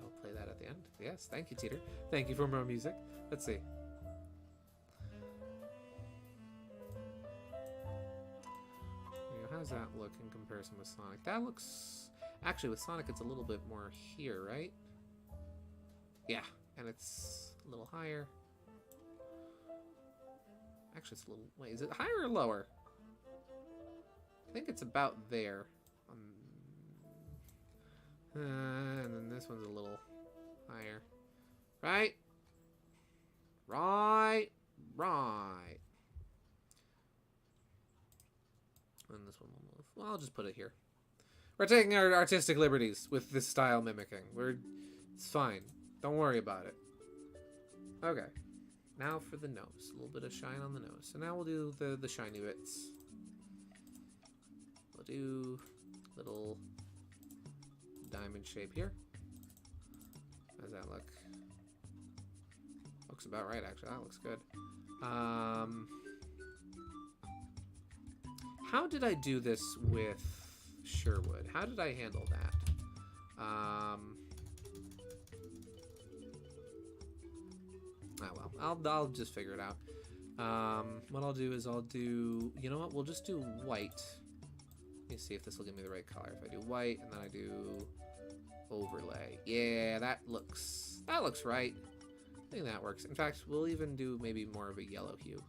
I'll play that at the end. Yes, thank you, Teeter. Thank you for more music. Let's see. How does that look in comparison with Sonic? That looks... Actually, with Sonic, it's a little bit more here, right? Yeah, and it's a little higher. Actually, it's a little... Wait, is it higher or lower? I think it's about there. And then this one's a little higher. Right? Right. Right. And this one will move. Well, I'll just put it here. We're taking our artistic liberties with this style mimicking. It's fine. Don't worry about it. Okay. Now for the nose. A little bit of shine on the nose. So now we'll do the shiny bits. We'll do little diamond shape here. How does that look? Looks about right, actually. That looks good. How did I do this with Sherwood? How did I handle that? Oh well, I'll just figure it out. What I'll do is you know what? We'll just do white. Let me see if this will give me the right color. If I do white and then I do overlay. Yeah, that looks right. I think that works. In fact, we'll even do maybe more of a yellow hue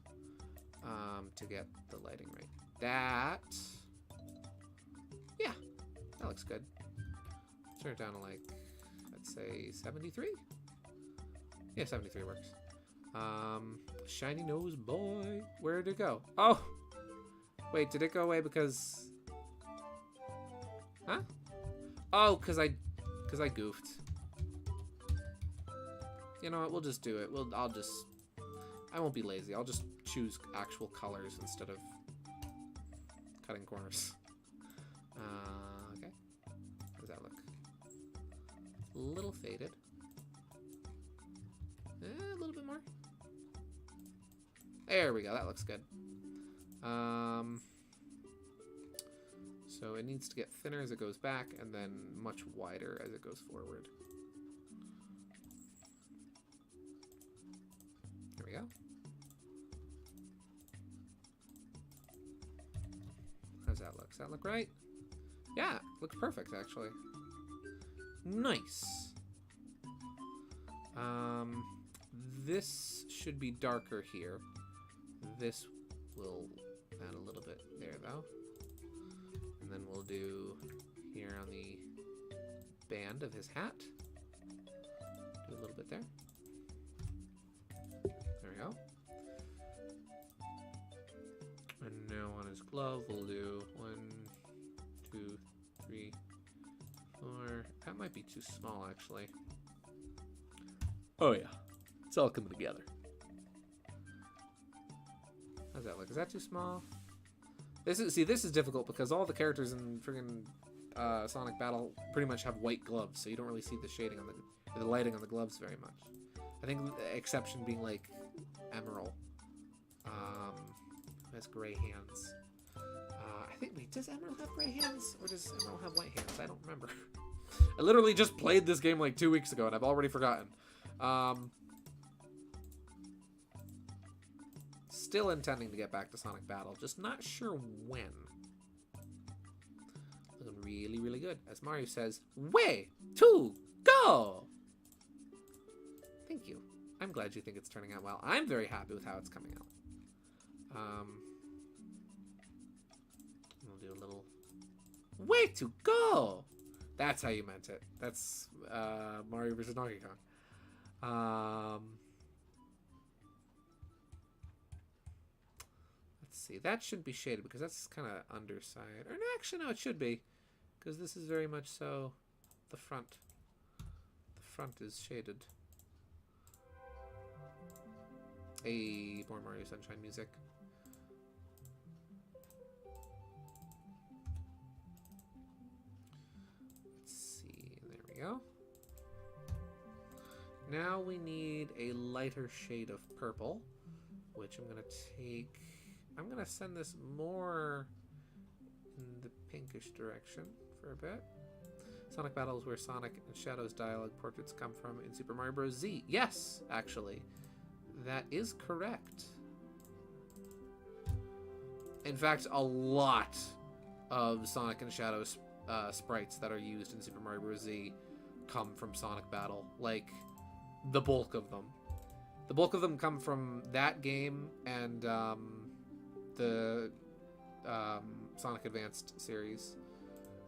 to get the lighting right. Yeah, that looks good. Turn it down to like, let's say 73. Yeah, 73 works. Shiny nose boy. Where did it go? Oh, wait, did it go away because? Huh? Oh, because I goofed. You know what? We'll just do it. I won't be lazy. I'll just choose actual colors instead of cutting corners. Okay. How does that look? A little faded. A little bit more. There we go. That looks good. So it needs to get thinner as it goes back and then much wider as it goes forward. There we go. How's that look? Does that look right? Yeah, looks perfect actually. Nice. this should be darker here. This will add a little bit there, though. And then we'll do here on the band of his hat. Do a little bit there. There we go. And now on his glove, we'll do 1, 2, 3, 4. That might be too small, actually. Oh, yeah. It's all coming together. How's that look? Is that too small? This is difficult because all the characters in friggin' Sonic Battle pretty much have white gloves, so you don't really see the shading on the lighting on the gloves very much. I think the exception being like Emerald, who has gray hands. I think, wait, does Emerald have gray hands or does Emerald have white hands? I don't remember. I literally just played this game like 2 weeks ago and I've already forgotten. Still intending to get back to Sonic Battle, just not sure when. Looking really, really good. As Mario says, way to go! Thank you. I'm glad you think it's turning out well. I'm very happy with how it's coming out. We'll do a little way to go! That's how you meant it. That's Mario vs. Donkey Kong. Let's see. That shouldn't be shaded because that's kind of underside. Or no, actually, no, it should be. Because this is very much so the front. The front is shaded. Hey, more Mario Sunshine music. Let's see. There we go. Now we need a lighter shade of purple, which I'm going to take... I'm going to send this more in the pinkish direction for a bit. Sonic Battle is where Sonic and Shadow's dialogue portraits come from in Super Mario Bros. Z. Yes, actually. That is correct. In fact, a lot of Sonic and Shadow sprites that are used in Super Mario Bros. Z come from Sonic Battle. Like, the bulk of them. The bulk of them come from that game and the Sonic Advanced series.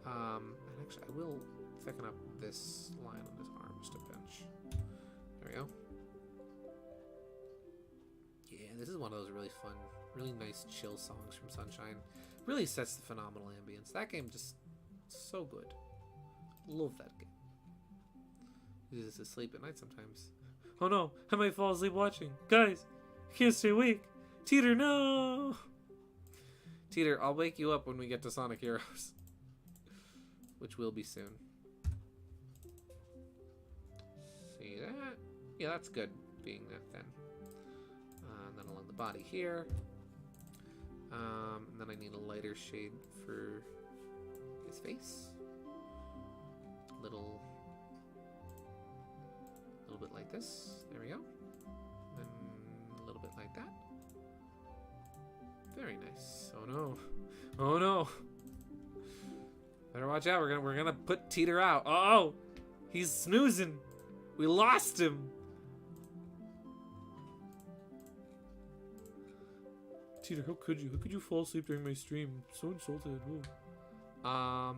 And actually, I will thicken up this line on his arm just a pinch. There we go. Yeah, this is one of those really fun, really nice chill songs from Sunshine. Really sets the phenomenal ambience. That game just so good. Love that game. He's just asleep at night sometimes. Oh no, I might fall asleep watching. Guys, I can't stay awake. Teeter, no! Teeter, I'll wake you up when we get to Sonic Heroes. Which will be soon. See that? Yeah, that's good, being that thin. And then along the body here. And then I need a lighter shade for his face. Little bit like this. There we go. Then a little bit like that. Very nice. Oh no. Oh no. Better watch out. We're gonna put Teeter out. Oh, he's snoozing. We lost him. Teeter, how could you? How could you fall asleep during my stream? I'm so insulted. Ooh. Now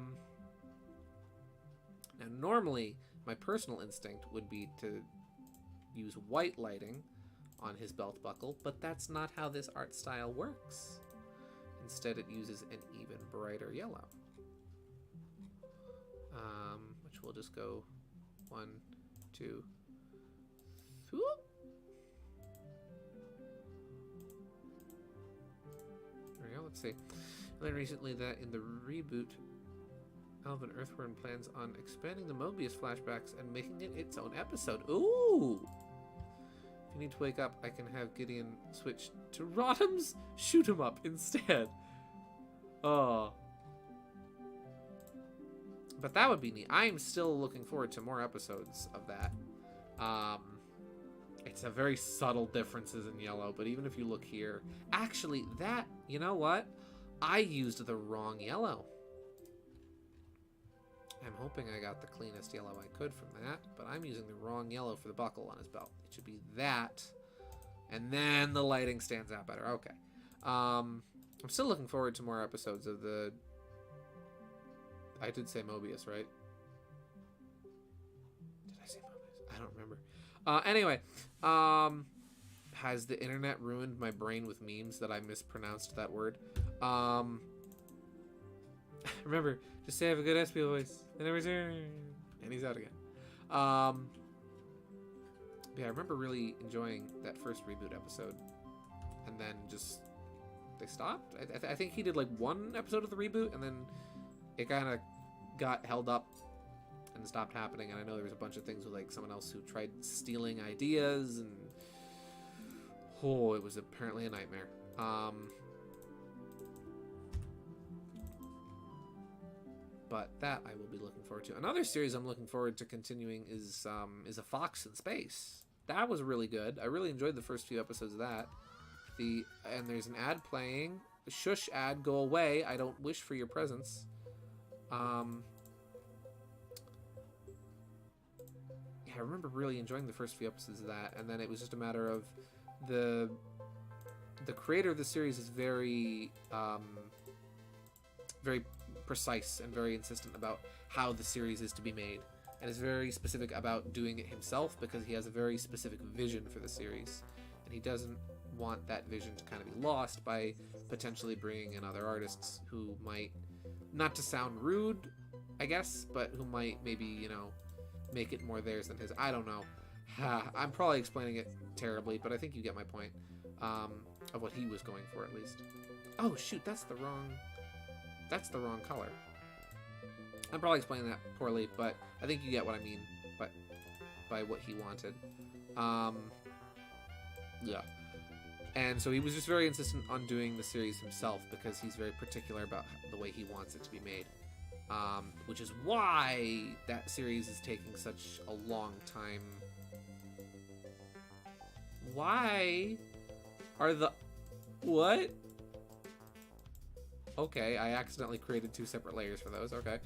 normally my personal instinct would be to use white lighting on his belt buckle, but that's not how this art style works. Instead, it uses an even brighter yellow. Which we'll just go 1, 2, whoop. There we go, let's see. I learned recently that in the reboot, Alvin Earthworm plans on expanding the Mobius flashbacks and making it its own episode. Ooh! If you need to wake up, I can have Gideon switch to Rodham's Shoot 'em Up instead. Oh. But that would be neat. I'm still looking forward to more episodes of that. It's a very subtle differences in yellow, but even if you look here... Actually, that... You know what? I used the wrong yellow. I'm hoping I got the cleanest yellow I could from that, but I'm using the wrong yellow for the buckle on his belt. It should be that, and then the lighting stands out better. Okay. I'm still looking forward to more episodes of the... I did say Mobius, right? Did I say Mobius? I don't remember. Anyway, has the internet ruined my brain with memes that I mispronounced that word? Remember, just say I have a good SP voice. And he's out again. Yeah, I remember really enjoying that first reboot episode. And then just... they stopped? I think he did like one episode of the reboot, and then it kind of got held up and stopped happening. And I know there was a bunch of things with like someone else who tried stealing ideas, and... oh, it was apparently a nightmare. But that I will be looking forward to. Another series I'm looking forward to continuing is A Fox in Space. That was really good. I really enjoyed the first few episodes of that. And there's an ad playing. Shush ad, go away. I don't wish for your presence. Yeah, I remember really enjoying the first few episodes of that, and then it was just a matter of the creator of the series is very very precise and very insistent about how the series is to be made, and is very specific about doing it himself because he has a very specific vision for the series, and he doesn't want that vision to kind of be lost by potentially bringing in other artists who might, not to sound rude, I guess, but who might maybe, you know, make it more theirs than his. I don't know. I'm probably explaining it terribly, but I think you get my point, of what he was going for at least. Oh shoot, that's the wrong color. I'm probably explaining that poorly, but I think you get what I mean by what he wanted. Yeah. And so he was just very insistent on doing the series himself because he's very particular about the way he wants it to be made. Which is why that series is taking such a long time. Why are the... what? Okay, I accidentally created two separate layers for those. Okay.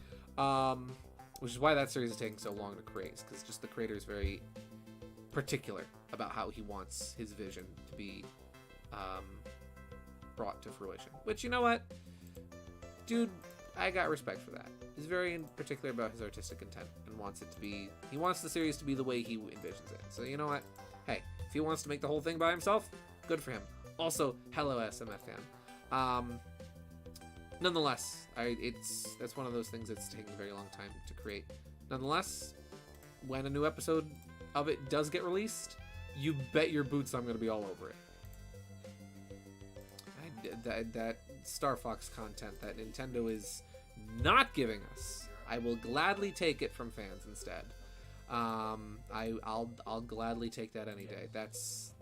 Which is why that series is taking so long to create, because just the creator is very particular about how he wants his vision to be brought to fruition. Which, you know what? Dude, I got respect for that. He's very particular about his artistic intent and wants it to be... he wants the series to be the way he envisions it. So, you know what? Hey, if he wants to make the whole thing by himself, good for him. Also, hello, SMF fan. Nonetheless, that's one of those things that's taking a very long time to create. Nonetheless, when a new episode of it does get released, you bet your boots I'm going to be all over it. That Star Fox content that Nintendo is not giving us, I will gladly take it from fans instead. I'll gladly take that any day. That's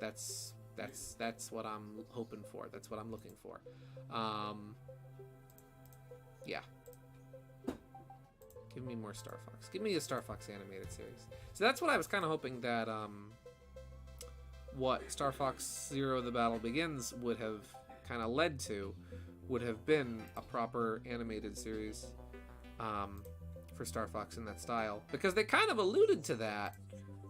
what I'm hoping for. That's what I'm looking for. Yeah. Give me more Star Fox. Give me a Star Fox animated series. So that's what I was kind of hoping that what Star Fox Zero The Battle Begins would have kind of led to, would have been a proper animated series for Star Fox in that style. Because they kind of alluded to that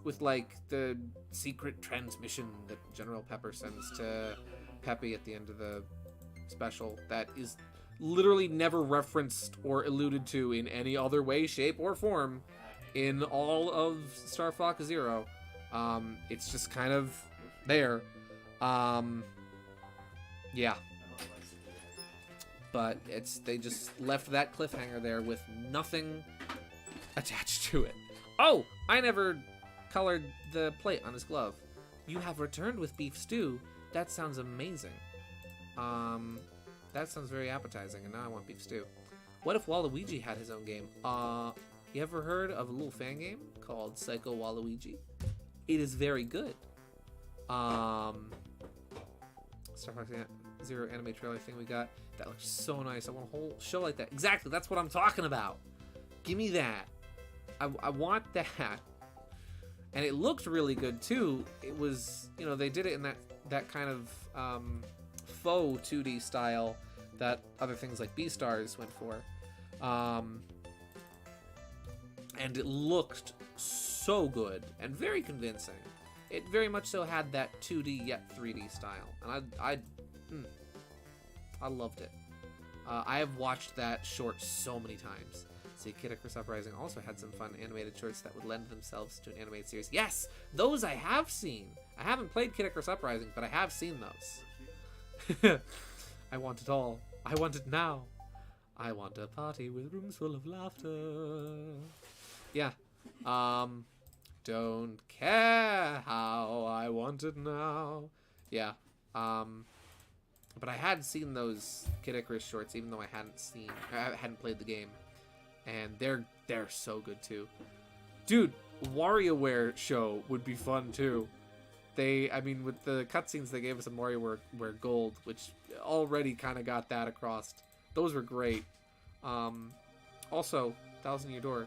with like the secret transmission that General Pepper sends to Peppy at the end of the special that is literally never referenced or alluded to in any other way, shape, or form in all of Star Fox Zero. It's just kind of there. Yeah. But they just left that cliffhanger there with nothing attached to it. Oh, I never colored the plate on his glove. You have returned with beef stew. That sounds amazing. That sounds very appetizing, and now I want beef stew. What if Waluigi had his own game? You ever heard of a little fan game called Psycho Waluigi? It is very good. Star Fox Zero anime trailer thing we got. That looks so nice. I want a whole show like that. Exactly, that's what I'm talking about. Give me that. I want that. And it looked really good too. It was, you know, they did it in that kind of faux 2D style that other things like Beastars went for. and it looked so good and very convincing. It very much so had that 2D yet 3D style, and I loved it. I have watched that short so many times. See, Kid Icarus Uprising also had some fun animated shorts that would lend themselves to an animated series. Yes, those I have seen. I haven't played Kid Icarus Uprising, but I have seen those. I want it all. I want it now. I want a party with rooms full of laughter. Yeah. Don't care how I want it now. Yeah. But I had seen those Kid Icarus shorts, even though I hadn't played the game, and they're so good too. Dude, WarioWare show would be fun too. I mean, with the cutscenes they gave us in WarioWare Gold, which already kind of got that across. Those were great. Also, Thousand Year Door.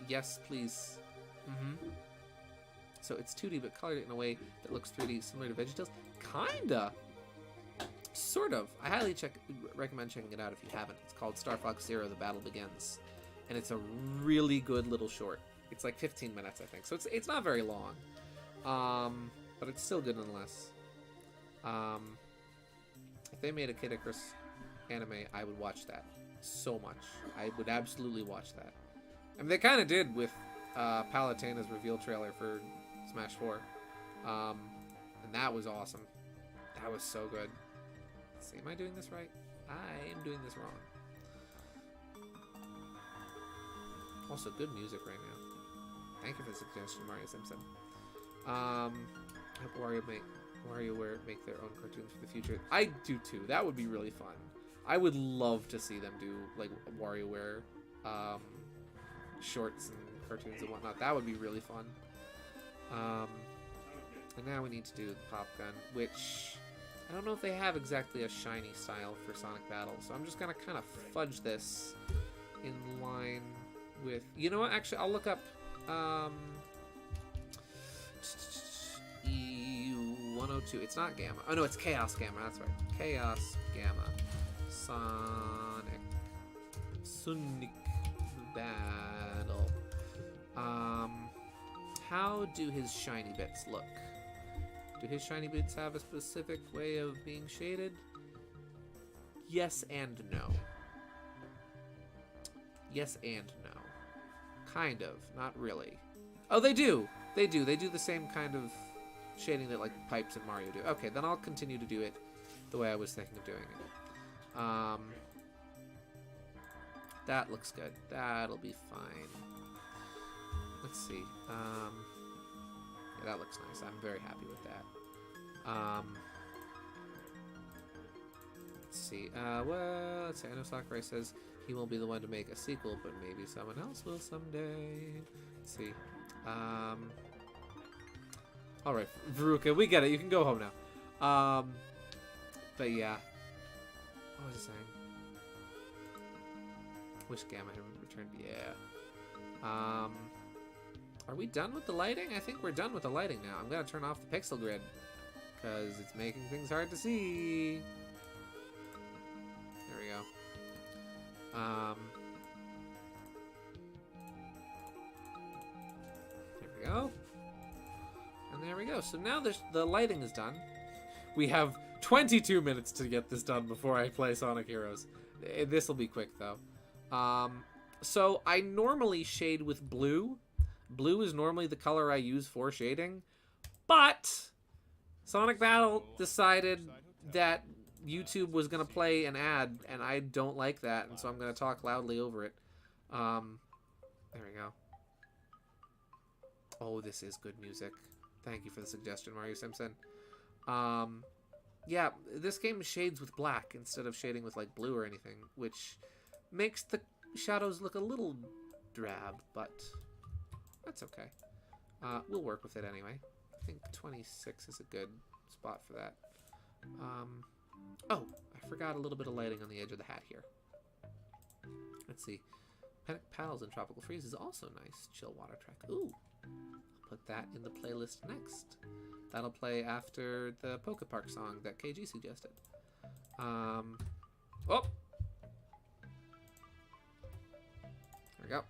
Yes, please. So it's 2D, but colored in a way that looks 3D, similar to VeggieTales. Kinda. Sort of. I highly recommend checking it out if you haven't. It's called Star Fox Zero: The Battle Begins, and it's a really good little short. It's like 15 minutes, I think, so it's not very long, but it's still good nonetheless. If they made a Kid Icarus anime, I would watch that so much. I would absolutely watch that. I mean, they kind of did with Palutena's reveal trailer for Smash 4, and that was awesome. That was so good. Let's see, am I doing this right? I am doing this wrong. Also, good music right now. Thank you for the suggestion, Mario Simpson. I hope WarioWare make their own cartoons for the future. I do too. That would be really fun. I would love to see them do like WarioWare shorts and cartoons and whatnot. That would be really fun. And now we need to do the Pop Gun, which I don't know if they have exactly a shiny style for Sonic Battle, so I'm just gonna kind of fudge this in line with. You know what? Actually, I'll look up E102. It's not Gamma. Oh no, it's Chaos Gamma. That's right. Chaos Gamma. Sonic Battle. How do his shiny bits look? Do his shiny bits have a specific way of being shaded? Yes and no. Yes and no. Kind of. Not really. Oh, they do! They do. They do the same kind of shading that, like, Pipes and Mario do. Okay, then I'll continue to do it the way I was thinking of doing it. That looks good. That'll be fine. Let's see. Yeah, that looks nice. I'm very happy with that. Let's see. Well, let's see. I know Sakurai says he won't be the one to make a sequel, but maybe someone else will someday. Let's see. Alright, Veruca, we get it. You can go home now. But yeah. What was I saying? Wish Gamma had returned. Yeah. Are we done with the lighting? I think we're done with the lighting now. I'm gonna turn off the pixel grid, because it's making things hard to see. There we go. There we go. And there we go. So now the lighting is done. We have 22 minutes to get this done before I play Sonic Heroes. This will be quick, though. So I normally shade with blue. Blue is normally the color I use for shading. But Sonic Battle decided that YouTube was going to play an ad, and I don't like that, and so I'm going to talk loudly over it. There we go. Oh, this is good music. Thank you for the suggestion, Mario Simpson. Yeah, this game shades with black instead of shading with, like, blue or anything, which makes the shadows look a little drab, but that's okay. We'll work with it anyway. I think 26 is a good spot for that. Oh, I forgot a little bit of lighting on the edge of the hat here. Let's see. Panic Paddles and Tropical Freeze is also nice. Chill water track. Ooh. I'll put that in the playlist next. That'll play after the Poke Park song that KG suggested. Oh! There we go.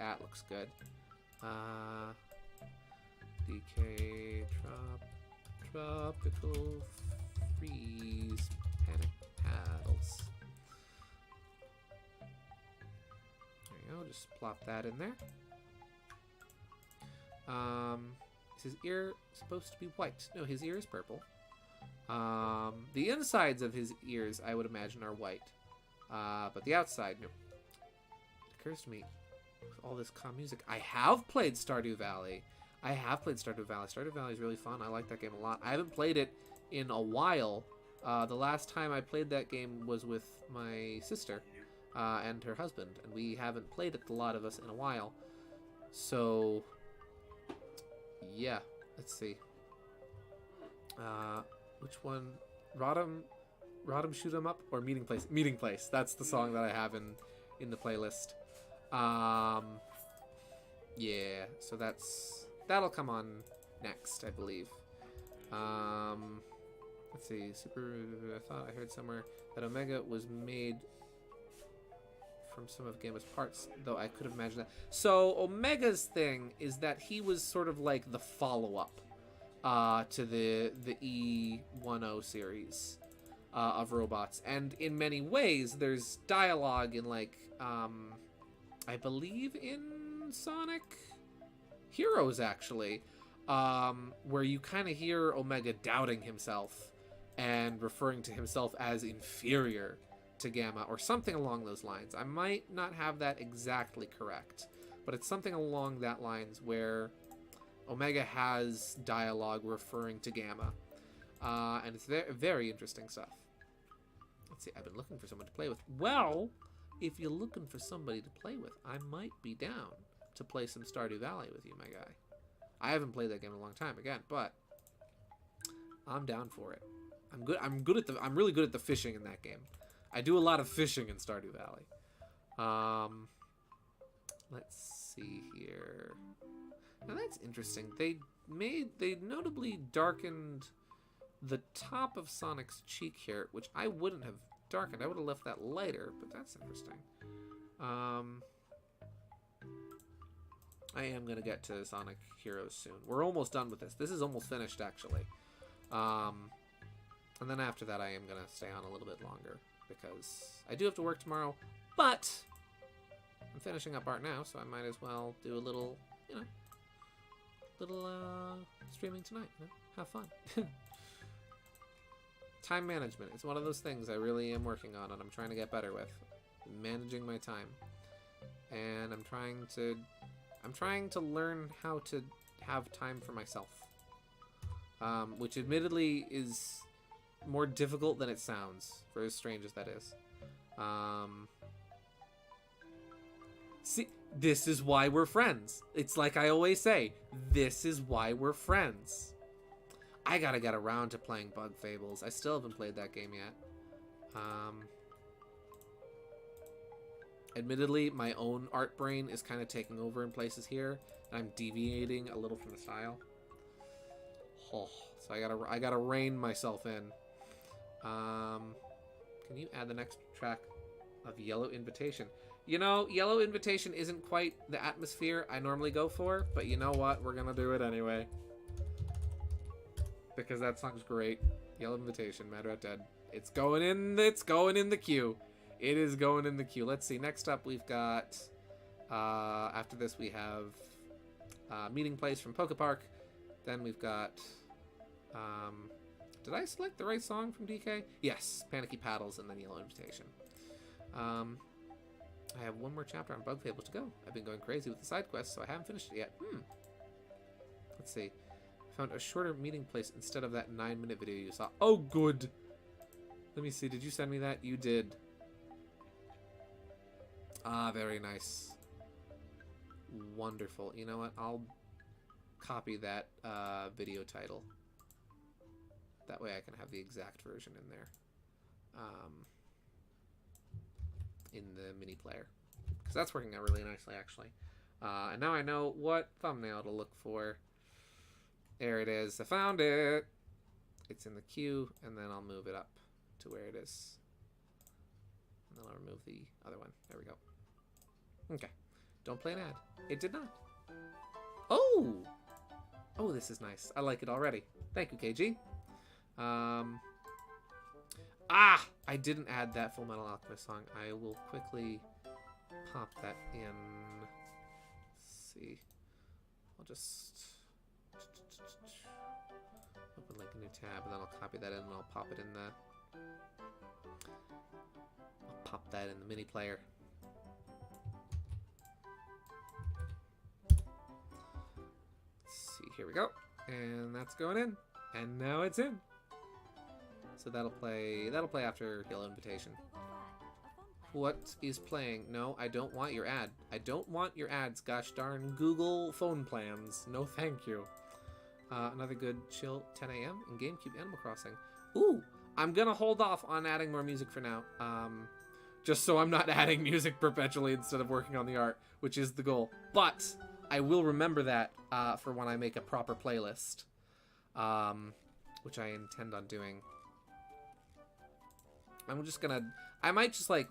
That looks good. DK Tropical Freeze Panic Paddles. There you go, just plop that in there. Is his ear supposed to be white? No, his ear is purple. The insides of his ears, I would imagine, are white. But the outside, no. It occurs to me, with all this calm music, I have played Stardew Valley. Stardew Valley is really fun. I like that game a lot. I haven't played it in a while. The last time I played that game was with my sister and her husband, and we haven't played it, a lot of us, in a while. So, yeah. Let's see. Which one? Rodham Shoot 'em Up or Meeting Place? Meeting Place. That's the song that I have in the playlist. Yeah. So that'll come on next, I believe. Let's see. I thought I heard somewhere that Omega was made from some of Gamma's parts, though I could have imagined that. So Omega's thing is that he was sort of like the follow-up to the E10 series of robots, and in many ways there's dialogue in, like, I believe in Sonic Heroes, actually, where you kind of hear Omega doubting himself and referring to himself as inferior to Gamma, or something along those lines. I might not have that exactly correct, but it's something along that lines where Omega has dialogue referring to Gamma, and it's very, very interesting stuff. Let's see, I've been looking for someone to play with. Well, if you're looking for somebody to play with, I might be down to play some Stardew Valley with you, my guy. I haven't played that game in a long time, again, but I'm down for it. I'm really good at the fishing in that game. I do a lot of fishing in Stardew Valley. Let's see here. Now that's interesting. They notably darkened the top of Sonic's cheek here, which I wouldn't have darkened. I would have left that lighter, but that's interesting. I am going to get to Sonic Heroes soon. We're almost done with this. This is almost finished, actually. And then after that, I am going to stay on a little bit longer, because I do have to work tomorrow, but I'm finishing up art now, so I might as well do a little, streaming tonight. Have fun. Time management. It's one of those things I really am working on, and I'm trying to get better with. Managing my time. And I'm trying to learn how to have time for myself. Which admittedly is more difficult than it sounds, for as strange as that is. See, this is why we're friends. It's like I always say, this is why we're friends. I gotta get around to playing Bug Fables. I still haven't played that game yet. Admittedly, my own art brain is kind of taking over in places here, and I'm deviating a little from the style. Oh, so I gotta rein myself in. Can you add the next track of Yellow Invitation? You know, Yellow Invitation isn't quite the atmosphere I normally go for, but you know what? We're gonna do it anyway. Because that song's great. Yellow Invitation, Mad Rat Dead. It's going in the queue. It is going in the queue. Let's see. Next up, we've got, after this, we have Meeting Place from Poke Park. Then we've got, did I select the right song from DK? Yes, Panicky Paddles and then Yellow Invitation. I have one more chapter on Bug Fables to go. I've been going crazy with the side quests, so I haven't finished it yet. Let's see. I found a shorter Meeting Place instead of that 9-minute video you saw. Oh, good. Let me see. Did you send me that? You did. Ah, very nice. Wonderful. You know what? I'll copy that video title. That way I can have the exact version in there. In the mini player. Because that's working out really nicely, actually. And now I know what thumbnail to look for. There it is. I found it. It's in the queue, and then I'll move it up to where it is. And then I'll remove the other one. There we go. Okay. Don't play an ad. It did not. Oh! Oh, this is nice. I like it already. Thank you, KG. I didn't add that Full Metal Alchemist song. I will quickly pop that in. Let's see. I'll just open like a new tab, and then I'll copy that in, and I'll pop it in the... I'll pop that in the mini player. Let's see, here we go. And that's going in. And now it's in. So that'll play after Yellow Invitation. What is playing? No, I don't want your ad. I don't want your ads, gosh darn Google phone plans. No thank you. Another good chill 10 a.m. in GameCube Animal Crossing. Ooh, I'm gonna hold off on adding more music for now. Just so I'm not adding music perpetually instead of working on the art, which is the goal. But I will remember that for when I make a proper playlist, which I intend on doing. I might just like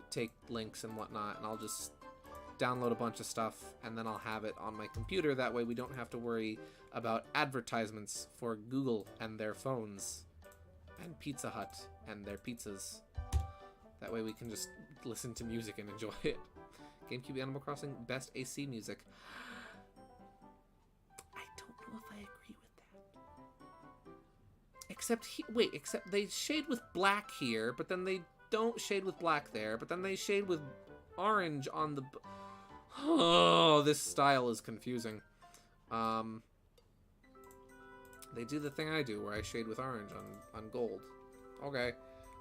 take links and whatnot, and I'll just download a bunch of stuff, and then I'll have it on my computer. That way we don't have to worry about advertisements for Google and their phones, and Pizza Hut and their pizzas. That way we can just listen to music and enjoy it. GameCube Animal Crossing, best AC music. I don't know if I agree with that. Except they shade with black here, but then they don't shade with black there, but then they shade with orange on the... Oh, this style is confusing. They do the thing I do, where I shade with orange on gold. Okay.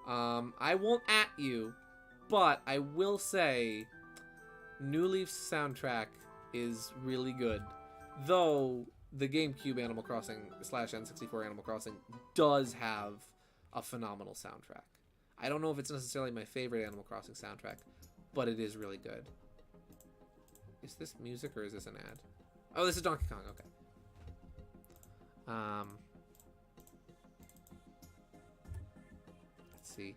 I won't at you, but I will say New Leaf's soundtrack is really good. Though the GameCube Animal Crossing / N64 Animal Crossing does have a phenomenal soundtrack. I don't know if it's necessarily my favorite Animal Crossing soundtrack, but it is really good. Is this music or is this an ad? Oh, this is Donkey Kong, okay. Let's see.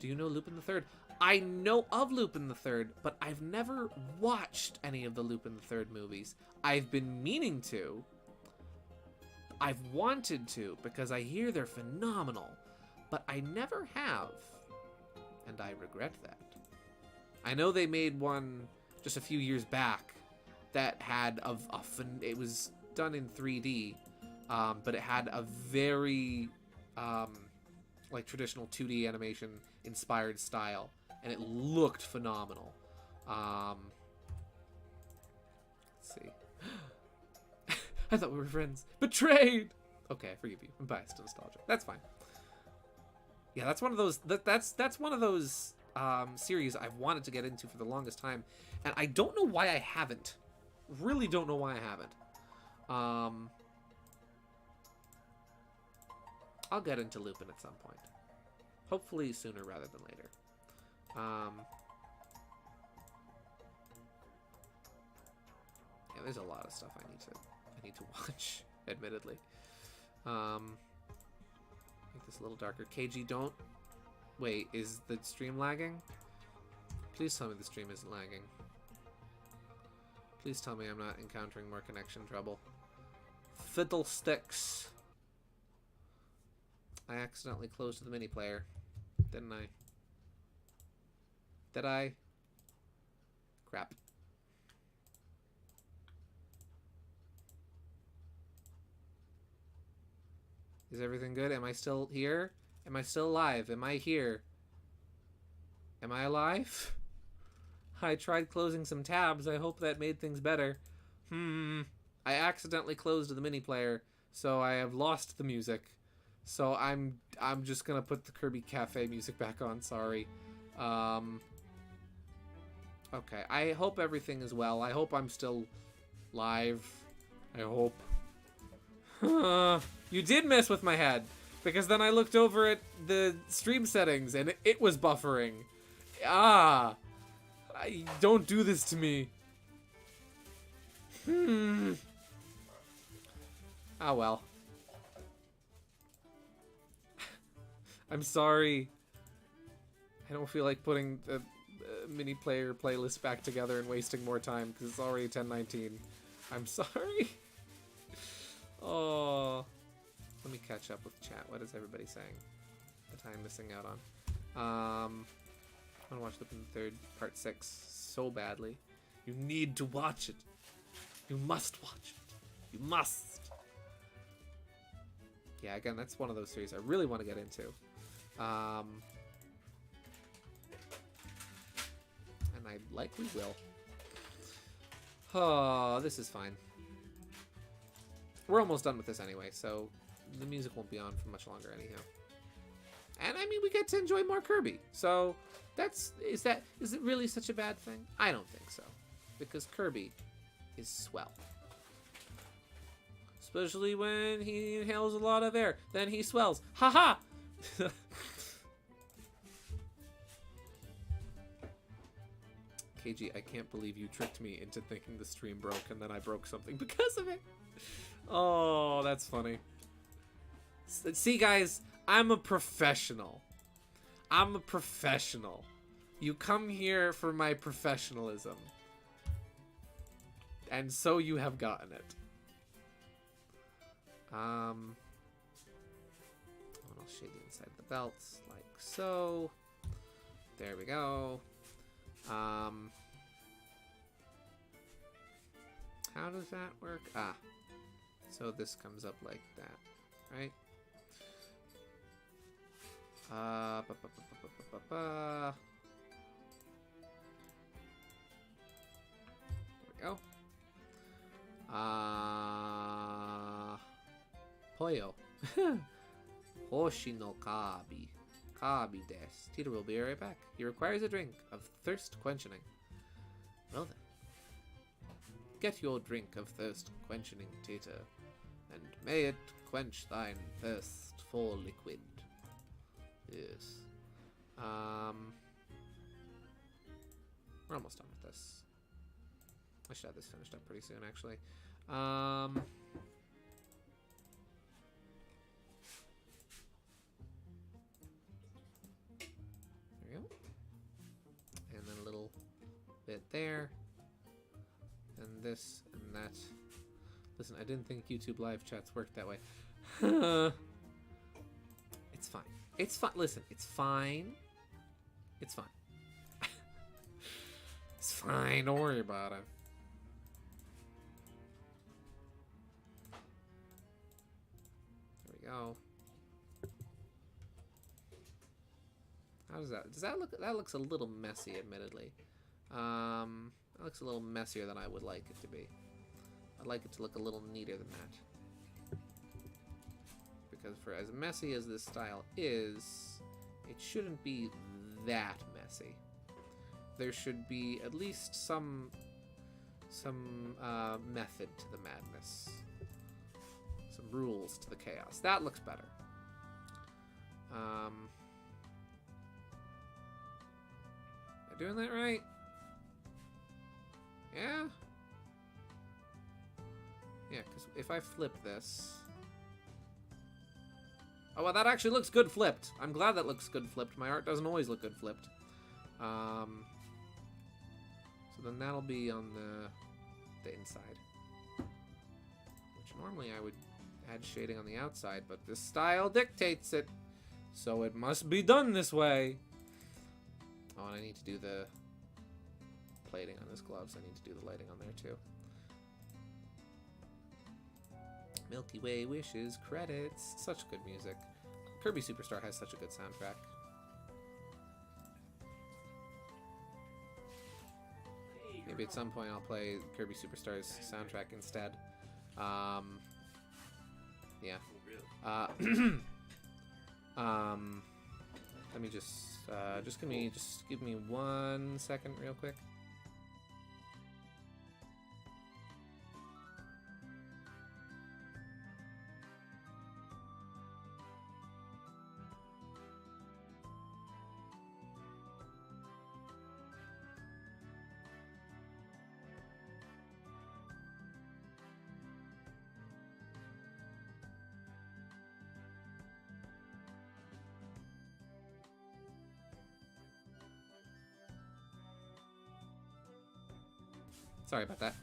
Do you know Lupin the Third? I know of Lupin the Third, but I've never watched any of the Lupin the Third movies. I've been meaning to. I've wanted to, because I hear they're phenomenal, but I never have. And I regret that. I know they made one just a few years back that had it was done in 3D, but it had a very like traditional 2D animation inspired style, and it looked phenomenal. Let's see. I thought we were friends. Betrayed. Okay, I forgive you. I'm biased to nostalgia. That's fine. Yeah, that's one of those. That's one of those series I've wanted to get into for the longest time, and I don't know why I haven't. Really don't know why I haven't. I'll get into Lupin at some point. Hopefully sooner rather than later. Yeah, there's a lot of stuff I need to watch, admittedly. Make this a little darker. KG, don't... Wait, is the stream lagging? Please tell me the stream isn't lagging. Please tell me I'm not encountering more connection trouble. Fiddlesticks. I accidentally closed the mini player. Didn't I? Did I? Crap. Is everything good? Am I still here? Am I still alive? Am I here? Am I alive? I tried closing some tabs. I hope that made things better. I accidentally closed the mini player, so I have lost the music. So I'm just gonna put the Kirby Cafe music back on. Sorry. Okay. I hope everything is well. I hope I'm still live. I hope. You did mess with my head, because then I looked over at the stream settings and it was buffering. Don't do this to me. Ah, well. I'm sorry. I don't feel like putting mini player playlist back together and wasting more time because it's already 10:19. I'm sorry. Oh, let me catch up with chat. What is everybody saying that I'm missing out on? I want to watch Lupin the Third Part 6 so badly. You need to watch it. You must watch it. You must. Yeah, again, that's one of those series I really want to get into. And I likely will. Oh, this is fine. We're almost done with this anyway, so the music won't be on for much longer anyhow. And I mean, we get to enjoy more Kirby. So is it really such a bad thing? I don't think so. Because Kirby is swell. Especially when he inhales a lot of air. Then he swells. Haha! KG, I can't believe you tricked me into thinking the stream broke and then I broke something because of it. Oh, that's funny. See, guys, I'm a professional. I'm a professional. You come here for my professionalism. And so you have gotten it. I'll shade the inside of the belts like so. There we go. How does that work? Ah, so this comes up like that, right? There we go. Poyo. Hoshi no Kabi. Kabi des. Tita will be right back. He requires a drink of thirst quenching. Well then. Get your drink of thirst quenching, Tita, and may it quench thine thirst for liquid. Yes. We're almost done with this. I should have this finished up pretty soon, actually. There we go. And then a little bit there. And this and that. Listen, I didn't think YouTube live chats worked that way. It's fine. It's fine. Listen, it's fine. It's fine. It's fine. Don't worry about it. There we go. How does that? Does that look? That looks a little messy, admittedly. That looks a little messier than I would like it to be. I'd like it to look a little neater than that. Because for as messy as this style is, it shouldn't be that messy. There should be at least some method to the madness. Some rules to the chaos. That looks better. Am I doing that right? Yeah? Yeah, because if I flip this... Oh, well, that actually looks good flipped. I'm glad that looks good flipped. My art doesn't always look good flipped. So then that'll be on the inside. Which normally I would add shading on the outside, but this style dictates it. So it must be done this way. Oh, and I need to do the plating on his gloves. I need to do the lighting on there too. Milky Way wishes, credits. Such good music. Kirby Superstar has such a good soundtrack. Maybe at some point I'll play Kirby Superstar's soundtrack instead. Yeah. Let me just give me 1 second real quick. Sorry about that.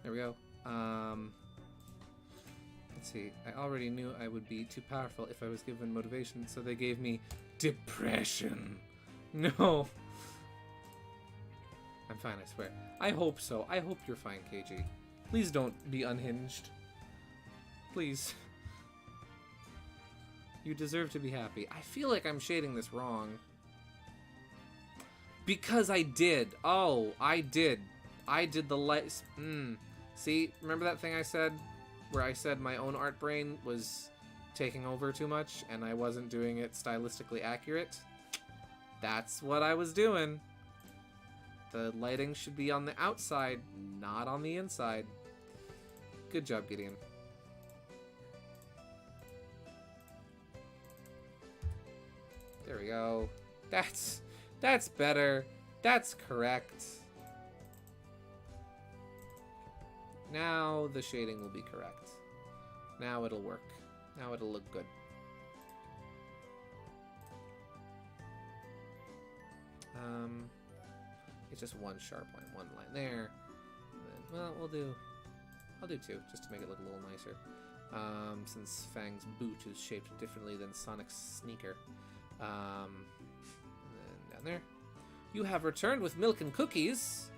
There we go. Let's see. I already knew I would be too powerful if I was given motivation, so they gave me depression. No. I'm fine, I swear. I hope so. I hope you're fine, KG. Please don't be unhinged. Please. You deserve to be happy. I feel like I'm shading this wrong. Because I did. Oh, I did. I did the lights. See, remember that thing I said? Where I said my own art brain was taking over too much and I wasn't doing it stylistically accurate? That's what I was doing. The lighting should be on the outside, not on the inside. Good job, Gideon. There we go. That's better. That's correct. Now the shading will be correct. Now it'll work. Now it'll look good. It's just one sharp line, one line there. And then, well, I'll do two, just to make it look a little nicer. Since Fang's boot is shaped differently than Sonic's sneaker. And then down there. You have returned with milk and cookies.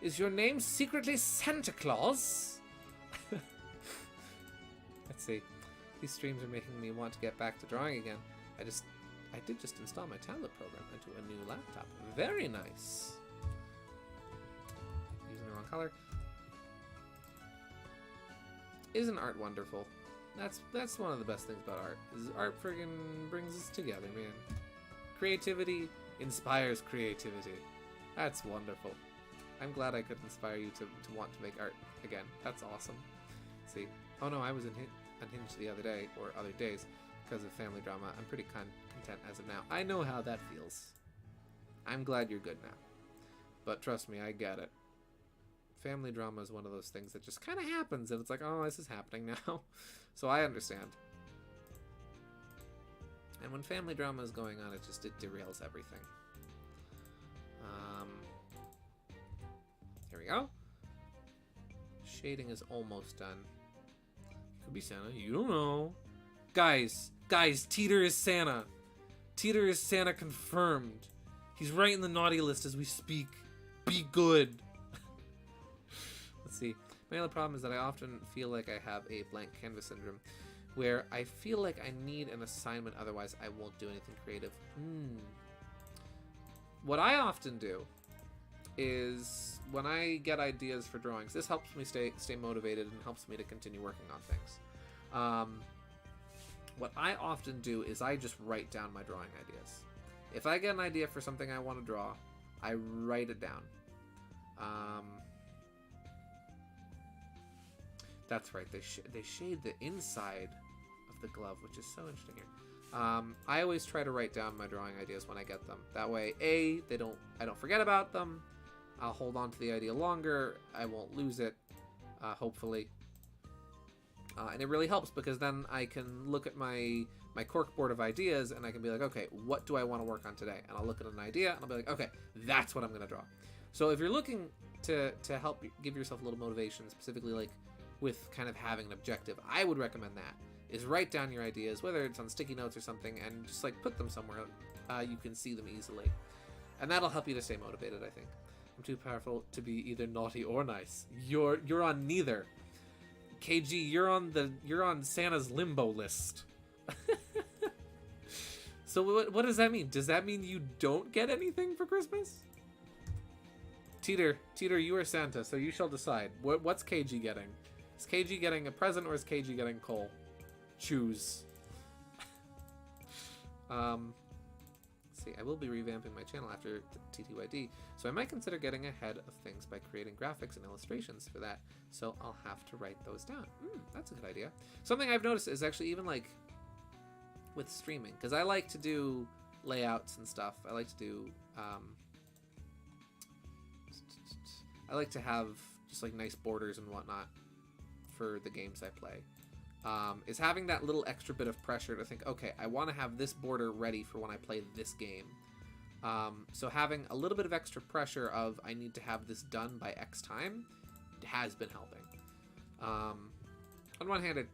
Is your name secretly Santa Claus? Let's see. These streams are making me want to get back to drawing again. I did just install my tablet program into a new laptop. Very nice. Using the wrong color. Isn't art wonderful? That's one of the best things about art. Is art friggin' brings us together, man. Creativity inspires creativity. That's wonderful. I'm glad I could inspire you to want to make art again. That's awesome. Let's see. Oh no, I was unhinged the other day, or other days, because of family drama. I'm pretty content as of now. I know how that feels. I'm glad you're good now. But trust me, I get it. Family drama is one of those things that just kind of happens, and it's like, oh, this is happening now. So I understand. And when family drama is going on, it derails everything. There we go. Shading is almost done. Could be Santa. You don't know. Guys, Teeter is Santa. Teeter is Santa confirmed. He's right in the naughty list as we speak. Be good. Let's see. My other problem is that I often feel like I have a blank canvas syndrome, where I feel like I need an assignment, otherwise I won't do anything creative. What I often do is when I get ideas for drawings, this helps me stay motivated and helps me to continue working on things. What I often do is I just write down my drawing ideas. If I get an idea for something I want to draw, I write it down. That's right, they shade the inside of the glove, which is so interesting here. I always try to write down my drawing ideas when I get them. That way, I don't forget about them. I'll hold on to the idea longer. I won't lose it, hopefully. And it really helps because then I can look at my corkboard of ideas and I can be like, okay, what do I want to work on today? And I'll look at an idea and I'll be like, okay, that's what I'm going to draw. So if you're looking to help give yourself a little motivation, specifically like with kind of having an objective, I would recommend that. Is write down your ideas, whether it's on sticky notes or something, and just like put them somewhere you can see them easily. And that'll help you to stay motivated, I think. I'm too powerful to be either naughty or nice. You're on neither. KG, you're on Santa's limbo list. So what does that mean? Does that mean you don't get anything for Christmas? Teeter, you are Santa, so you shall decide. What's KG getting? Is KG getting a present or is KG getting coal? Choose. See, I will be revamping my channel after TTYD, so I might consider getting ahead of things by creating graphics and illustrations for that, so I'll have to write those down. That's a good idea. Something I've noticed is actually even like with streaming, because I like to do layouts and stuff. I like to do I like to have just like nice borders and whatnot for the games I play. Is having that little extra bit of pressure to think, okay, I want to have this border ready for when I play this game. So having a little bit of extra pressure of I need to have this done by X time has been helping. On one hand, it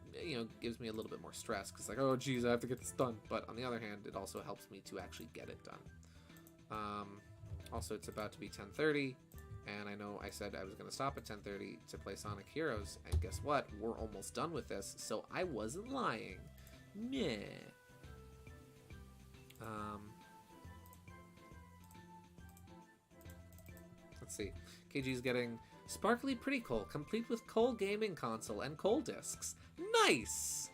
gives me a little bit more stress because like, oh geez, I have to get this done. But on the other hand, it also helps me to actually get it done. Also, it's about to be 10:30, and I know I said I was going to stop at 10:30 to play Sonic Heroes, and guess what? We're almost done with this, so I wasn't lying. Meh. Let's see. KG's getting Sparkly Pretty Coal, complete with Coal Gaming Console and Coal Discs. Nice!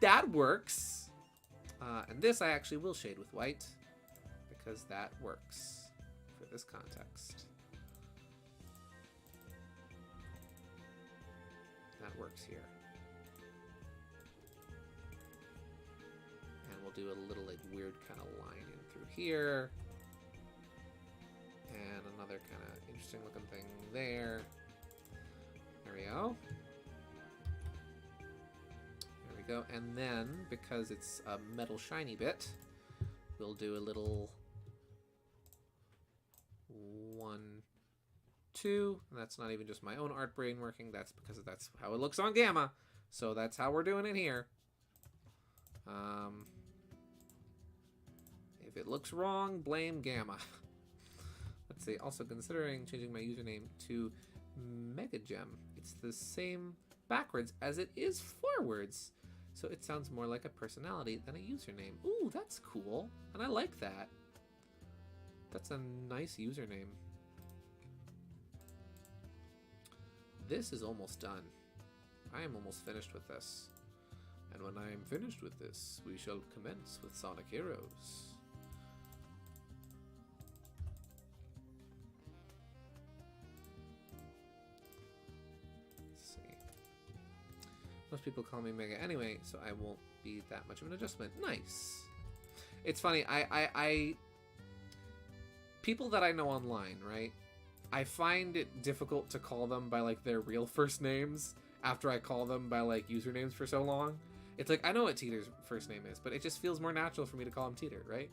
That works. And this I actually will shade with white, because that works for this context. That works here. And we'll do a little like weird kind of line in through here. And another kind of interesting looking thing there. There we go. There we go. And then, because it's a metal shiny bit, we'll do a little 1, 2. And that's not even just my own art brain working. That's because that's how it looks on Gamma. So that's how we're doing it here. If it looks wrong, blame Gamma. Let's see, also considering changing my username to Megagem. It's the same backwards as it is forwards. So it sounds more like a personality than a username. Ooh, that's cool. And I like that. That's a nice username. This is almost done. I am almost finished with this. And when I am finished with this, we shall commence with Sonic Heroes. Most people call me Mega anyway, so I won't be that much of an adjustment. Nice. It's funny, I people that I know online, right? I find it difficult to call them by like their real first names after I call them by like usernames for so long. It's like, I know what Teeter's first name is, but it just feels more natural for me to call him Teeter, right?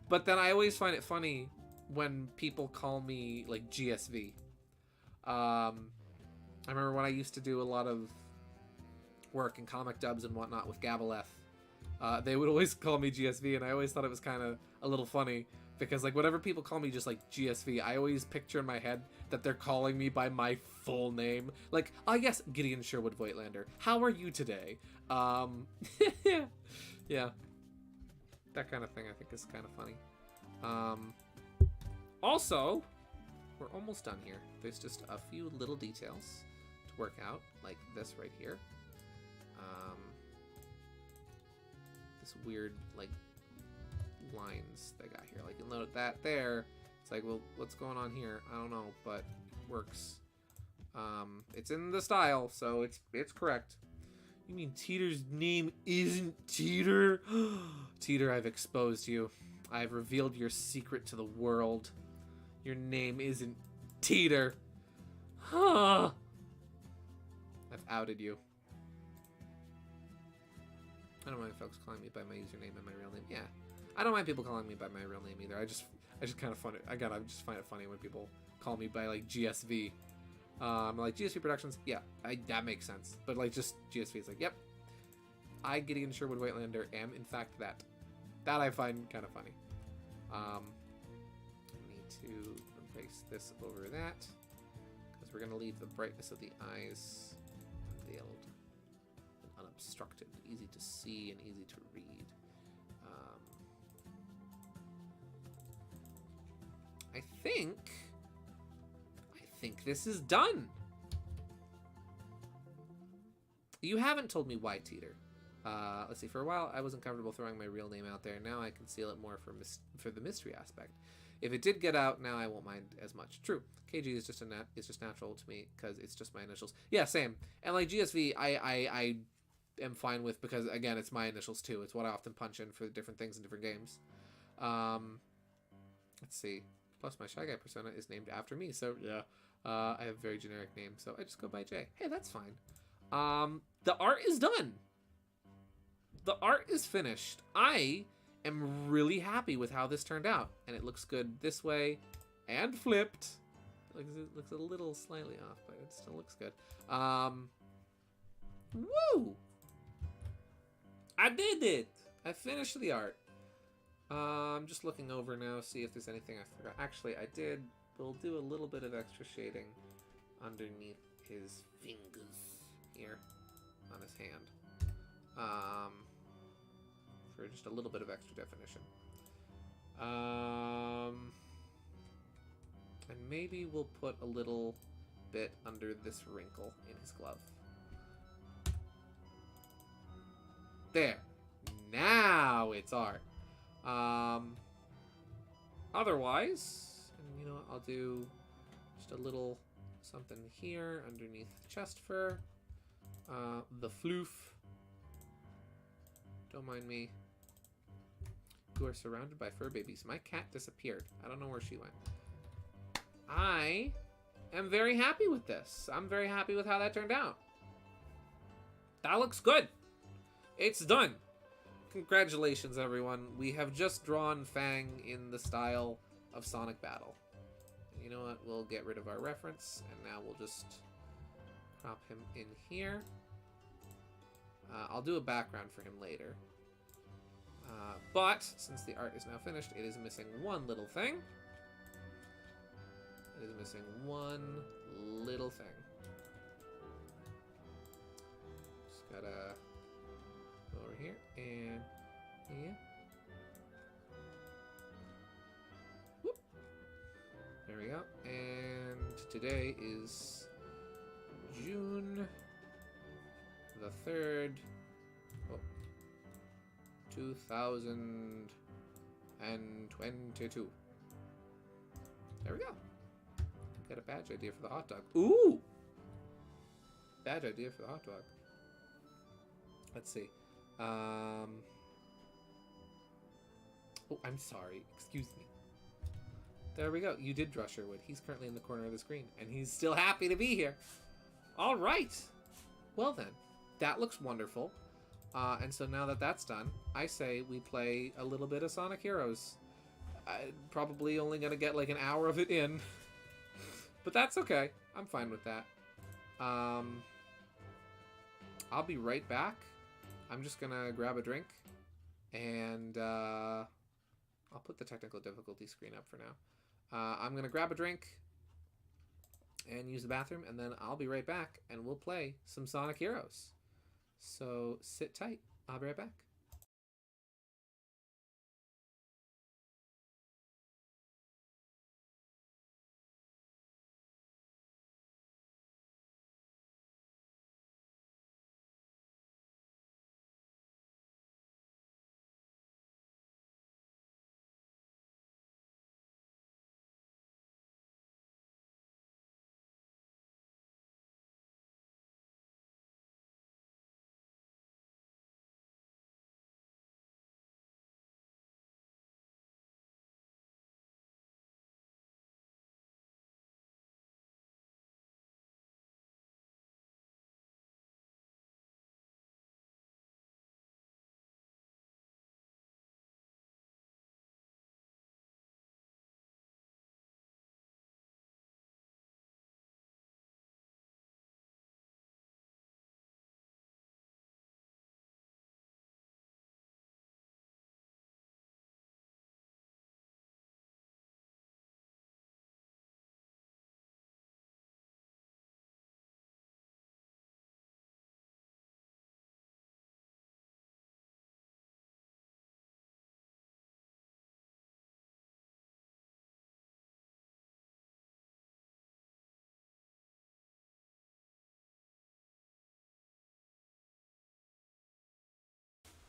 But then I always find it funny when people call me like GSV. I remember when I used to do a lot of work in comic dubs and whatnot with Gabaleth, they would always call me GSV, and I always thought it was kind of a little funny because like whenever people call me just like GSV, I always picture in my head that they're calling me by my full name, like, yes, Gideon Sherwood Voigtlander, how are you today? Yeah, that kind of thing I think is kind of funny. Also, we're almost done here. There's just a few little details to work out, like this right here. This weird like lines they got here, like you'll note that there. It's like, well, what's going on here? I don't know, but it works. It's in the style, so it's correct. You mean Teeter's name isn't Teeter? Teeter, I've exposed you. I've revealed your secret to the world. Your name isn't Teeter. Huh. I've outed you. I don't mind folks calling me by my username and my real name. Yeah, I don't mind people calling me by my real name either. I just kind of find it. I just find it funny when people call me by like GSV. Like GSVProductions. Yeah, that makes sense. But like just GSV is like, yep. I, Gideon Sherwood Voigtlander, am in fact that. That I find kind of funny. I need to erase this over that because we're gonna leave the brightness of the eyes unveiled. Unobstructed, easy to see and easy to read. I think this is done. You haven't told me why Teeter. Let's see. For a while, I wasn't comfortable throwing my real name out there. Now I conceal it more for the mystery aspect. If it did get out, now I won't mind as much. True. KG is just just natural to me because it's just my initials. Yeah, same. And like GSV, I am fine with because again, it's my initials too. It's what I often punch in for different things in different games. Let's see. Plus, my Shy Guy persona is named after me, so yeah, I have a very generic name, so I just go by J. Hey, that's fine. The art is done. The art is finished. I am really happy with how this turned out. And it looks good this way and flipped. It looks a little slightly off, but it still looks good. Woo! I did it! I finished the art. I'm just looking over now, see if there's anything I forgot. Actually, I did. We'll do a little bit of extra shading underneath his fingers here on his hand. For just a little bit of extra definition. And maybe we'll put a little bit under this wrinkle in his glove. There. Now it's art. Otherwise, and you know what, I'll do just a little something here underneath the chest fur. The floof. Don't mind me. You are surrounded by fur babies. My cat disappeared. I don't know where she went. I am very happy with this. I'm very happy with how that turned out. That looks good. It's done. Congratulations, everyone. We have just drawn Fang in the style of Sonic Battle. And you know what? We'll get rid of our reference, and now we'll just crop him in here. I'll do a background for him later. But, since the art is now finished, it is missing one little thing. It is missing one little thing. Just gotta go over here and here. Whoop. There we go. And today is June the 3rd. 2022. There we go. Got a badge idea for the hot dog. Ooh! Badge idea for the hot dog. Let's see. Oh, I'm sorry. Excuse me. There we go. You did draw Sherwood. He's currently in the corner of the screen, and he's still happy to be here. All right. Well then, that looks wonderful. And so now that that's done, I say we play a little bit of Sonic Heroes. I'm probably only going to get like an hour of it in. But that's okay. I'm fine with that. I'll be right back. I'm just going to grab a drink. And I'll put the technical difficulty screen up for now. I'm going to grab a drink and use the bathroom. And then I'll be right back. And we'll play some Sonic Heroes. So sit tight. I'll be right back.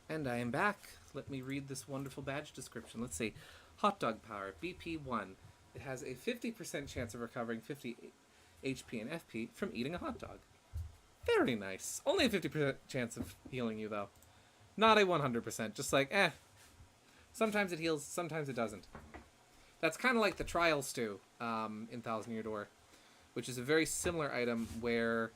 And I am back. Let me read this wonderful badge description. Let's see. Hot dog power, BP1. It has a 50% chance of recovering 50 HP and FP from eating a hot dog. Very nice. Only a 50% chance of healing you, though. Not a 100%. Just like, sometimes it heals, sometimes it doesn't. That's kind of like the Trial Stew in Thousand Year Door, which is a very similar item where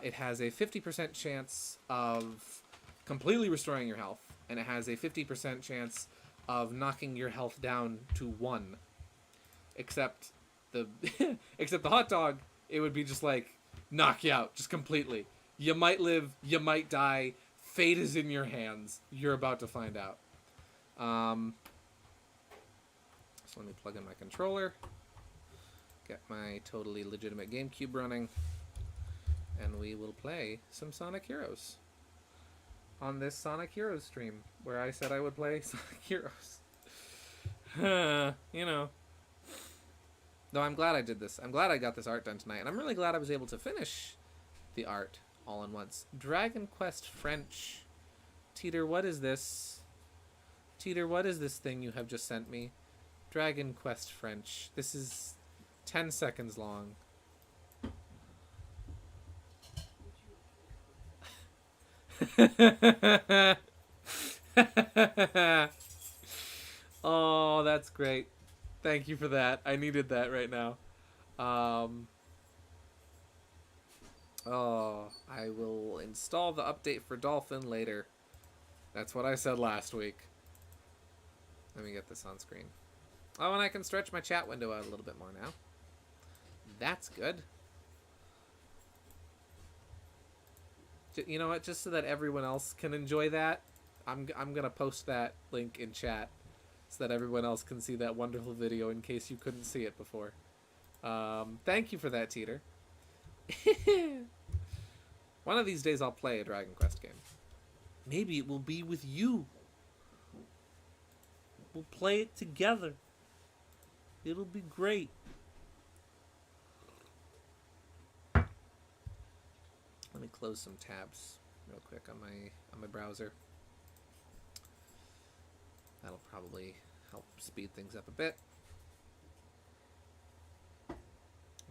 it has a 50% chance of completely restoring your health and it has a 50% chance of knocking your health down to 1. Except the except the hot dog, it would be just like knock you out just completely. You might live, you might die. Fate is in your hands. You're about to find out. So let me plug in my controller, get my totally legitimate GameCube running, and we will play some Sonic Heroes on this Sonic Heroes stream, where I said I would play Sonic Heroes. You know. Though I'm glad I did this. I'm glad I got this art done tonight, and I'm really glad I was able to finish the art all in once. Dragon Quest French. Teeter, what is this? Teeter, what is this thing you have just sent me? Dragon Quest French. This is 10 seconds long. Oh, that's great. Thank you for that. I needed that right now. Oh, I will install the update for Dolphin later. That's what I said last week. Let me get this on screen. Oh, and I can stretch my chat window out a little bit more now. That's good. You know what? Just so that everyone else can enjoy that, I'm gonna post that link in chat so that everyone else can see that wonderful video in case you couldn't see it before. Thank you for that, Teeter. One of these days I'll play a Dragon Quest game. Maybe it will be with you. We'll play it together. It'll be great. Let me close some tabs real quick on my browser. That'll probably help speed things up a bit.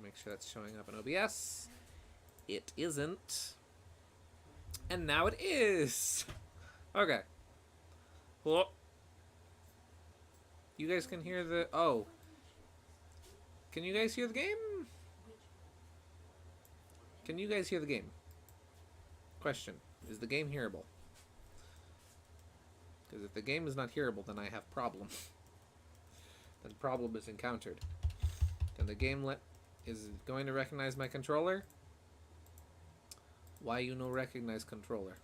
Make sure that's showing up in OBS. It isn't. And now it is. Okay. Well, you guys can hear the... Oh. Can you guys hear the game? Can you guys hear the game? Question. Is the game hearable? Because if the game is not hearable, then I have problem. Then problem is encountered. Then the game is going to recognize my controller. Why you no recognize controller?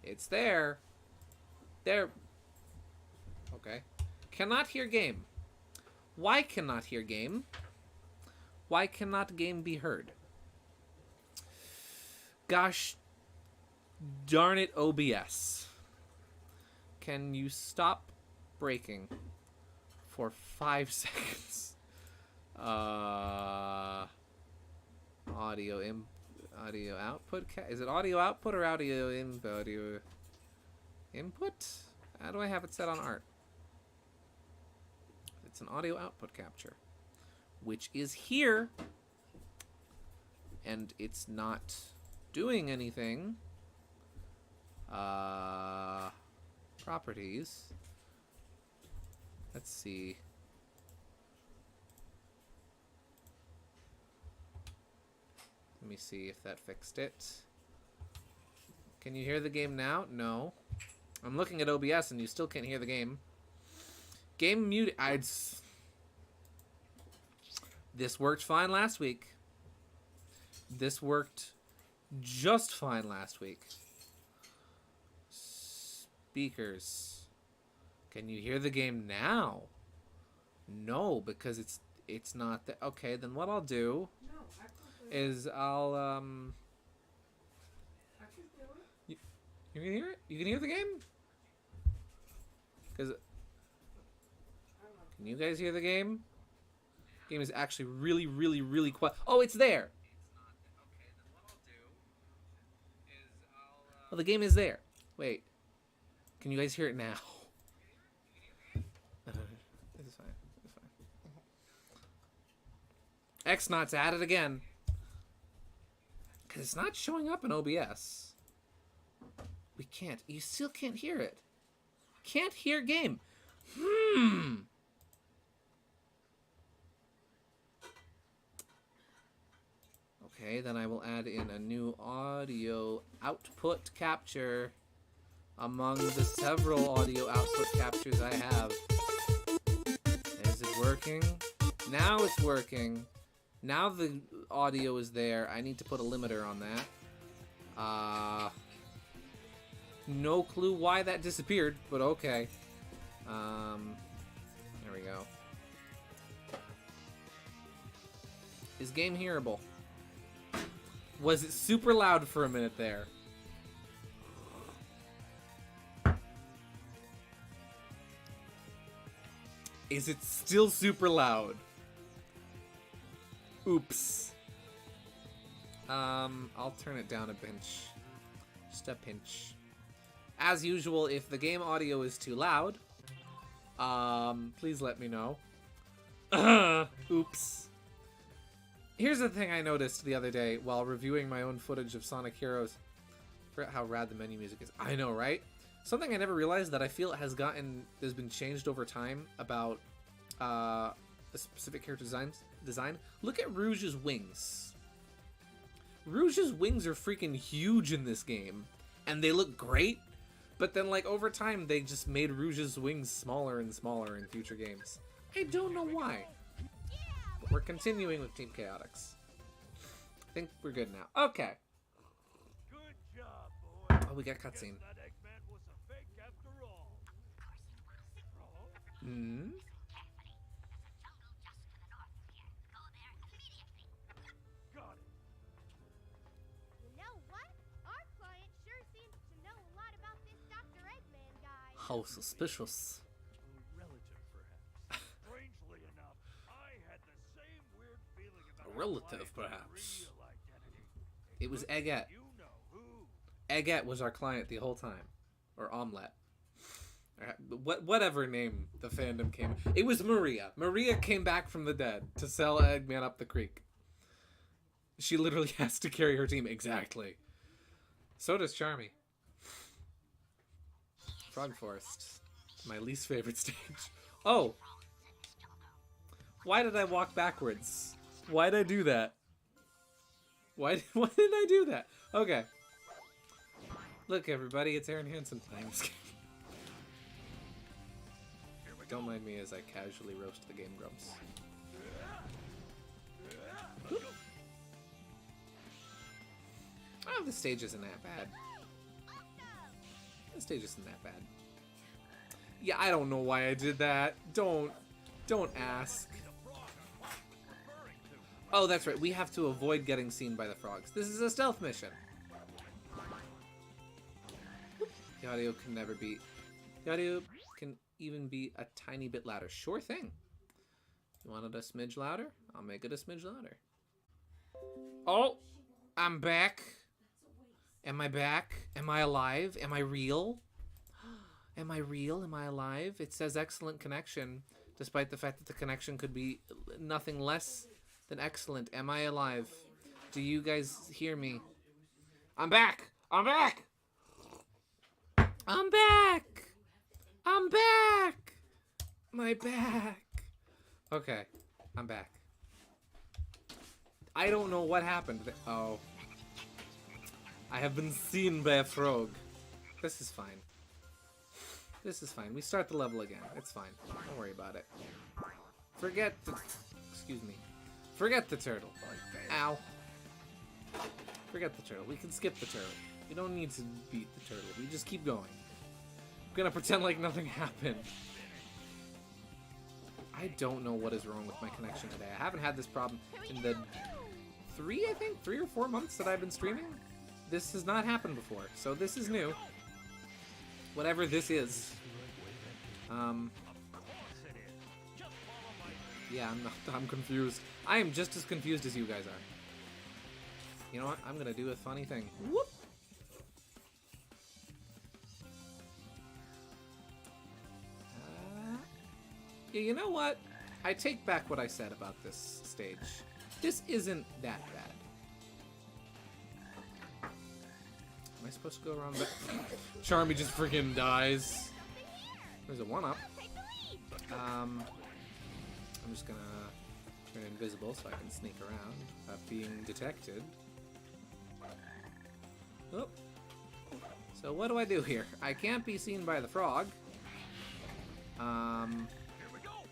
It's there. There. Okay. Cannot hear game. Why cannot hear game? Why cannot game be heard? Gosh darn it, OBS. Can you stop breaking for 5 seconds? Audio output. Is it audio output or audio input? How do I have it set on art? It's an audio output capture, which is here, and it's not doing anything. Properties. Let's see. Let me see if that fixed it. Can you hear the game now? No. I'm looking at OBS and you still can't hear the game. Game mute. This worked fine last week. This worked just fine last week. Speakers. Can you hear the game now? No, because it's not that. Okay, then what I'll do is I'll you can hear it? You can hear the game? Because can you guys hear the game? The game is actually really, really, really quiet. Oh, it's there. Well, the game is there. Wait. Can you guys hear it now? It's fine. It's fine. X-Naught's at it again. Because it's not showing up in OBS. We can't. You still can't hear it. Can't hear game. Okay, then I will add in a new audio output capture. among the several audio output captures I have. Is it working? Now it's working. Now the audio is there. I need to put a limiter on that. No clue why that disappeared, but okay. There we go. Is game hearable? Was it super loud for a minute there? Is it still super loud? Oops. I'll turn it down a pinch. Just a pinch. As usual, if the game audio is too loud, please let me know. Oops. Here's the thing I noticed the other day while reviewing my own footage of Sonic Heroes. I forgot how rad the menu music is. I know, right? Something I never realized that I feel has been changed over time about a specific character design. Look at Rouge's wings. Rouge's wings are freaking huge in this game, and they look great. But then, like, over time, they just made Rouge's wings smaller and smaller in future games. I don't know why. But we're continuing with Team Chaotix. I think we're good now. Okay. Good job, boy. Oh, we got cutscene. That Eggman was a fake after all. Hmm? Got it. You know what? Our client sure seems to know a lot about this Dr. Eggman guy. How suspicious. Relative, perhaps. Strangely enough, I had the same weird feeling about A relative, our client's perhaps. real identity. It was Eggette. You know who. Eggette was our client the whole time. Or Omelette. Whatever name the fandom came. It was Maria. Maria came back from the dead to sell Eggman up the creek. She literally has to carry her team. Exactly. So does Charmy. Frog Forest. My least favorite stage. Oh! Why did I walk backwards? Why did I do that? Why did I do that? Okay. Look, everybody, it's Aaron Hansen playing this game. Don't mind me as I casually roast the Game Grumps. Oh, the stage isn't that bad. The stage isn't that bad. Yeah, I don't know why I did that. Don't ask. Oh, that's right. We have to avoid getting seen by the frogs. This is a stealth mission. The audio can never be... The audio can even be a tiny bit louder. Sure thing. You want it a smidge louder? I'll make it a smidge louder. Oh! I'm back. Am I back? Am I alive? Am I real? Am I real? Am I alive? It says excellent connection, despite the fact that the connection could be nothing less than excellent. Am I alive? Do you guys hear me? I'm back! I'm back! I'm back! I'm back! My back! Okay, I'm back. I don't know what happened. Oh. I have been seen by a frog. This is fine. This is fine. We start the level again. It's fine. Don't worry about it. Forget the... Excuse me. Forget the turtle. Ow. Forget the turtle. We can skip the turtle. We don't need to beat the turtle. We just keep going. I'm gonna pretend like nothing happened. I don't know what is wrong with my connection today. I haven't had this problem in the 3 or 4 months that I've been streaming. This has not happened before, so this is new. Whatever this is. Yeah, I'm confused. I am just as confused as you guys are. You know what? I'm gonna do a funny thing. Whoop! Yeah, you know what? I take back what I said about this stage. This isn't that bad. Am I supposed to go around back? Charmy just freaking dies. There's a 1-up. I'm just gonna turn invisible so I can sneak around without being detected. Oh. So what do I do here? I can't be seen by the frog. Here we go.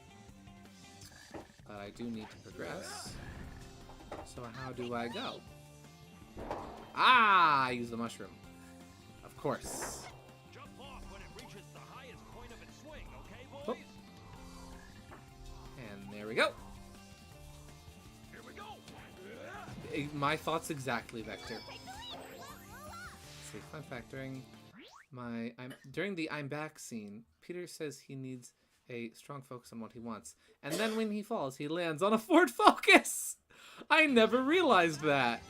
But I do need to progress. So how do I go? Ah, I use the mushroom. Of course. Jump off when it reaches the highest point of its swing, okay, boys? Oh. And there we go. Here we go. My thoughts exactly, Vector. Let's see, fun fact, during the I'm back scene, Peter says he needs a strong focus on what he wants. And then when he falls, he lands on a Ford Focus! I never realized that.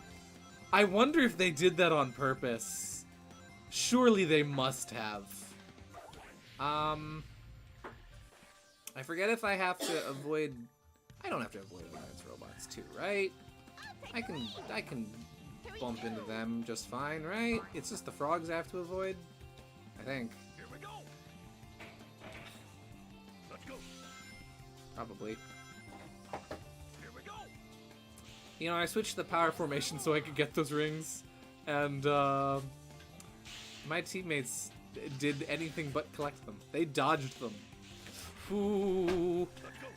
I wonder if they did that on purpose. Surely they must have. I forget if I have to avoid... I don't have to avoid advanced robots too, right? I can bump into them just fine, right? It's just the frogs I have to avoid, I think. Here we go. Let's go. Probably. Here we go. You know, I switched the power formation so I could get those rings, and my teammates did anything but collect them. They dodged them. Ooh. Let's go.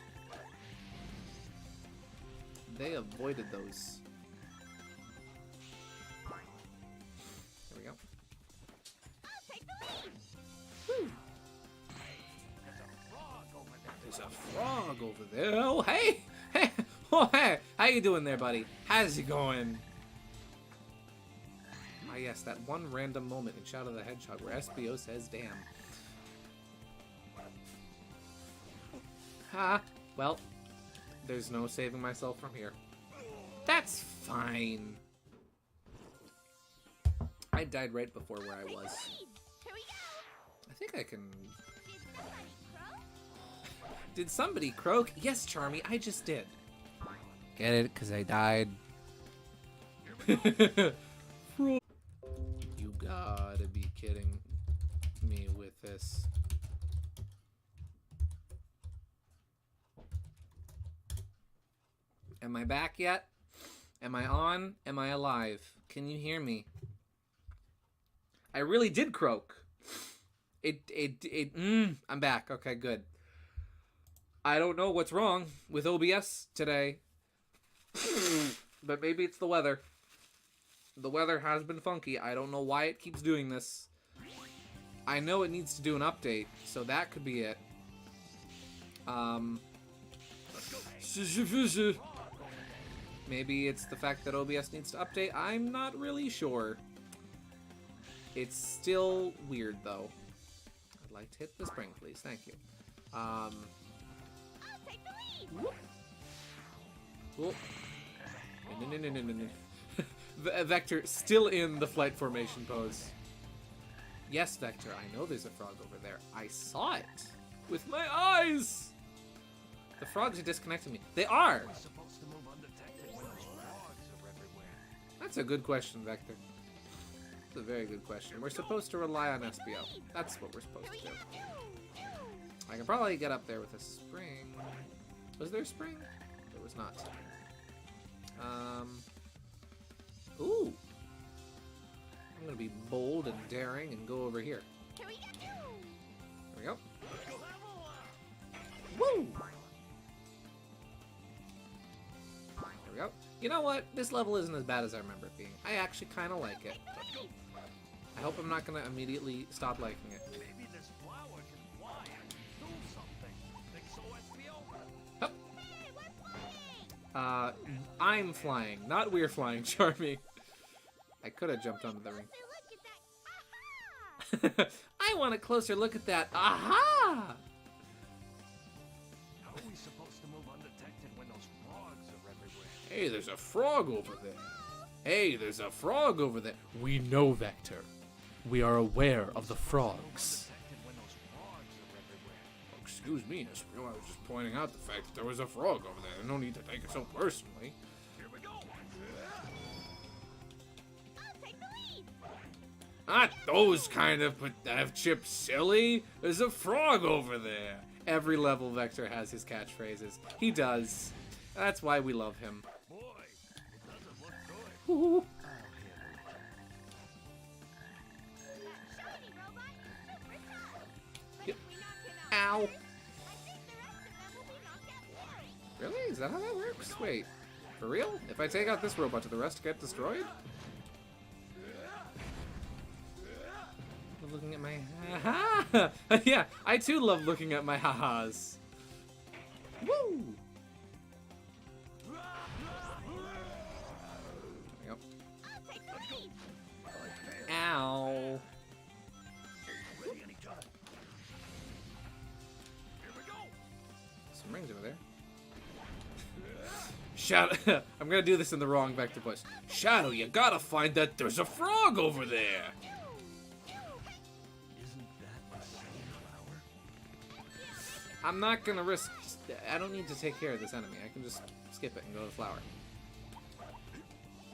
They avoided those. Here we go. I'll take the lead. There's a frog over there. There's a frog over there. Oh, hey! Hey! Oh, hey! How you doing there, buddy? How's it going? Ah, yes, that one random moment in Shadow the Hedgehog where SBO says, damn. Ha! Well, there's no saving myself from here. That's fine. I died right before where I was. Here we go. I think I can... Did somebody croak? Did somebody croak? Yes, Charmy, I just did. Get it? Because I died. You gotta be kidding me with this. Am I back yet? Am I on? Am I alive? Can you hear me? I really did croak. I'm back. Okay, good. I don't know what's wrong with OBS today. But maybe it's the weather. The weather has been funky. I don't know why it keeps doing this. I know it needs to do an update, so that could be it. Maybe it's the fact that OBS needs to update. I'm not really sure. It's still weird, though. I'd like to hit the spring, please. Thank you. I'll take the lead. Cool. No. Vector, still in the flight formation pose. Yes, Vector, I know there's a frog over there. I saw it with my eyes. The frogs are disconnecting me. They are. We're supposed to move undetected when those frogs are everywhere. That's a good question, Vector. That's a very good question. We're supposed to rely on SBO. That's what we're supposed to do. I can probably get up there with a spring. Was there a spring? There was not. Ooh. I'm gonna be bold and daring and go over here. Here we go. There we go. Woo! There we go. You know what? This level isn't as bad as I remember it being. I actually kind of like it. I hope I'm not gonna immediately stop liking it. Maybe this flower can fly and do something. Think so, SBO? Hup. Hey, we're flying. I'm flying, not we're flying, Charmy. I could have jumped onto the ring. Closer look at that. Aha! I want a closer look at that. Aha! How are we supposed to move undetected when those frogs are everywhere? Hey, there's a frog over there. Hey, there's a frog over there. We know, Vector. We are aware of the frogs. Undetected when those frogs are everywhere. Excuse me, SBO. I was just pointing out the fact that there was a frog over there. No need to take it so personally. Here we go. I'll take the lead. Not those kind of Chip silly. There's a frog over there. Every level Vector has his catchphrases. He does. That's why we love him. Boy, it doesn't look good. Ooh. that how that works? Wait, for real? If I take out this robot, do the rest get destroyed? Love looking at my ha-ha! Yeah, I too love looking at my ha-has. Woo! There we go. I'll take the lead. Ow. Ready anytime. Here we go. Some rings over there. Shadow, I'm gonna do this in the wrong vector voice. Shadow, you gotta find that there's a frog over there. Isn't that the same flower? I'm not gonna risk. I don't need to take care of this enemy. I can just skip it and go to the flower.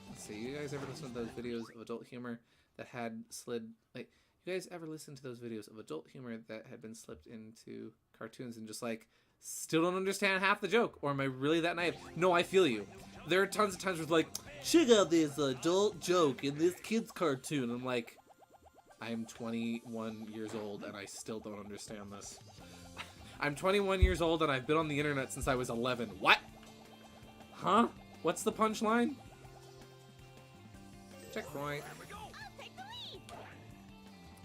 Let's see. You guys ever listen to those videos of adult humor that had slid? Like, you guys ever listen to those videos of adult humor that had been slipped into cartoons and just like still don't understand half the joke? Or am I really that naive? No, I feel you. There are tons of times where it's like, check out this adult joke in this kid's cartoon. I'm like, I'm 21 years old and I still don't understand this. I'm 21 years old and I've been on the internet since I was 11. What? Huh? What's the punchline? Checkpoint. I'll take the lead.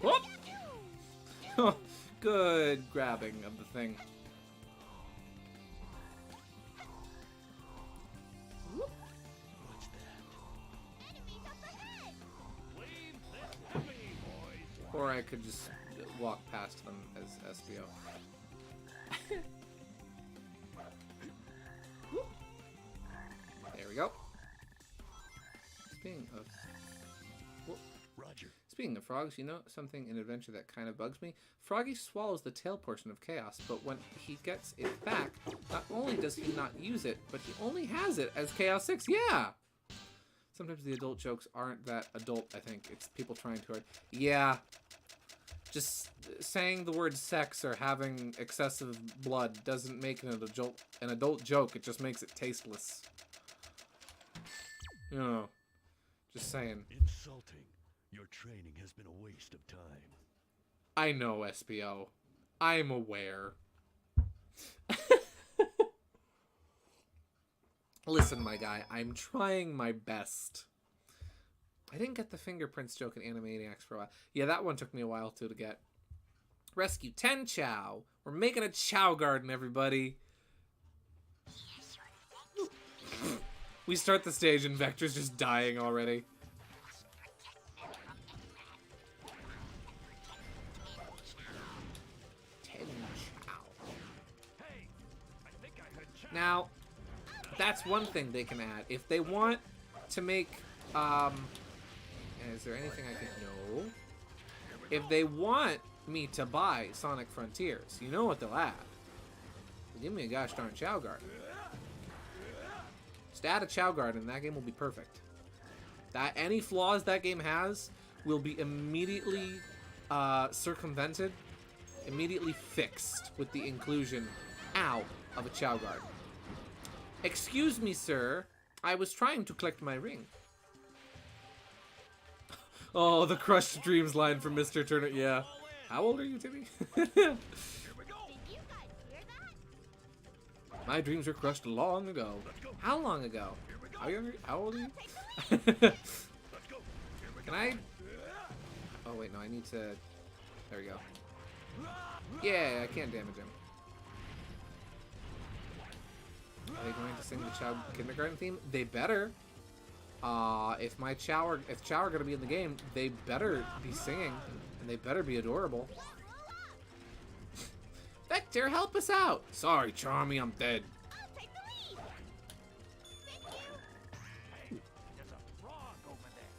Whoop! Oh, good grabbing of the thing. What's that? Enemies up ahead. Leave this to me, boys. Or I could just walk past them as SBO. There we go. Speaking of... Roger. Speaking of frogs, you know something in Adventure that kind of bugs me? Froggy swallows the tail portion of Chaos, but when he gets it back, not only does he not use it, but he only has it as Chaos 6. Yeah! Sometimes the adult jokes aren't that adult, I think. It's people trying too hard. Yeah. Just saying the word sex or having excessive blood doesn't make an adult joke. It just makes it tasteless. You know, just saying. Insulting. Your training has been a waste of time. I know, SBO. I'm aware. Listen, my guy, I'm trying my best. I didn't get the fingerprints joke in Animaniacs for a while. Yeah, that one took me a while, too, to get. Rescue 10 Chow. We're making a Chow garden, everybody. We start the stage and Vector's just dying already. Hey, I think I heard Chow. Now, that's one thing they can add. If they want to make, is there anything I can know? If they want me to buy Sonic Frontiers, you know what they'll add. Give me a gosh darn Chow Garden. Just add a Chow Garden and that game will be perfect. That any flaws that game has will be immediately circumvented, immediately fixed with the inclusion, ow, of a Chow Garden. Excuse me, sir. I was trying to collect my ring. Oh, the crushed dreams line from Mr. Turner. Yeah. How old are you, Timmy? Did you guys hear that? My dreams were crushed long ago. How long ago? How old are you? Let's go. Can I? Oh wait, no. I need to. There we go. Yeah, I can't damage him. Are they going to sing the Chow Kindergarten theme? They better. If Chow are gonna be in the game, they better be singing, and they better be adorable. Vector, help us out! Sorry, Charmy, I'm dead. I'll take the lead. Thank you. There's a frog over there.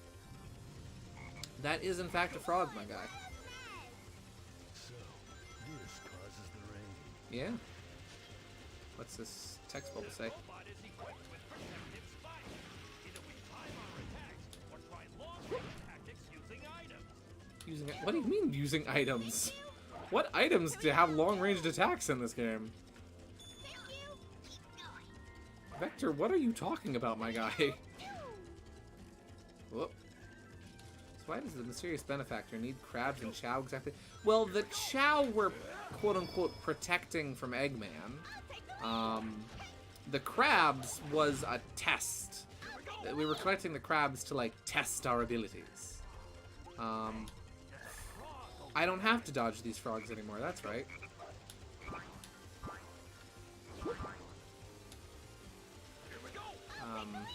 That is in fact a frog, my guy. So, this causes the rain. Yeah. What's this text bubble say? Robot is equipped with perceptive spikes. Either we time our attacks or try long-range tactics using items. What do you mean using items? What items do have long-ranged attacks in this game? Thank you. Vector, what are you talking about, my guy? Whoop. So why does the mysterious benefactor need crabs and Chow exactly? Well, the Chow were quote-unquote protecting from Eggman. the crabs was a test. We were collecting the crabs to, like, test our abilities. I don't have to dodge these frogs anymore, that's right.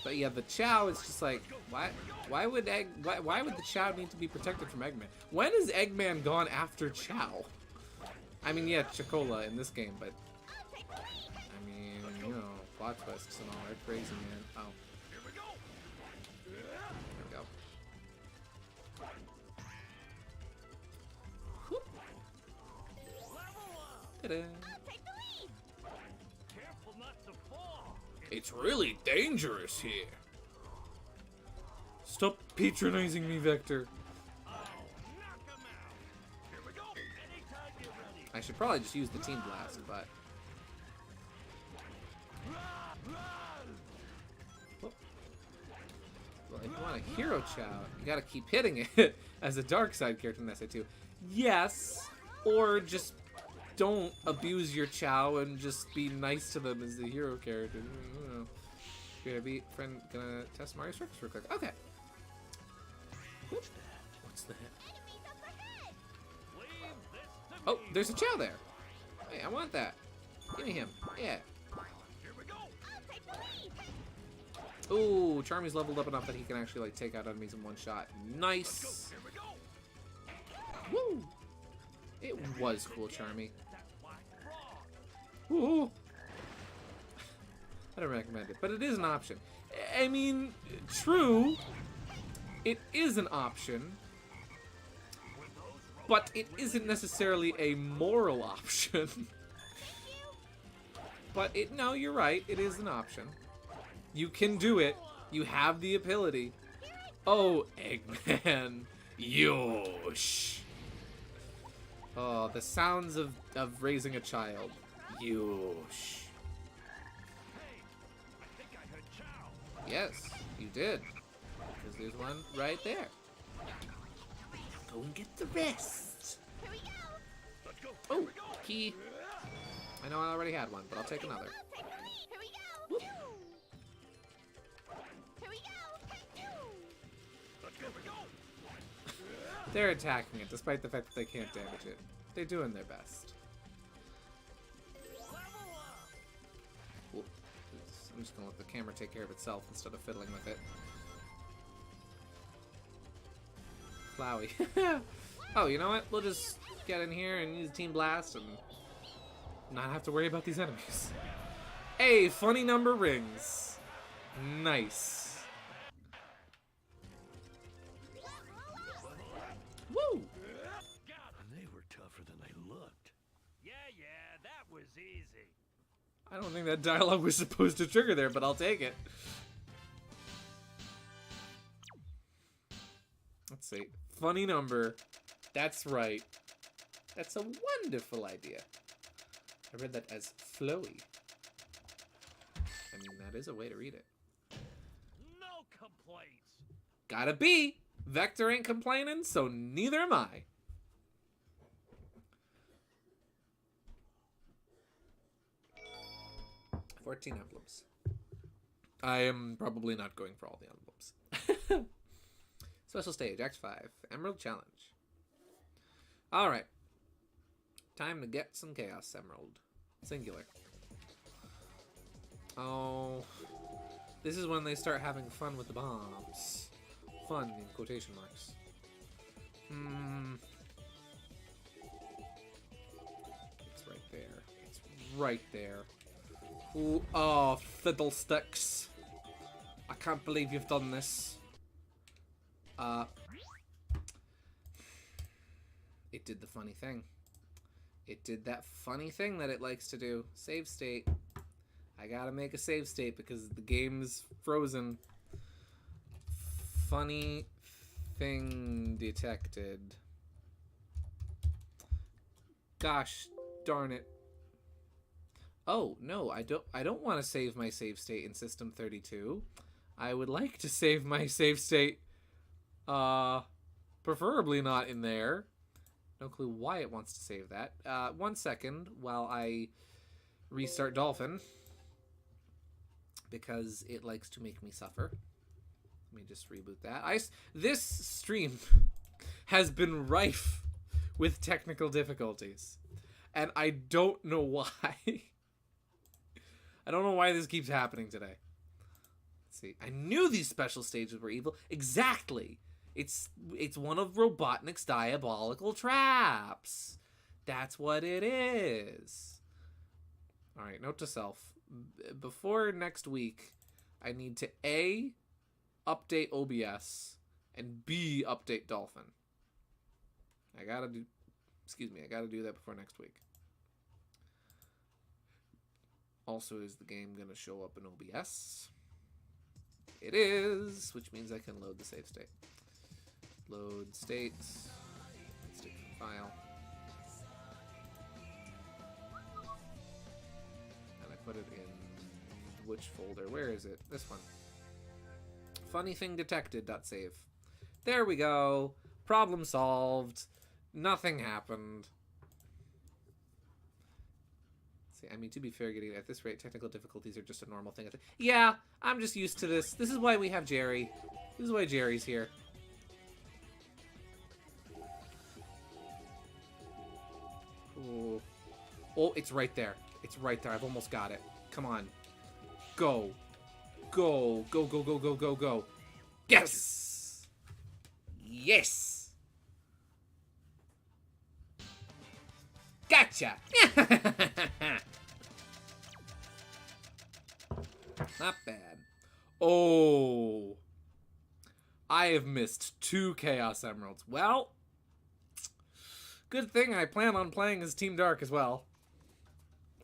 But yeah, the Chow is just like, why would the Chow need to be protected from Eggman? When has Eggman gone after Chow? I mean, yeah, Chocola in this game, but I mean, you know, plot twists and all, they're crazy, man. Oh. There we go. Whoop. Ta-da. Careful not to fall. It's really dangerous here. Stop patronizing me, Vector. Oh, knock 'em out. Here we go. Anytime you're ready. I should probably just use the Team Blast, but... Whoop. Well, if you want a Hero Chow, you gotta keep hitting it as a Dark Side character in SI2. Yes, or just don't abuse your Chow and just be nice to them as the hero character. I don't know. Gonna test Mario Circus real quick. Okay. What's that? Enemies up ahead! Leave this to Oh, me. there's a Chow there. Hey, I want that. Give me him. Yeah. Here we go. I'll take the lead! Ooh, Charmy's leveled up enough that he can actually like take out enemies in one shot. Nice. Here we go. Woo. It was cool, Charmy. That black frog. Ooh. I don't recommend it, but it is an option. I mean, true, it is an option, but it isn't necessarily a moral option. But no, you're right, it is an option. You can do it. You have the ability. Oh, Eggman. Yosh. Oh, the sounds of raising a child. Yosh. Hey, I think I heard Chow. Yes, you did. Because there's one right there. Go and get the rest. Here we go! Let's go. Oh, key. I know I already had one, but I'll take another. I'll take the lead! Here we go! Whoop. Here we go! Let's go. Here we go. They're attacking it, despite the fact that they can't damage it. They're doing their best. Whoop. I'm just gonna let the camera take care of itself instead of fiddling with it. Flowey. Oh, you know what? We'll just get in here and use Team Blast and not have to worry about these enemies. Hey, funny number rings. Nice. Woo! They were tougher than they looked. Yeah, that was easy. I don't think that dialogue was supposed to trigger there, but I'll take it. Let's see. Funny number. That's right. That's a wonderful idea. I read that as flowy. I mean, that is a way to read it. No complaints. Gotta be! Vector ain't complaining, so neither am I. $14 emblems. I am probably not going for all the emblems. Special stage, Act 5, Emerald Challenge. Alright. Time to get some Chaos Emerald. Singular. Oh. This is when they start having fun with the bombs. Fun in quotation marks. It's right there. It's right there. Ooh, oh, fiddlesticks. I can't believe you've done this. It did the funny thing. It did that funny thing that it likes to do. Save state. I gotta make a save state because the game's frozen. Funny thing detected. Gosh darn it. Oh, no, I don't want to save my save state in System 32. I would like to save my save state preferably not in there. No clue why it wants to save that. 1 second while I restart Dolphin. because it likes to make me suffer. Let me just reboot that. This stream has been rife with technical difficulties, and I don't know why. I don't know why this keeps happening today. Let's see. I knew these special stages were evil. Exactly. It's one of Robotnik's diabolical traps. That's what it is. All right, note to self. Before next week, I need to A, update OBS, and B, update Dolphin. I gotta do that before next week. Also, is the game gonna show up in OBS? It is, which means I can load the save state. Load state. State file. And I put it in which folder? Where is it? This one. Funny thing detected.save. There we go. Problem solved. Nothing happened. See, I mean, to be fair, getting at this rate, technical difficulties are just a normal thing. Yeah, I'm just used to this. This is why we have Jerry. This is why Jerry's here. Ooh. Oh, it's right there. It's right there. I've almost got it. Come on. Go. Go. Go, go, go, go, go, go. Yes! Yes! Gotcha! Not bad. Oh. I have missed 2 Chaos Emeralds. Well, good thing I plan on playing as Team Dark as well.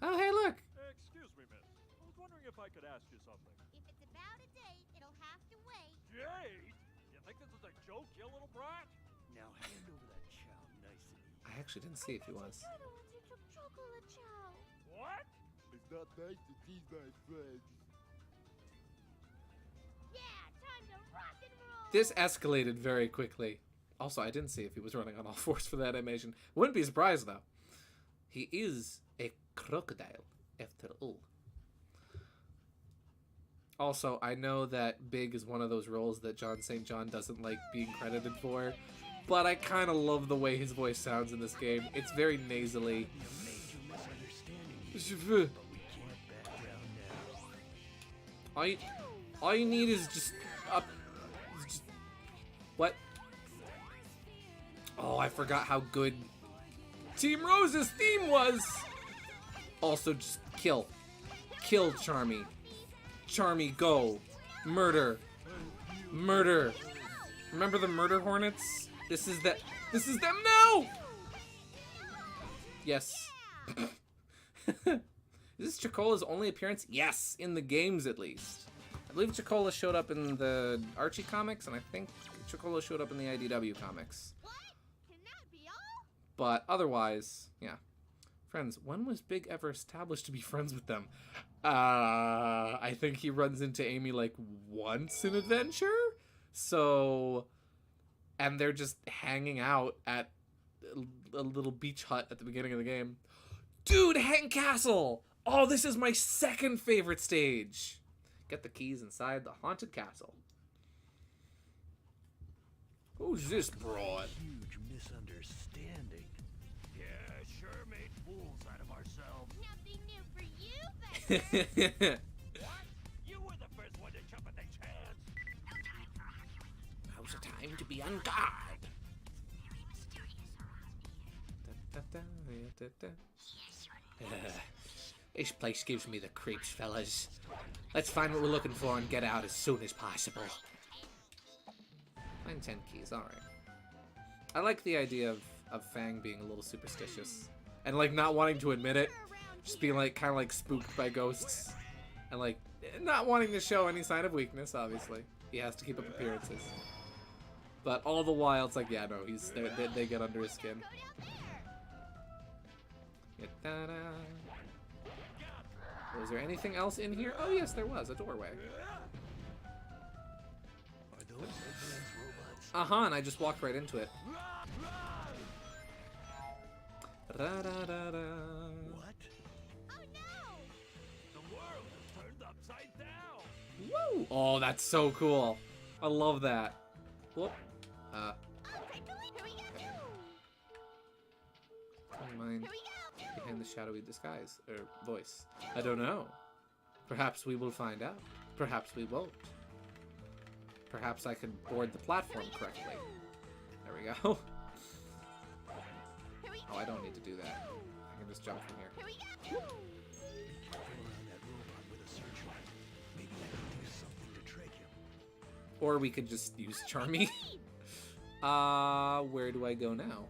Oh, hey, look. Excuse me, miss. I was wondering if I could ask you something. If it's about a date, it'll have to wait. Jade! You think this is a joke, you little brat? Now hand over that chow nice and easy. I actually didn't see if he was. I don't want to took chocolate chow. What? It's not nice to tease my friends. Yeah, time to rock and roll. This escalated very quickly. Also, I didn't see if he was running on all fours for that animation. Wouldn't be surprised, though. He is a crocodile, after all. Also, I know that Big is one of those roles that John St. John doesn't like being credited for, but I kind of love the way his voice sounds in this game. It's very nasally. All you need is just up. What? Oh, I forgot how good Team Rose's theme was. Also, just kill. Kill Charmy. Charmy, go. Murder. Murder. Remember the murder hornets? This is them. No! Yes. Is this Chocola's only appearance? Yes, in the games at least. I believe Chocola showed up in the Archie comics, and I think Chocola showed up in the IDW comics. What? Can that be all? But otherwise, yeah. Friends, when was Big ever established to be friends with them? I think he runs into Amy like once in Adventure. So, and they're just hanging out at a little beach hut at the beginning of the game. Dude, Hang Castle! Oh, this is my second favorite stage. Get the keys inside the haunted castle. Who's this broad? Huge misunderstanding. Yeah, sure made fools out of ourselves. Nothing new for you, but What? You were the first one to jump at the chance. Now's the time to be on guard. This place gives me the creeps, fellas. Let's find what we're looking for and get out as soon as possible. Find 10 keys, alright. I like the idea of Fang being a little superstitious. And like not wanting to admit it. Just being like kind of like spooked by ghosts. And like not wanting to show any sign of weakness, obviously. He has to keep up appearances. But all the while it's like, yeah, no, they get under his skin. go down there. Was there anything else in here? Oh yes, there was, a doorway. Are those Eggman's robots? Uh-huh, and I just walked right into it. What? Oh no! The world is turned upside down. Woo! Oh, that's so cool. I love that. Whoop. Don't mind behind the shadowy disguise or voice. I don't know. Perhaps we will find out. Perhaps we won't. Perhaps I can board the platform correctly. There we go. Oh, I don't need to do that. I can just jump from here. Go around that robot with a searchlight. Maybe I can do something to trick him. Or we could just use Charmy. Where do I go now?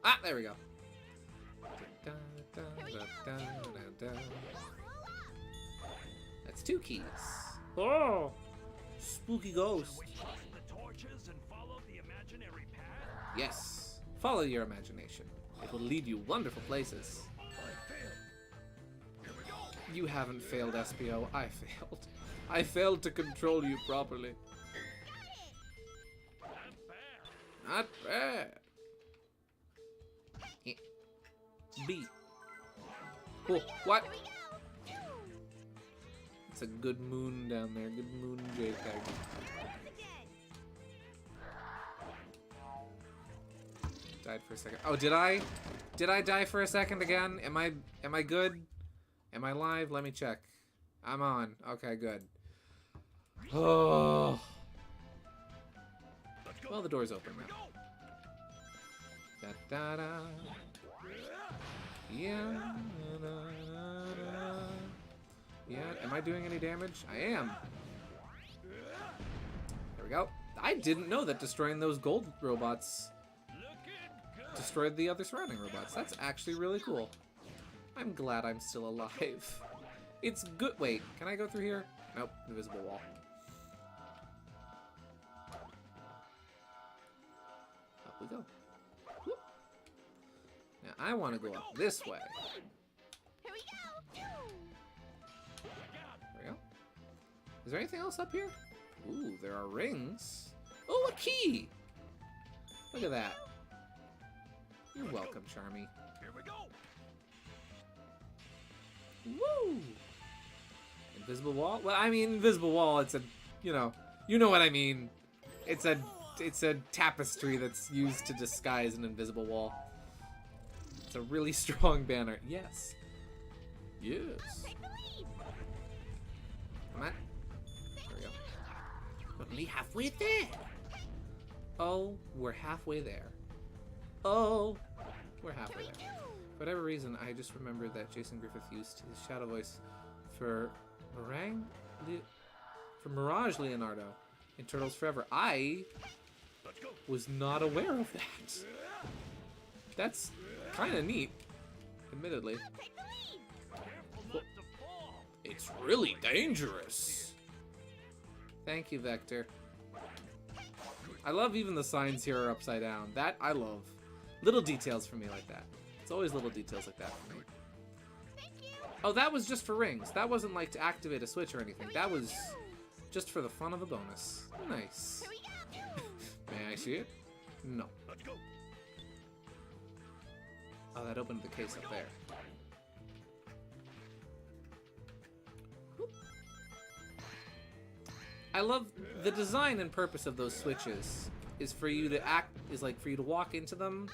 Ah, there we go. That's 2 keys. Oh! Spooky ghost. Switch off the torches and follow the imaginary path. Yes. Follow your imagination. It will lead you wonderful places. I failed. Here we go. You haven't failed, SPO. I failed. I failed to control you properly. Not bad. Not bad. Eh. B. Cool. What? It's a good moon down there. Good moon, JPEG. Died for a second. Oh, did I? Did I die for a second again? Am I good? Am I live? Let me check. I'm on. Okay, good. Oh. Let's go. Well, the door's open now. Da da da. Yeah. Da, da, da. Yeah. Am I doing any damage? I am. There we go. I didn't know that destroying those gold robots Looking good. destroyed the other surrounding robots. That's actually really cool. I'm glad I'm still alive. It's good. Wait, can I go through here? Nope, invisible wall. Up we go. Whoop. Now I want to go up this way. Here we go. There we go. Is there anything else up here? Ooh, there are rings. Oh, a key! Look at that. You're welcome, Charmy. Here we go. Woo! Invisible wall? Well, I mean, invisible wall, it's a, you know what I mean. It's a tapestry that's used to disguise an invisible wall. It's a really strong banner. Yes. Yes. Come on. There we go. Only halfway there. Oh, we're halfway there. Oh, we're halfway there. For whatever reason, I just remembered that Jason Griffith used his shadow voice for Mirage Leonardo in Turtles Forever. I Let's go. was not aware of that. That's kind of neat, admittedly. Careful not to fall. It's really dangerous. Thank you, Vector. I love even the signs here are upside down. That I love. Little details for me like that. It's always little details like that for me. Oh, that was just for rings. That wasn't like to activate a switch or anything. That was just for the fun of the bonus. Nice. May I see it? No. Let's go. Oh, that opened the case up there. I love the design and purpose of those switches is for you to for you to walk into them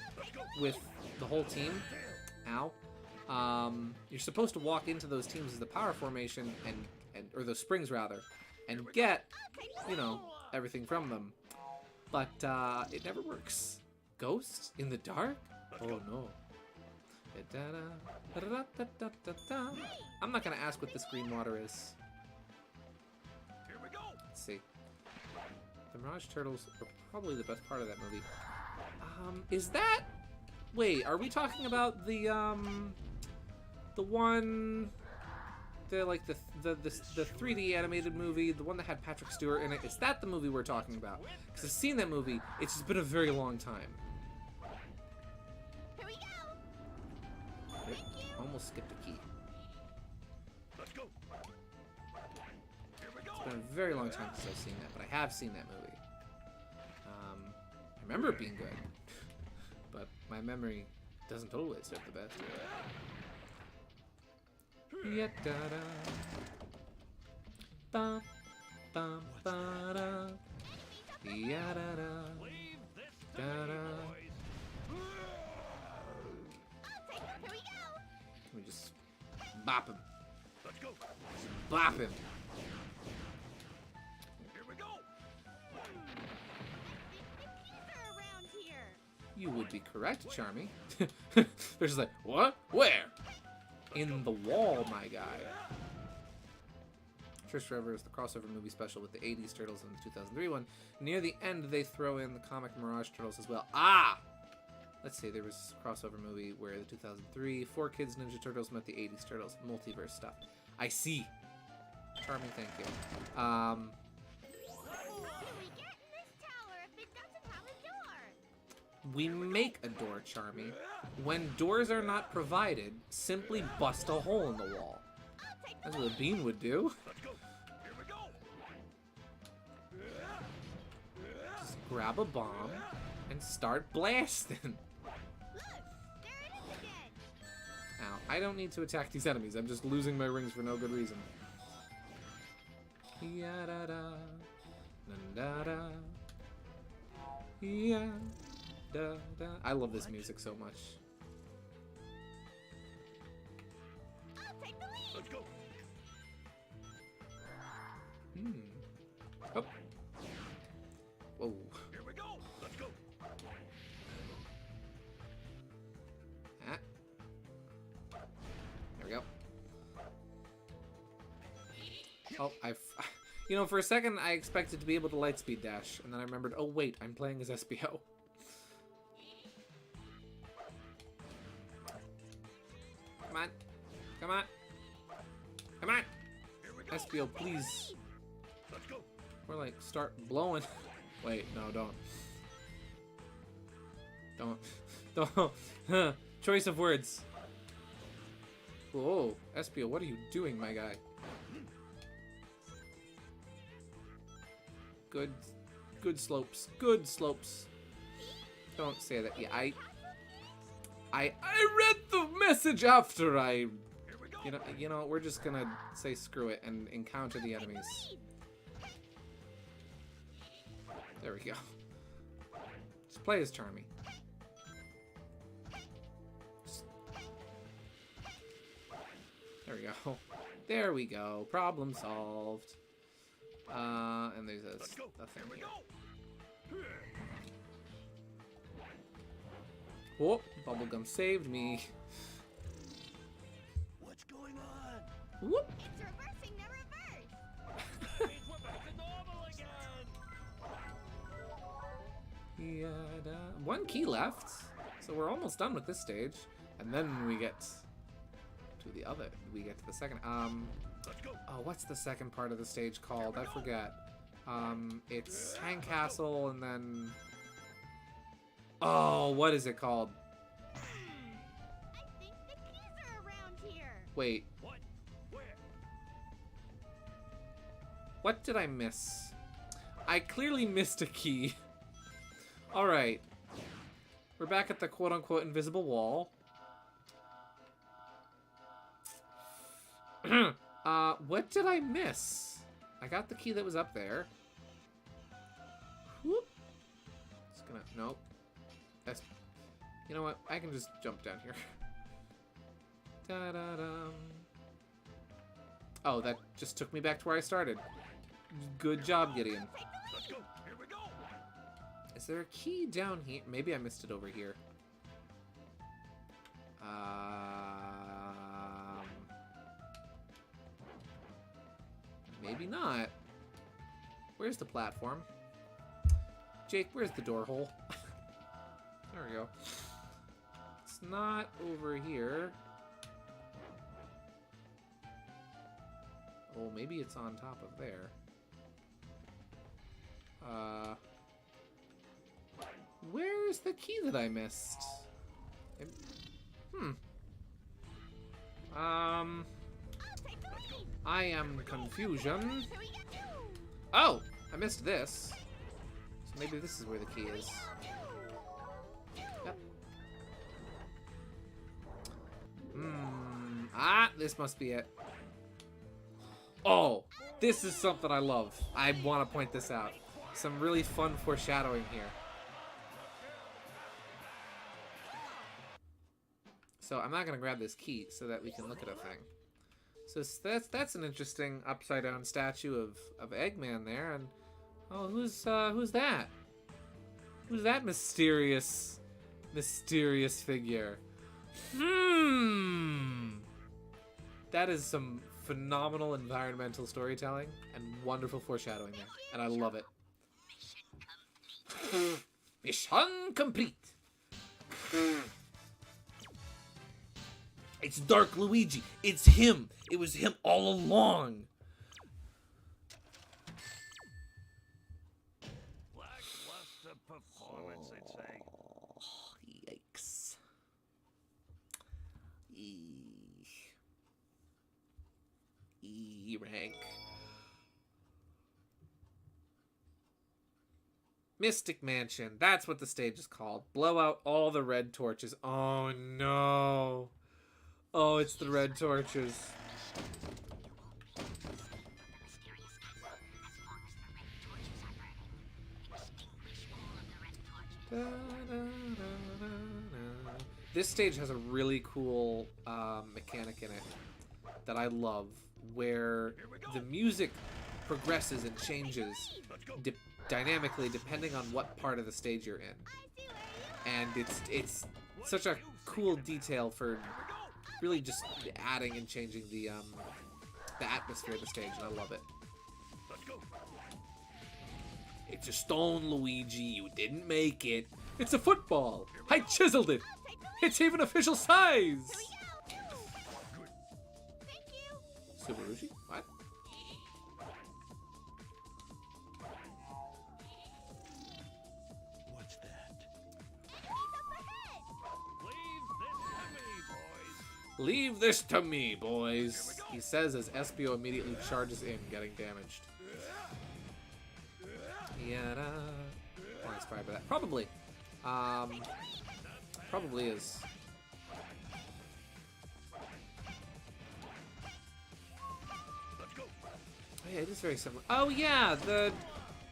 with the whole team. Ow. You're supposed to walk into those teams as the power formation or those springs rather, and get, everything from them. But it never works. Ghost in the dark? Oh no. I'm not gonna ask what this green water is. Here we go. Let's see. The Mirage Turtles are probably the best part of that movie. Is that? Wait, are we talking about the one, the 3D animated movie, the one that had Patrick Stewart in it? Is that the movie we're talking about? Because I've seen that movie. It's just been a very long time. Here we go. Almost skipped a key. Let's go. Here we go. It's been a very long time since I've seen that, but I have seen that movie. I remember it being good, but my memory doesn't totally serve the best. Yeah, da da. Ba, bum, ba-da. Ya-da-da. Leave this to Da-da. me, boys. I'll take them. Here we go. Let me just bop him. Let's go. Bop him. Here we go. I think the keys are around here. You would be correct, Charmy. They're just like, what? Where? In the wall, my guy. Trish Forever is the crossover movie special with the 80s Turtles and the 2003 one. Near the end, they throw in the comic Mirage Turtles as well. Ah! Let's see, there was a crossover movie where the 2003 Four Kids Ninja Turtles met the 80s Turtles. Multiverse stuff. I see. Charming, thank you. How do we get in this tower if it doesn't have a door? We make a door, Charmy. When doors are not provided, simply bust a hole in the wall. I'll take That's what a bean would do. Let's go. Here we go. Just grab a bomb and start blasting. Look, there it is again. Now, I don't need to attack these enemies. I'm just losing my rings for no good reason. Ya-da-da. Na-da-da. Ya-da-da. I love this music so much. I'll take the lead. Let's go. Oh. Whoa. Here we go. Let's go. Ah. There we go. Oh, you know, for a second I expected to be able to lightspeed dash, and then I remembered, oh wait, I'm playing as SBO. Come on. Come on. Come on. Here we go. SBO, please. Let's go. Or like, start blowing. Wait, no, don't. Don't. Choice of words. Whoa, SBO, what are you doing, my guy? Good slopes. Good slopes. Don't say that. Yeah, I read the message after I. Here we go. You know, we're just gonna say screw it and encounter the enemies. There we go. Just play as Charmy. There we go. There we go. Problem solved. And there's Let's go. a thing Here we here. go. Oh, bubblegum saved me. What's going on? Whoop. It's reversing the reverse. That means we're back to normal again. Yeah, one key left, so we're almost done with this stage, and then we get to the other. We get to the second. Let's go. Oh, what's the second part of the stage called? I forget. It's Sandcastle, and then. Oh, what is it called? I think the keys are around here. Wait, What? Where? what did I miss? I clearly missed a key. All right, we're back at the quote-unquote invisible wall. What did I miss? I got the key that was up there. Whoop. Just gonna, nope. That's, you know what? I can just jump down here. Da-da-dum. Oh, that just took me back to where I started. Good job, Gideon. Let's go. Here we go. Is there a key down here? Maybe I missed it over here. Maybe not. Where's the platform? Jake, where's the door hole? There we go. It's not over here. Oh, maybe it's on top of there. Where's the key that I missed? I'll take the lead. I am confusion. Here we go. Oh, I missed this. So maybe this is where the key is. Yep. This must be it. Oh, This is something I love. I want to point this out. Some really fun foreshadowing here. So I'm not gonna grab this key so that we can look at a thing. So that's an interesting upside down statue of Eggman there. And oh, who's that? Who's that mysterious figure? That is some phenomenal environmental storytelling and wonderful foreshadowing there, and I love it. Mission complete. It's Dark Luigi. It's him. It was him all along. Lackluster performance, I'd say. Yikes. E rank. Mystic Mansion. That's what the stage is called. Blow out all the red torches. Oh no. Oh, it's the red torches. This stage has a really cool mechanic in it that I love, where the music progresses and changes dynamically depending on what part of the stage you're in, and it's such a cool detail for really just adding and changing the atmosphere of the stage, and I love it. It's a stone, Luigi. You didn't make it. It's a football. I chiseled it. It's even official size. Subarushi? What? What's that? Leave this to me, boys. Leave this to me, boys. He says as Espio immediately charges in, getting damaged. Yada. Oh, inspired by that. Probably. Probably is. Oh, yeah, it is very similar. Oh yeah, the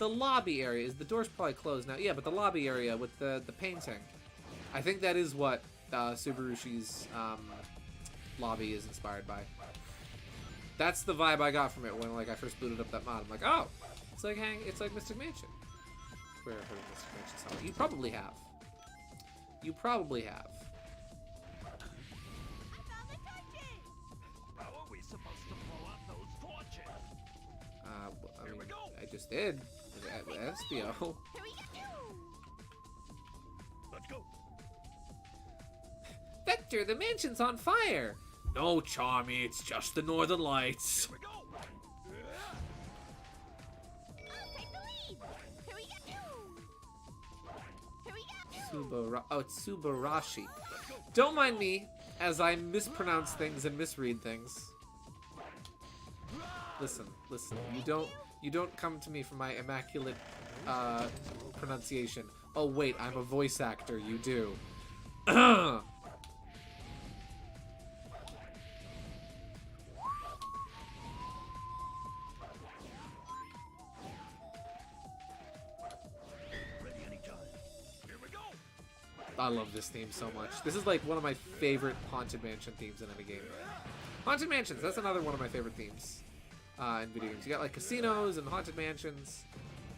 lobby area. The door's probably closed now. Yeah, but the lobby area with the painting. I think that is what Subarushi's lobby is inspired by. That's the vibe I got from it when I first booted up that mod. I'm like, oh, it's like Mystic Mansion. Where I've heard of Mystic Mansion somewhere. You probably have. You probably have. How are we supposed to blow out those torches? I mean, I just did. With Espio. Let's go. Vector, the mansion's on fire! No, Charmy, it's just the Northern Lights. Here we go. Oh, it's Subarashi. Don't mind me, as I mispronounce things and misread things. Listen. You don't come to me for my immaculate pronunciation. Oh wait, I'm a voice actor. You do. Ready anytime. Here we go. I love this theme so much. This is like one of my favorite Haunted Mansion themes in any game. Haunted Mansions, that's another one of my favorite themes in video games. You got like casinos and Haunted Mansions,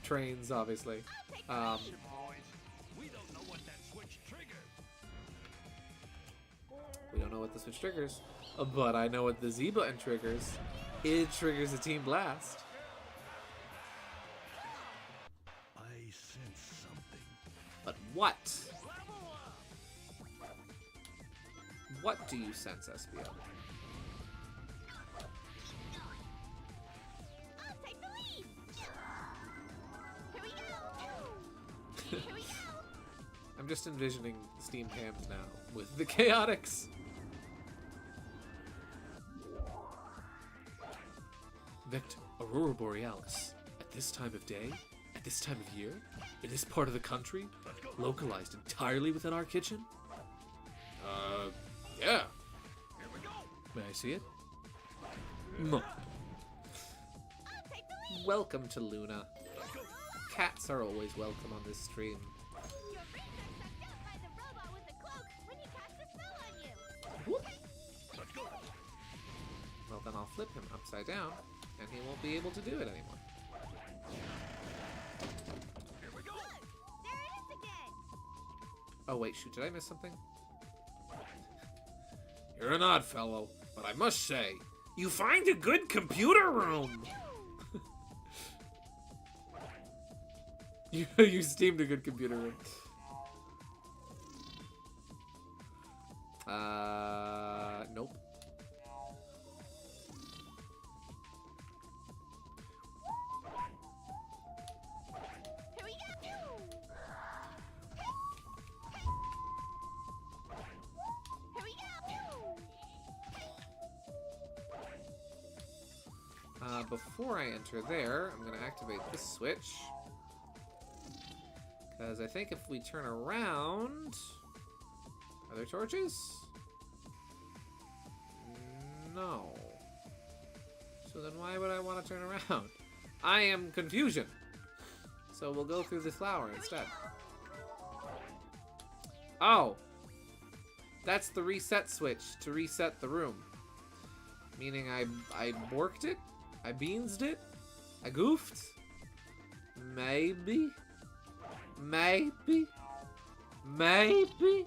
trains, obviously. Boys, we don't know what that switch triggers. We don't know what the switch triggers, but I know what the Z button triggers. It triggers a Team Blast. I sense something. But what? What do you sense, Espio? I'm just envisioning steamed hams now with the chaotics. Vector, Aurora Borealis. At this time of day? At this time of year? In this part of the country? Localized entirely within our kitchen? Yeah. Here we go. May I see it? No. welcome to Luna. Cats are always welcome on this stream. Your brain got sucked out by the robot with the cloak when he cast a spell on you. Whoop. Well, then I'll flip him upside down, and he won't be able to do it anymore. Look, there it is again. Oh wait, shoot, did I miss something? You're an odd fellow, but I must say, you find a good computer room! You steamed a good computer room. Nope. Here we go. Here we go. Before I enter there, I'm gonna activate this switch. Because I think if we turn around... Are there torches? No. So then why would I want to turn around? I am confusion. So we'll go through the flower instead. Oh! That's the reset switch to reset the room. Meaning I borked it? I beansed it? I goofed? Maybe? Maybe? Maybe?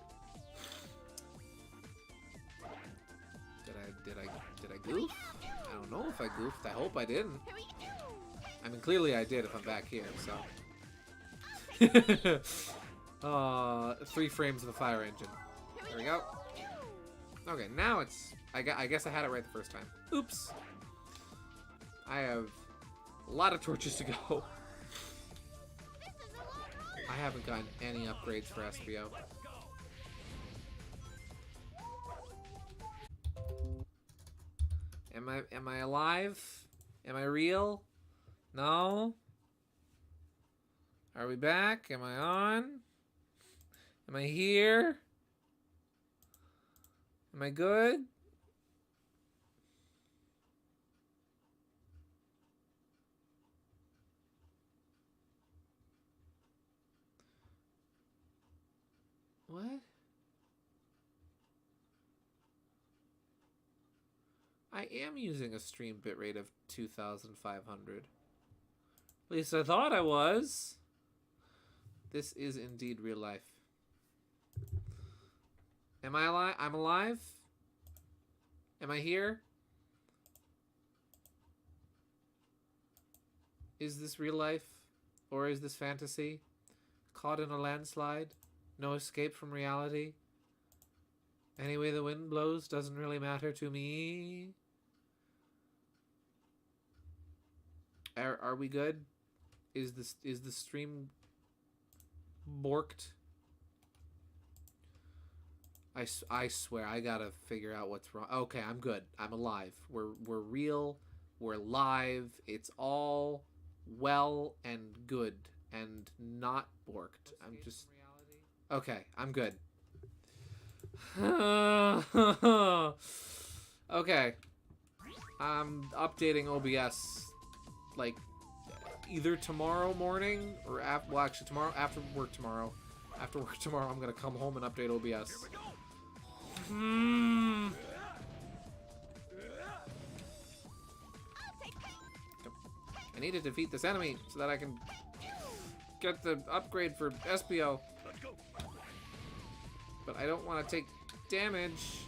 Did I goof? I don't know if I goofed. I hope I didn't. Here we go. I mean, clearly I did if I'm back here, so. 3 frames of a fire engine. There we go. Okay, now it's... I guess I had it right the first time. Oops. I have a lot of torches to go. I haven't gotten any upgrades for SBO. Am I alive? Am I real? No? Are we back? Am I on? Am I here? Am I good? What? I am using a stream bitrate of 2,500. At least I thought I was. This is indeed real life. Am I alive? I'm alive? Am I here? Is this real life? Or is this fantasy? Caught in a landslide? No escape from reality? Any way the wind blows doesn't really matter to me. Are we good? Is the stream borked? I swear I gotta figure out what's wrong. Okay, I'm good. I'm alive. We're real. We're live. It's all well and good and not borked. I'm just okay. I'm good. Okay. I'm updating OBS like either tomorrow morning or well, actually tomorrow after work tomorrow. After work tomorrow, I'm gonna come home and update OBS. I need to defeat this enemy so that I can get the upgrade for SBO. But I don't want to take damage.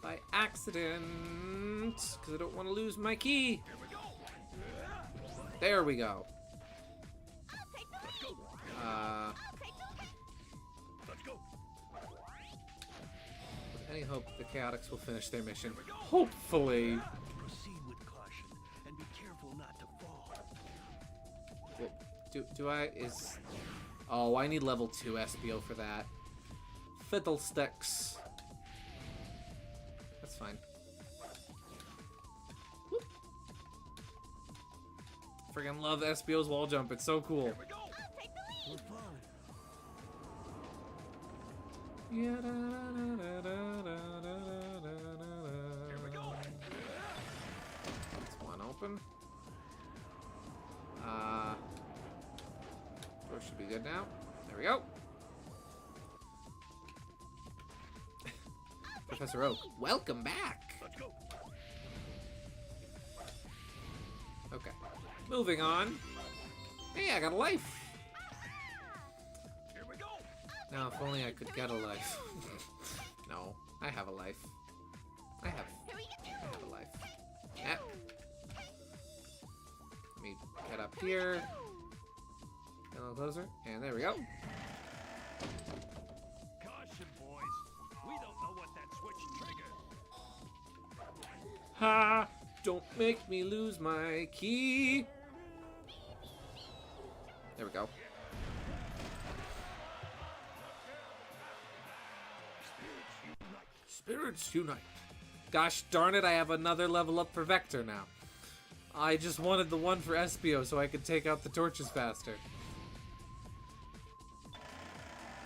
By accident. Because I don't want to lose my key. There we go. With any hope, the Chaotix will finish their mission. Hopefully. Proceed with caution and be careful not to fall. Well, do I is? Oh, I need level 2 SBO for that. Fiddlesticks. That's fine. Whoop. Friggin' love SBO's wall jump. It's so cool. We're fine. open. Door should be good now. There we go. Professor Oak, welcome back. Let's go. Okay, moving on. Hey, I got a life. Here we go. Now, if only I could get a life. No, I have a life. I have a life. Yeah. Let me get up here. Get a little closer, and there we go. Caution, boys. We don't know what that switch triggered. Ha! Don't make me lose my key. There we go. Spirits unite. Gosh darn it, I have another level up for Vector now. I just wanted the one for Espio so I could take out the torches faster.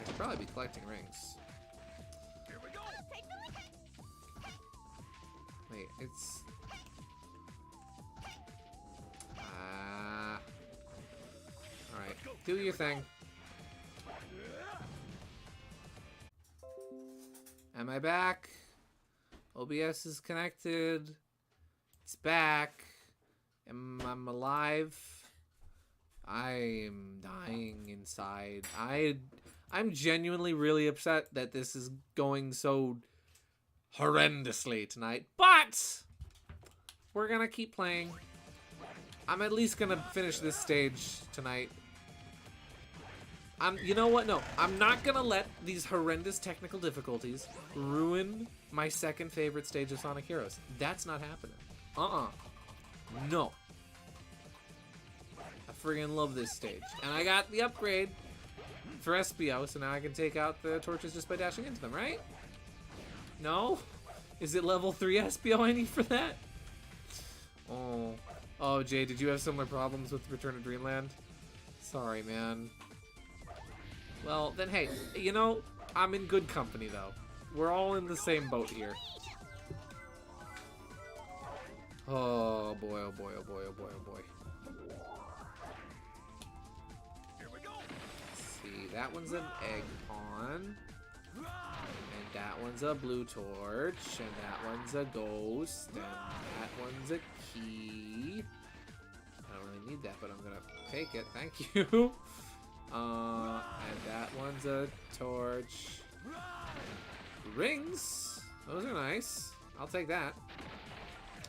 I could probably be collecting rings. Here we go. Wait, it's... Alright, do your thing. Am I back? OBS is connected. It's back. I'm alive. I'm dying inside. I'm genuinely really upset that this is going so horrendously tonight. But we're gonna keep playing. I'm at least gonna finish this stage tonight. You know what? No, I'm not gonna let these horrendous technical difficulties ruin my second favorite stage of Sonic Heroes. That's not happening. No. I friggin' love this stage. And I got the upgrade for Espio, so now I can take out the torches just by dashing into them, right? No? Is it level 3 Espio I need for that? Oh, Jay, did you have similar problems with Return of Dreamland? Sorry, man. Well, then, hey, you know, I'm in good company, though. We're all in the same boat here. Oh, boy, oh, boy, oh, boy, oh, boy, oh, boy. Here we go. Let's see, that one's an egg pawn. And that one's a blue torch. And that one's a ghost. And that one's a key. I don't really need that, but I'm gonna take it. Thank you. And that one's a torch. Rings. Those are nice. I'll take that.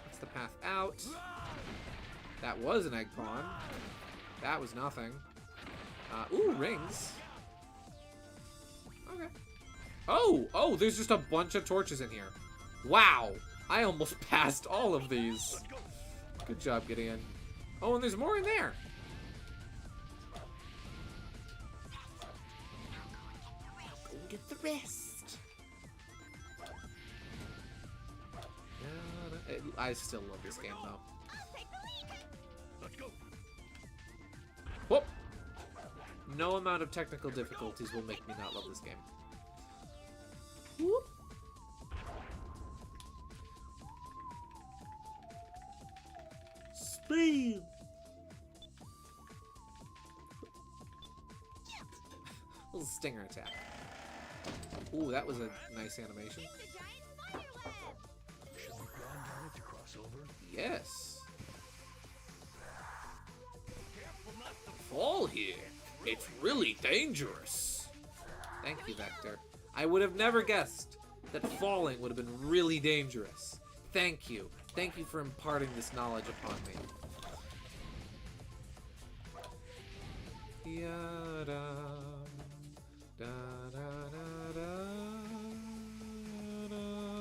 That's the path out. That was an egg pawn. That was nothing. Ooh, rings. Okay. Oh, there's just a bunch of torches in here. Wow. I almost passed all of these. Good job, Gideon. Oh, and there's more in there. Go get the rest. I still love this game, though. Let's go. Whoop! No amount of technical difficulties will make me not love this game. Whoop! Speed! Little stinger attack. Ooh, that was a nice animation. It's a giant spider web. Should we plan on it to cross over? Yes. Fall here. It's really dangerous. Thank you, Vector. I would have never guessed that falling would have been really dangerous. Thank you. Thank you for imparting this knowledge upon me. Yada, da, da, da, da, da, da, da.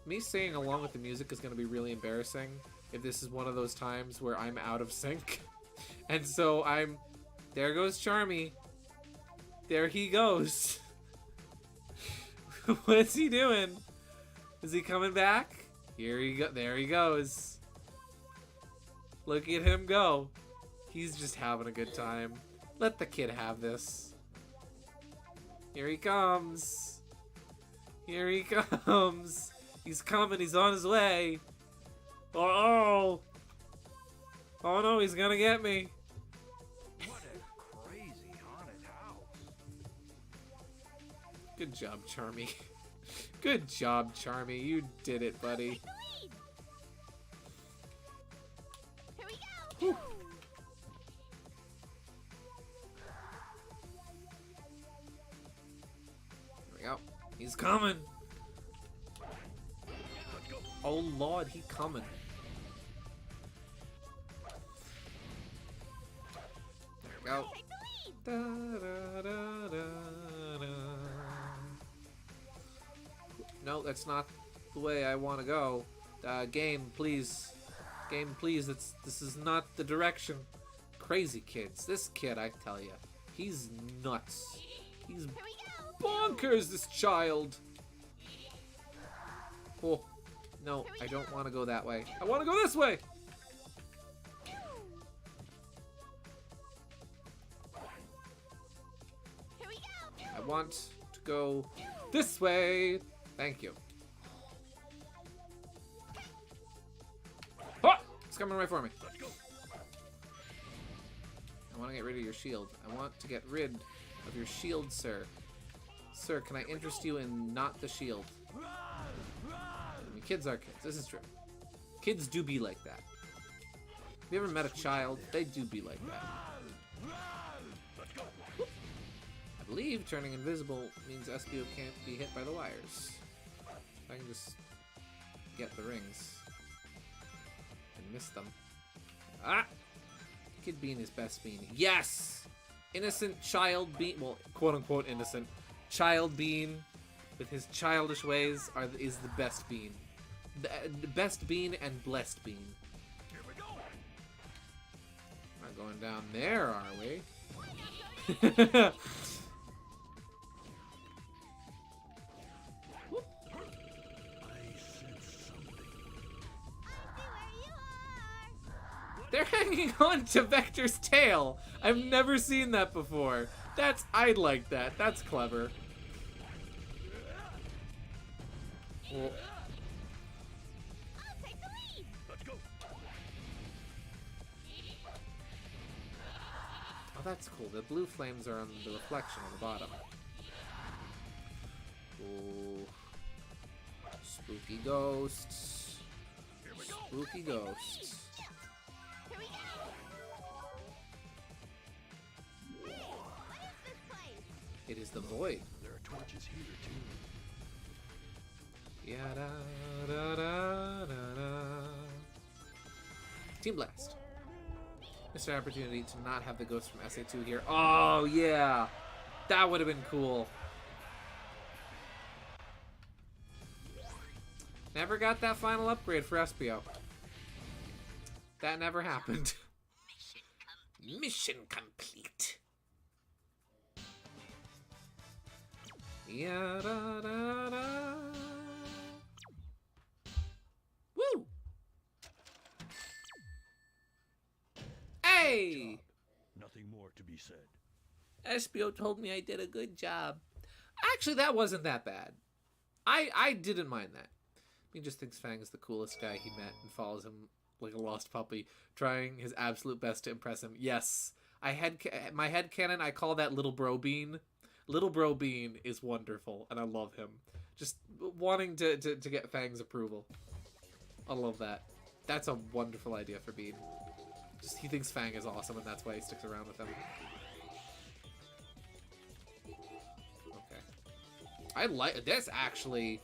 Me singing along with the music is going to be really embarrassing if this is one of those times where I'm out of sync. And so there goes Charmy. There he goes. What's he doing? Is he coming back? There he goes. Look at him go. He's just having a good time. Let the kid have this. Here he comes. Here he comes. He's coming. He's on his way. Oh. Oh no, he's gonna get me. What a crazy haunted house. Good job, Charmy. Good job, Charmy. You did it, buddy. Here we go. There we go. He's coming. Oh Lord, he coming. There we go. Take the lead. Da, da, da, da, da. No, that's not the way I want to go. Game, please. Game, please. This is not the direction. Crazy kids. This kid, I tell you, he's nuts. He's Here we go. bonkers, this child. Oh, no, I don't want to go that way. I want to go this way. Here we go. I want to go this way. Thank you. Oh, it's coming right for me. I want to get rid of your shield. I want to get rid of your shield, sir. Sir, can I interest you in not the shield? I mean, kids are kids. This is true. Kids do be like that. Have you ever met a child? They do be like that. I believe turning invisible means SBO can't be hit by the wires. I can just get the rings and miss them. Ah! Kid Bean is best Bean. Yes! Innocent child Bean, well, quote-unquote innocent. Child Bean, with his childish ways, is the best Bean. The best Bean and blessed Bean. Here we go. Not going down there, are we? I sense something. I'll be where you are. They're hanging on to Vector's tail. I've never seen that before. I like that. That's clever. Well, I'll take the lead. Let's go. oh, that's cool. The blue flames are on the reflection on the bottom. Ooh. Spooky ghosts. Here we go. Spooky ghosts. Here we go. What is this place? It is the void. There are torches here too. Yeah, da, da, da, da, da. Team Blast. Missed an opportunity to not have the ghost from SA2 here. Oh, yeah. That would have been cool. Never got that final upgrade for SPO. That never happened. Mission complete. Yeah, da, da, da. Woo! Hey! Nothing more to be said. SPO told me I did a good job. Actually, that wasn't that bad. I didn't mind that. He just thinks Fang is the coolest guy he met and follows him like a lost puppy, trying his absolute best to impress him. Yes, my headcanon, I call that Little Bro Bean. Little Bro Bean is wonderful, and I love him. Just wanting to get Fang's approval. I love that. That's a wonderful idea for Bean. Just he thinks Fang is awesome, and that's why he sticks around with him. Okay. I like this, actually.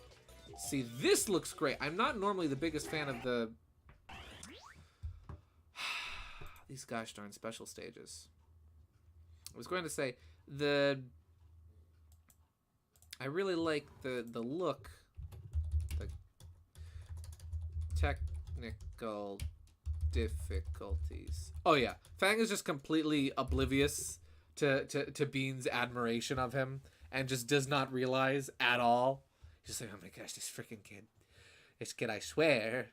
See, this looks great. I'm not normally the biggest fan of the... these gosh darn special stages. I was going to say, I really like the look, the technical difficulties. Oh yeah, Fang is just completely oblivious to Bean's admiration of him and just does not realize at all. He's just like, oh my gosh, this freaking kid. This kid, I swear.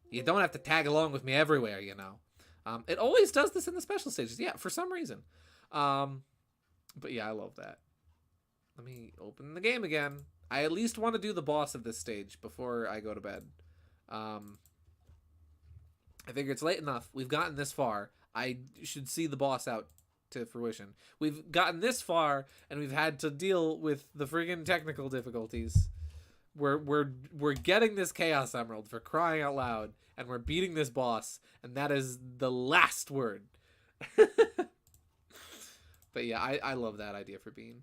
You don't have to tag along with me everywhere, you know. It always does this in the special stages. Yeah, for some reason. But yeah, I love that. Let me open the game again. I at least want to do the boss of this stage before I go to bed. I figure it's late enough. We've gotten this far. I should see the boss out to fruition. We've gotten this far, and we've had to deal with the friggin' technical difficulties. We're getting this Chaos Emerald, for crying out loud, and we're beating this boss, and that is the last word. But yeah, I love that idea for Bean.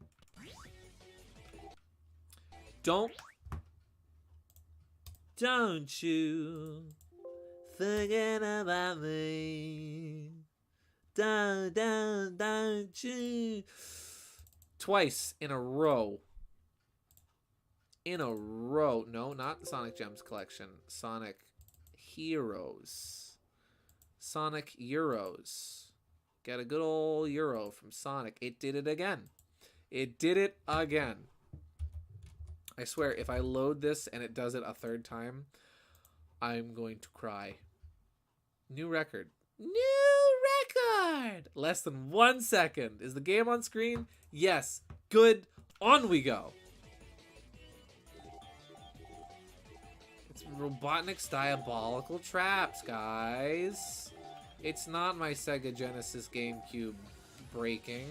Don't you forget about me. Don't you. Twice in a row. No, not Sonic Gems Collection. Sonic Heroes. Sonic Euros. Get a good old Euro from Sonic. It did it again. It did it again. I swear, if I load this and it does it a third time, I'm going to cry. New record. New record! Less than 1 second. Is the game on screen? Yes. Good. On we go. It's Robotnik's Diabolical Traps, guys. It's not my Sega Genesis GameCube breaking.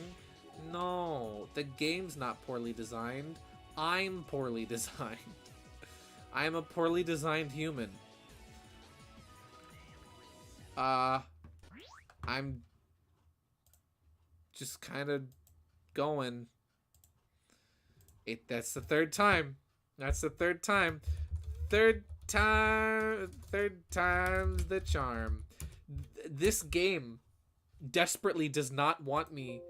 No, the game's not poorly designed. I'm poorly designed. I'm a poorly designed human. I'm just kind of going. That's the third time. That's the third time. Third time's the charm. This game desperately does not want me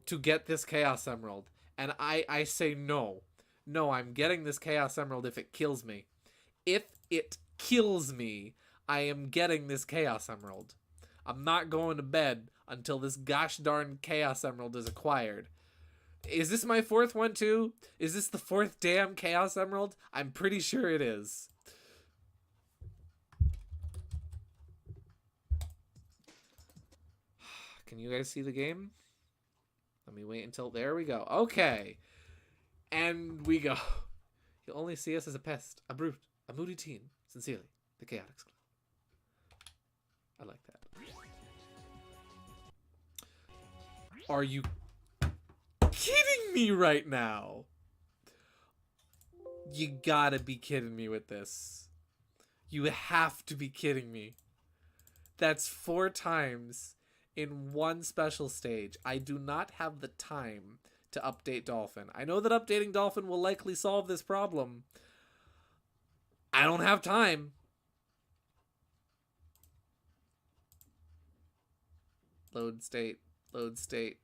to get this Chaos Emerald. And I say no. No, I'm getting this Chaos Emerald if it kills me. If it kills me, I am getting this Chaos Emerald. I'm not going to bed until this gosh darn Chaos Emerald is acquired. Is this my fourth one too? Is this the fourth damn Chaos Emerald? I'm pretty sure it is. Can you guys see the game? Let me wait until... There we go. Okay. And we go. You'll only see us as a pest, a brute, a moody teen. Sincerely, the Chaotix Club. I like that. Are you kidding me right now? You gotta be kidding me with this. You have to be kidding me. That's 4 times in one special stage. I do not have the time to update Dolphin. I know that updating Dolphin will likely solve this problem. I don't have time. Load state. Load state.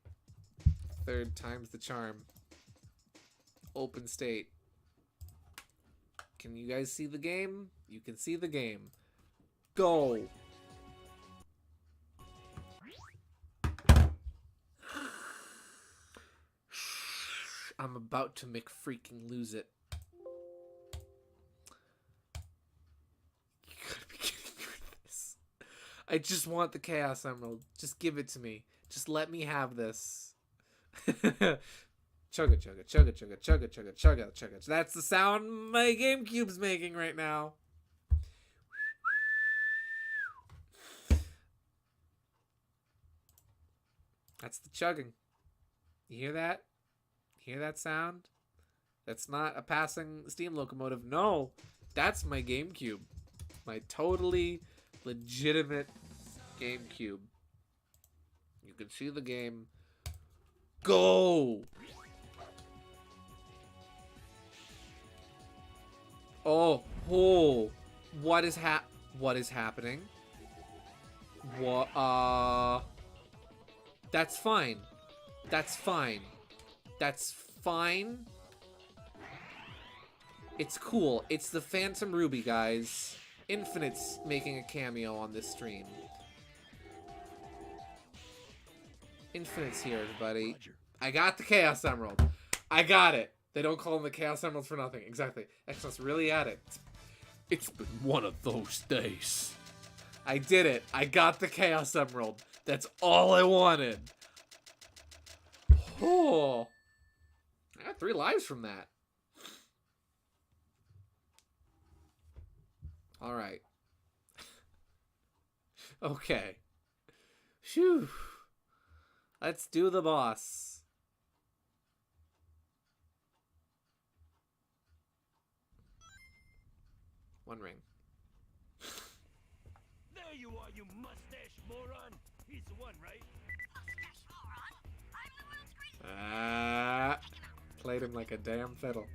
Third time's the charm. Open state. Can you guys see the game? You can see the game. Go. I'm about to freaking lose it. You gotta be kidding me with this. I just want the Chaos Emerald. Just give it to me. Just let me have this. Chugga chugga chugga chugga chugga chugga chugga chugga. That's the sound my GameCube's making right now. That's the chugging. You hear that? Hear that sound? That's not a passing steam locomotive. No, that's my GameCube. My totally legitimate GameCube. You can see the game. Go! Oh, what is happening? What? That's fine. That's fine. That's fine. It's cool. It's the Phantom Ruby, guys. Infinite's making a cameo on this stream. Infinite's here, everybody. I got the Chaos Emerald. I got it. They don't call them the Chaos Emeralds for nothing. Exactly. Xbox really at it. It's been one of those days. I did it. I got the Chaos Emerald. That's all I wanted. Oh. I got 3 lives from that. Alright. Okay. Phew. Let's do the boss. One ring. There you are, you mustache moron. He's the one, right? Played him like a damn fiddle.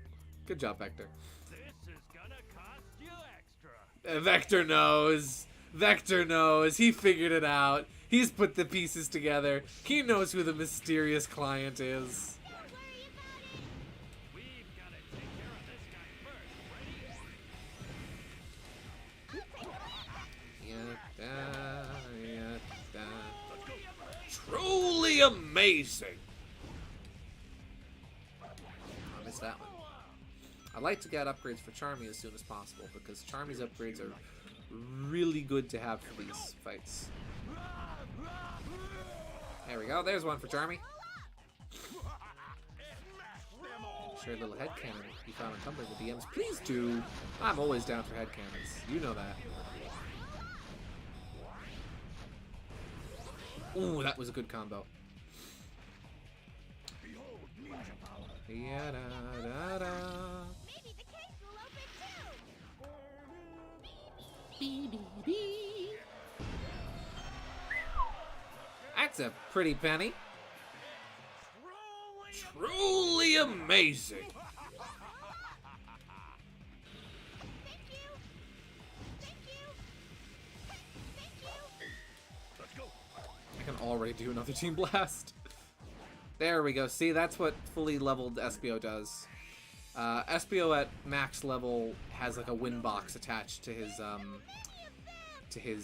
Good job, Vector. This is gonna cost you extra. Vector knows. Vector knows. He figured it out. He's put the pieces together. He knows who the mysterious client is. Don't worry about it. We've gotta take care of this guy first. Ready? Yada, yada. Truly amazing. I missed that one. I'd like to get upgrades for Charmy as soon as possible because Charmy's upgrades are really good to have for these fights. There we go. There's one for Charmy. Share a little headcanon you found on Tumblr with DMs. Please do. I'm always down for headcanons. You know that. Ooh, that was a good combo. Behold, ninja power. Yada, da, da. Maybe the case will open too. That's a pretty penny. Truly amazing. Thank you. Thank you. Thank you. Let's go. I can already do another Team Blast. There we go. See, that's what fully leveled SBO does. SBO at max level has like a win box attached to his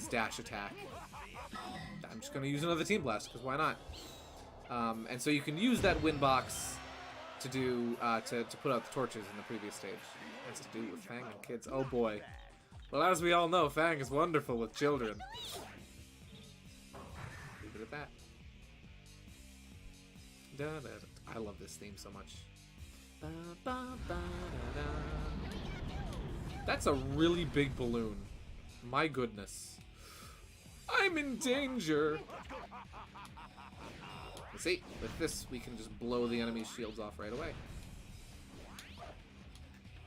dash attack. I'm just gonna use another Team Blast because why not? And so you can use that win box to do to put out the torches in the previous stage. It has to do with Fang and kids. Oh boy. Well, as we all know, Fang is wonderful with children. Leave it at that. Da, da, da. I love this theme so much. Ba, ba, ba, da, da. That's a really big balloon. My goodness. I'm in danger. See, with this, we can just blow the enemy's shields off right away.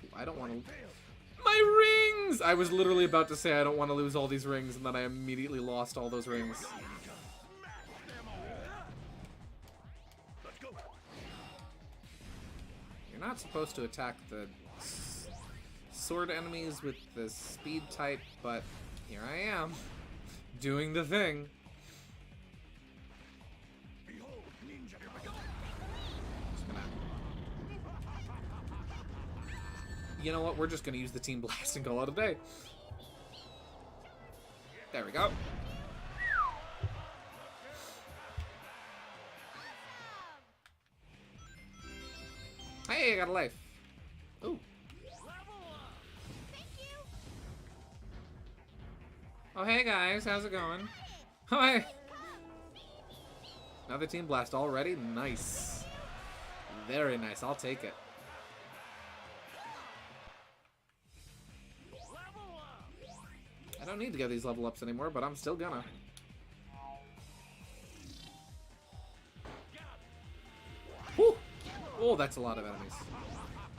Ooh, I don't want to... My rings! I was literally about to say I don't want to lose all these rings, and then I immediately lost all those rings. Let's go. You're not supposed to attack the sword enemies with the speed type, but here I am, doing the thing. Behold, ninja power. Just gonna... You know what? We're just gonna use the Team Blast and call it a day. There we go. Hey, I got a life. Ooh. Thank you. Oh, hey guys, how's it going? Oh, hey. Another Team Blast already? Nice. Very nice, I'll take it. I don't need to get these level ups anymore, but I'm still gonna. Whew. Oh, that's a lot of enemies.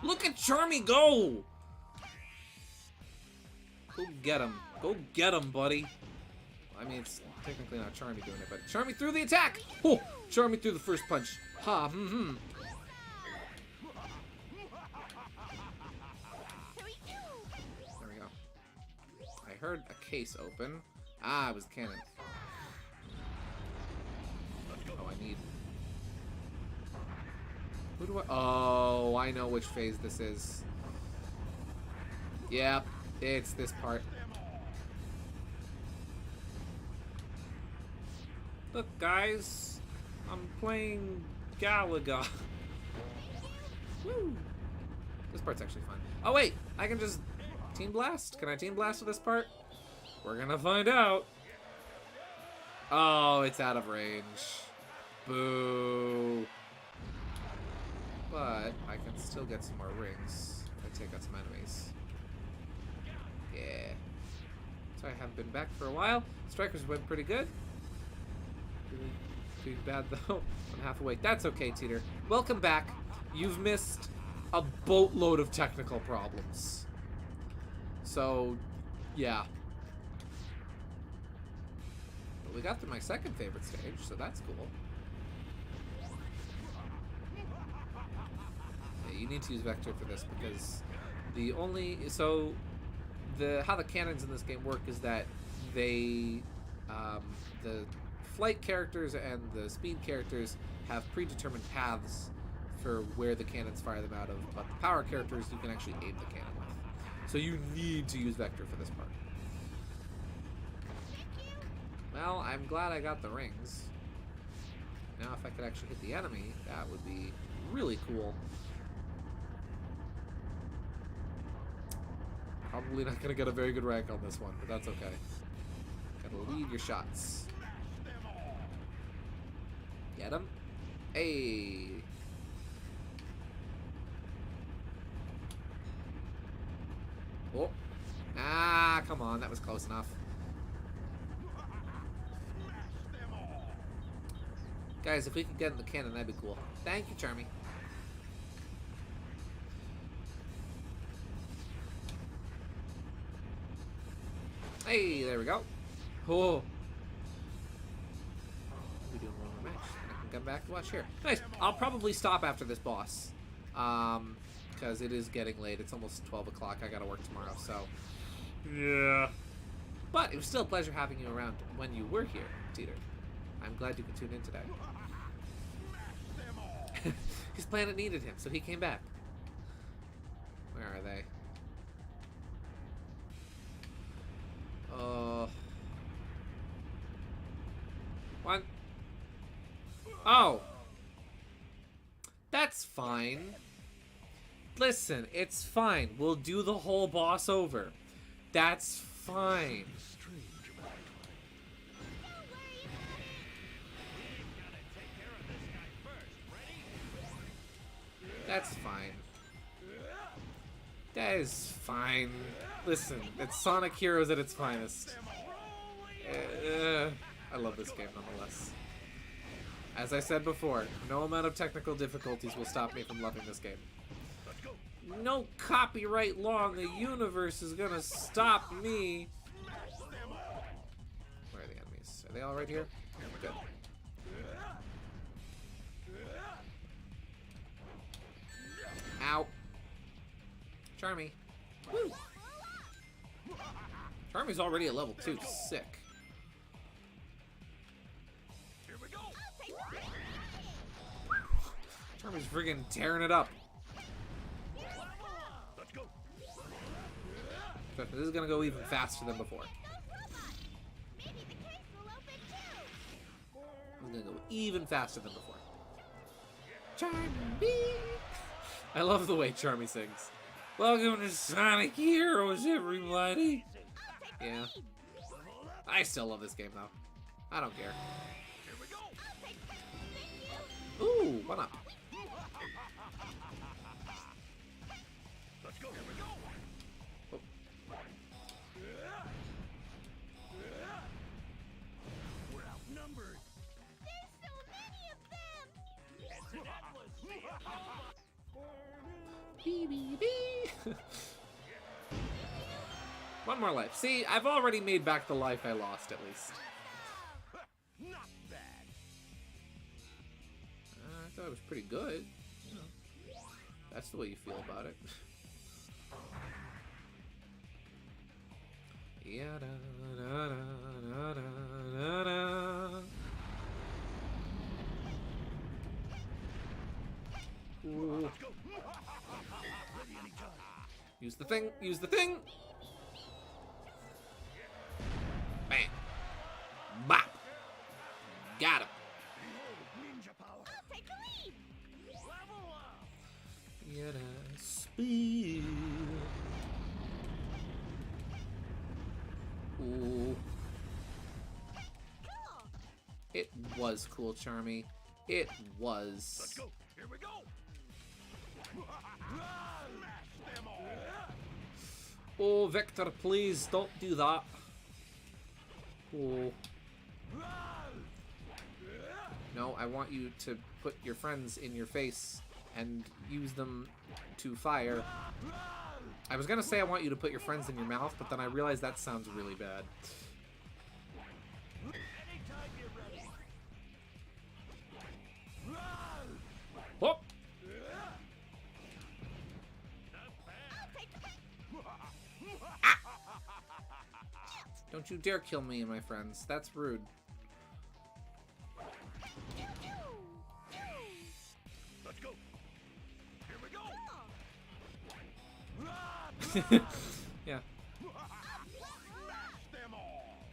Look at Charmy go! Go get him. Go get him, buddy. I mean, it's technically not Charmy doing it, but Charmy threw the attack! Oh! Charmy threw the first punch. Ha, Here we go. There we go. I heard a case open. Ah, it was the cannon. Oh, I need... Who do I... Oh, I know which phase this is. Yep, it's this part. Look, guys. I'm playing Galaga. Woo! This part's actually fun. Oh, wait! I can just... Team Blast? Can I Team Blast to this part? We're gonna find out. Oh, it's out of range. Boo. But I can still get some more rings if I take out some enemies. Yeah. So I haven't been back for a while. Strikers went pretty good. Pretty bad though. I'm half awake. That's okay, Teeter. Welcome back. You've missed a boatload of technical problems. So, yeah. But we got through my second favorite stage, so that's cool. Yeah, you need to use Vector for this because the only... So, how the cannons in this game work is that they... the flight characters and the speed characters have predetermined paths for where the cannons fire them out of, but the power characters you can actually aim the cannon with. So you need to use Vector for this part. Well, I'm glad I got the rings. Now if I could actually hit the enemy, that would be really cool. Probably not gonna get a very good rank on this one, but that's okay. Gotta lead your shots. Get him. Hey. Oh. Ah, come on. That was close enough. Guys, if we could get in the cannon, that'd be cool. Thank you, Charmy. Hey, there we go. Oh. We doing one more match. I can come back to watch here. Nice. I'll probably stop after this boss. Because it is getting late. It's almost 12 o'clock. I gotta work tomorrow, so... Yeah. But it was still a pleasure having you around when you were here, Teeter. I'm glad you could tune in today. His planet needed him, so he came back. Where are they? What? Oh. That's fine. Listen, it's fine. We'll do the whole boss over. That's fine. That's fine. That is fine. Listen, it's Sonic Heroes at its finest. I love this game nonetheless. As I said before, no amount of technical difficulties will stop me from loving this game. No copyright law in the universe is gonna stop me. Where are the enemies? Are they all right here? Good. Ow. Charmy. Woo. Charmy's already at level 2. Sick. Charmy's friggin' tearing it up. But this is gonna go even faster than before. It's gonna go even faster than before. Charmy! I love the way Charmy sings. Welcome to Sonic Heroes, everybody! Yeah. I still love this game, though. I don't care. Ooh, one up. Let's go. Here we go. Oh. We're outnumbered. There's so many of them! It's an endless One more life. See, I've already made back the life I lost, at least. Not bad. I thought it was pretty good. You know, that's the way you feel about it. Yeah, da, da, da, da, da, da. Ooh. Let's go. Ready anytime. Use the thing. Use the thing. Bam. Bop. Got him. Ninja power. I'll take the lead! Level up. Get a speed. Ooh. Cool! It was cool, Charmy. It was. Let's go. Here we go. Smash them all. Oh, Vector, please don't do that. Cool. No, I want you to put your friends in your face and use them to fire. I was gonna say I want you to put your friends in your mouth, but then I realized that sounds really bad. Anytime you're ready. Whoop! Don't you dare kill me and my friends. That's rude. Let's go. Here we go. Yeah. Smash them all.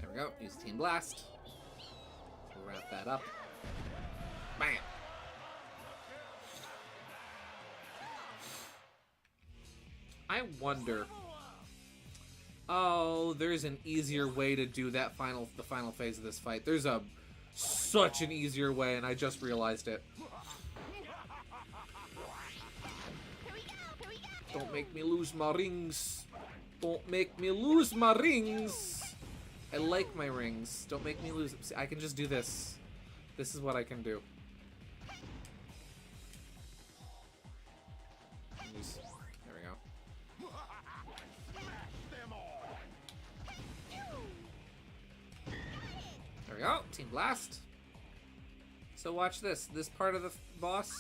There we go. Use Team Blast. We'll wrap that up. Bam! I wonder. Oh, there's an easier way to do that the final phase of this fight. There's such an easier way, and I just realized it. Don't make me lose my rings. Don't make me lose my rings. I like my rings. Don't make me lose them. See, I can just do this. This is what I can do. There we go. There we go. Team Blast. So watch this. This part of the boss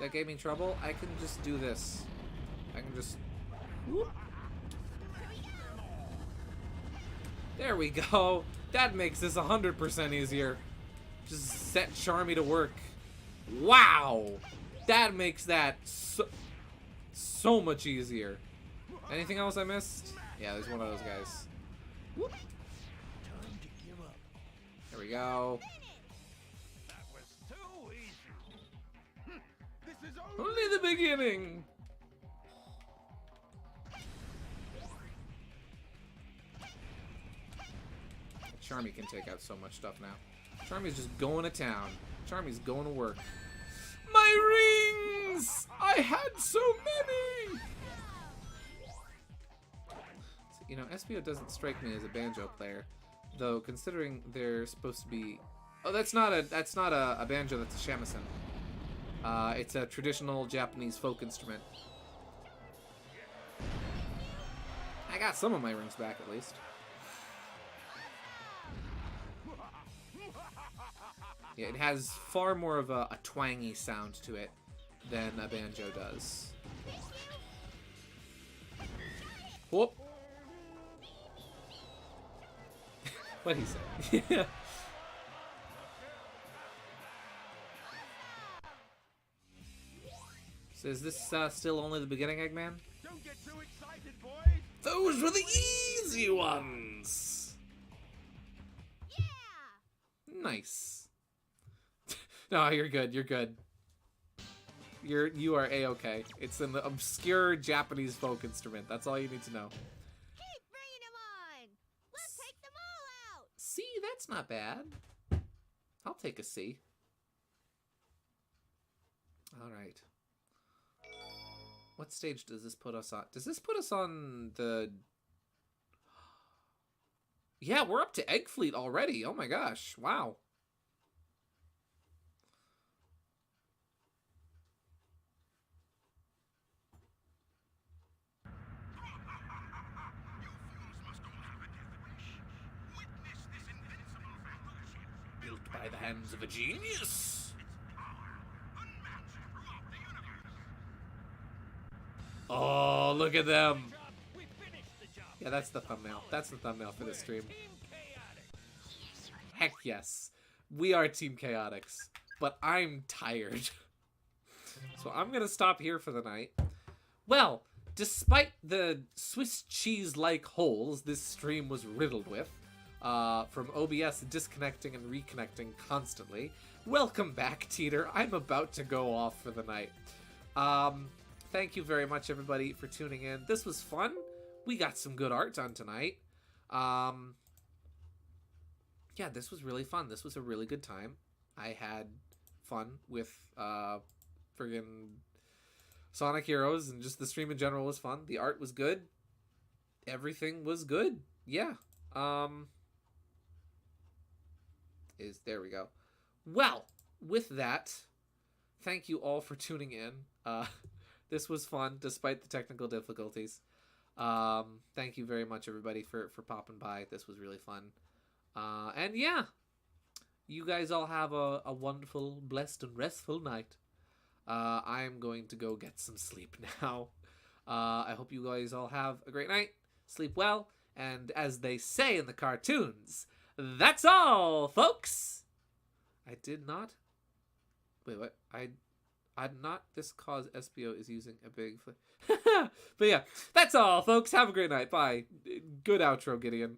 that gave me trouble, I can just do this. I can just... Whoop. There we go. That makes this 100% easier. Just set Charmy to work. Wow! That makes that so much easier. Anything else I missed? Yeah, there's one of those guys. Whoop. Time to give up. There we go. That was too easy. This is Only the beginning. Charmy can take out so much stuff now. Charmy's just going to town. Charmy's going to work. My rings! I had so many! So, you know, SBO doesn't strike me as a banjo player, though considering they're supposed to be... Oh, that's not a banjo, that's a shamisen. It's a traditional Japanese folk instrument. I got some of my rings back at least. Yeah, it has far more of a twangy sound to it than a banjo does. Whoop! What'd he say? Yeah. So is this still only the beginning, Eggman? Don't get too excited, boys. Those were the easy ones! Yeah! Nice. No, you're good. You're good. You are A-okay. It's an obscure Japanese folk instrument. That's all you need to know. Keep bringing them on! Let's take them all out! C, that's not bad. I'll take a C. All right. What stage does this put us on? Does this put us on the... Yeah, we're up to Egg Fleet already. Oh my gosh. Wow. Built by the hands of a genius. Oh, look at them. We finished the job. Yeah, that's the thumbnail. That's the thumbnail for this stream. Team Chaotic. Heck yes. We are Team Chaotix. But I'm tired. So I'm going to stop here for the night. Well, despite the Swiss cheese-like holes this stream was riddled with, from OBS disconnecting and reconnecting constantly, welcome back, Teeter. I'm about to go off for the night. Thank you very much, everybody, for tuning in. This was fun. We got some good art done tonight. Yeah, this was really fun. This was a really good time. I had fun with friggin' Sonic Heroes and just the stream in general was fun. The art was good. Everything was good. Yeah. There we go. Well, with that, thank you all for tuning in. This was fun despite the technical difficulties. Thank you very much, everybody, for popping by. This was really fun. And yeah, you guys all have a wonderful, blessed, and restful night. I'm going to go get some sleep now. I hope you guys all have a great night. Sleep well. And as they say in the cartoons, that's all, folks. I did not. Wait, what? I did not. This cause SBO is using a big. But yeah, that's all, folks. Have a great night. Bye. Good outro, Gideon.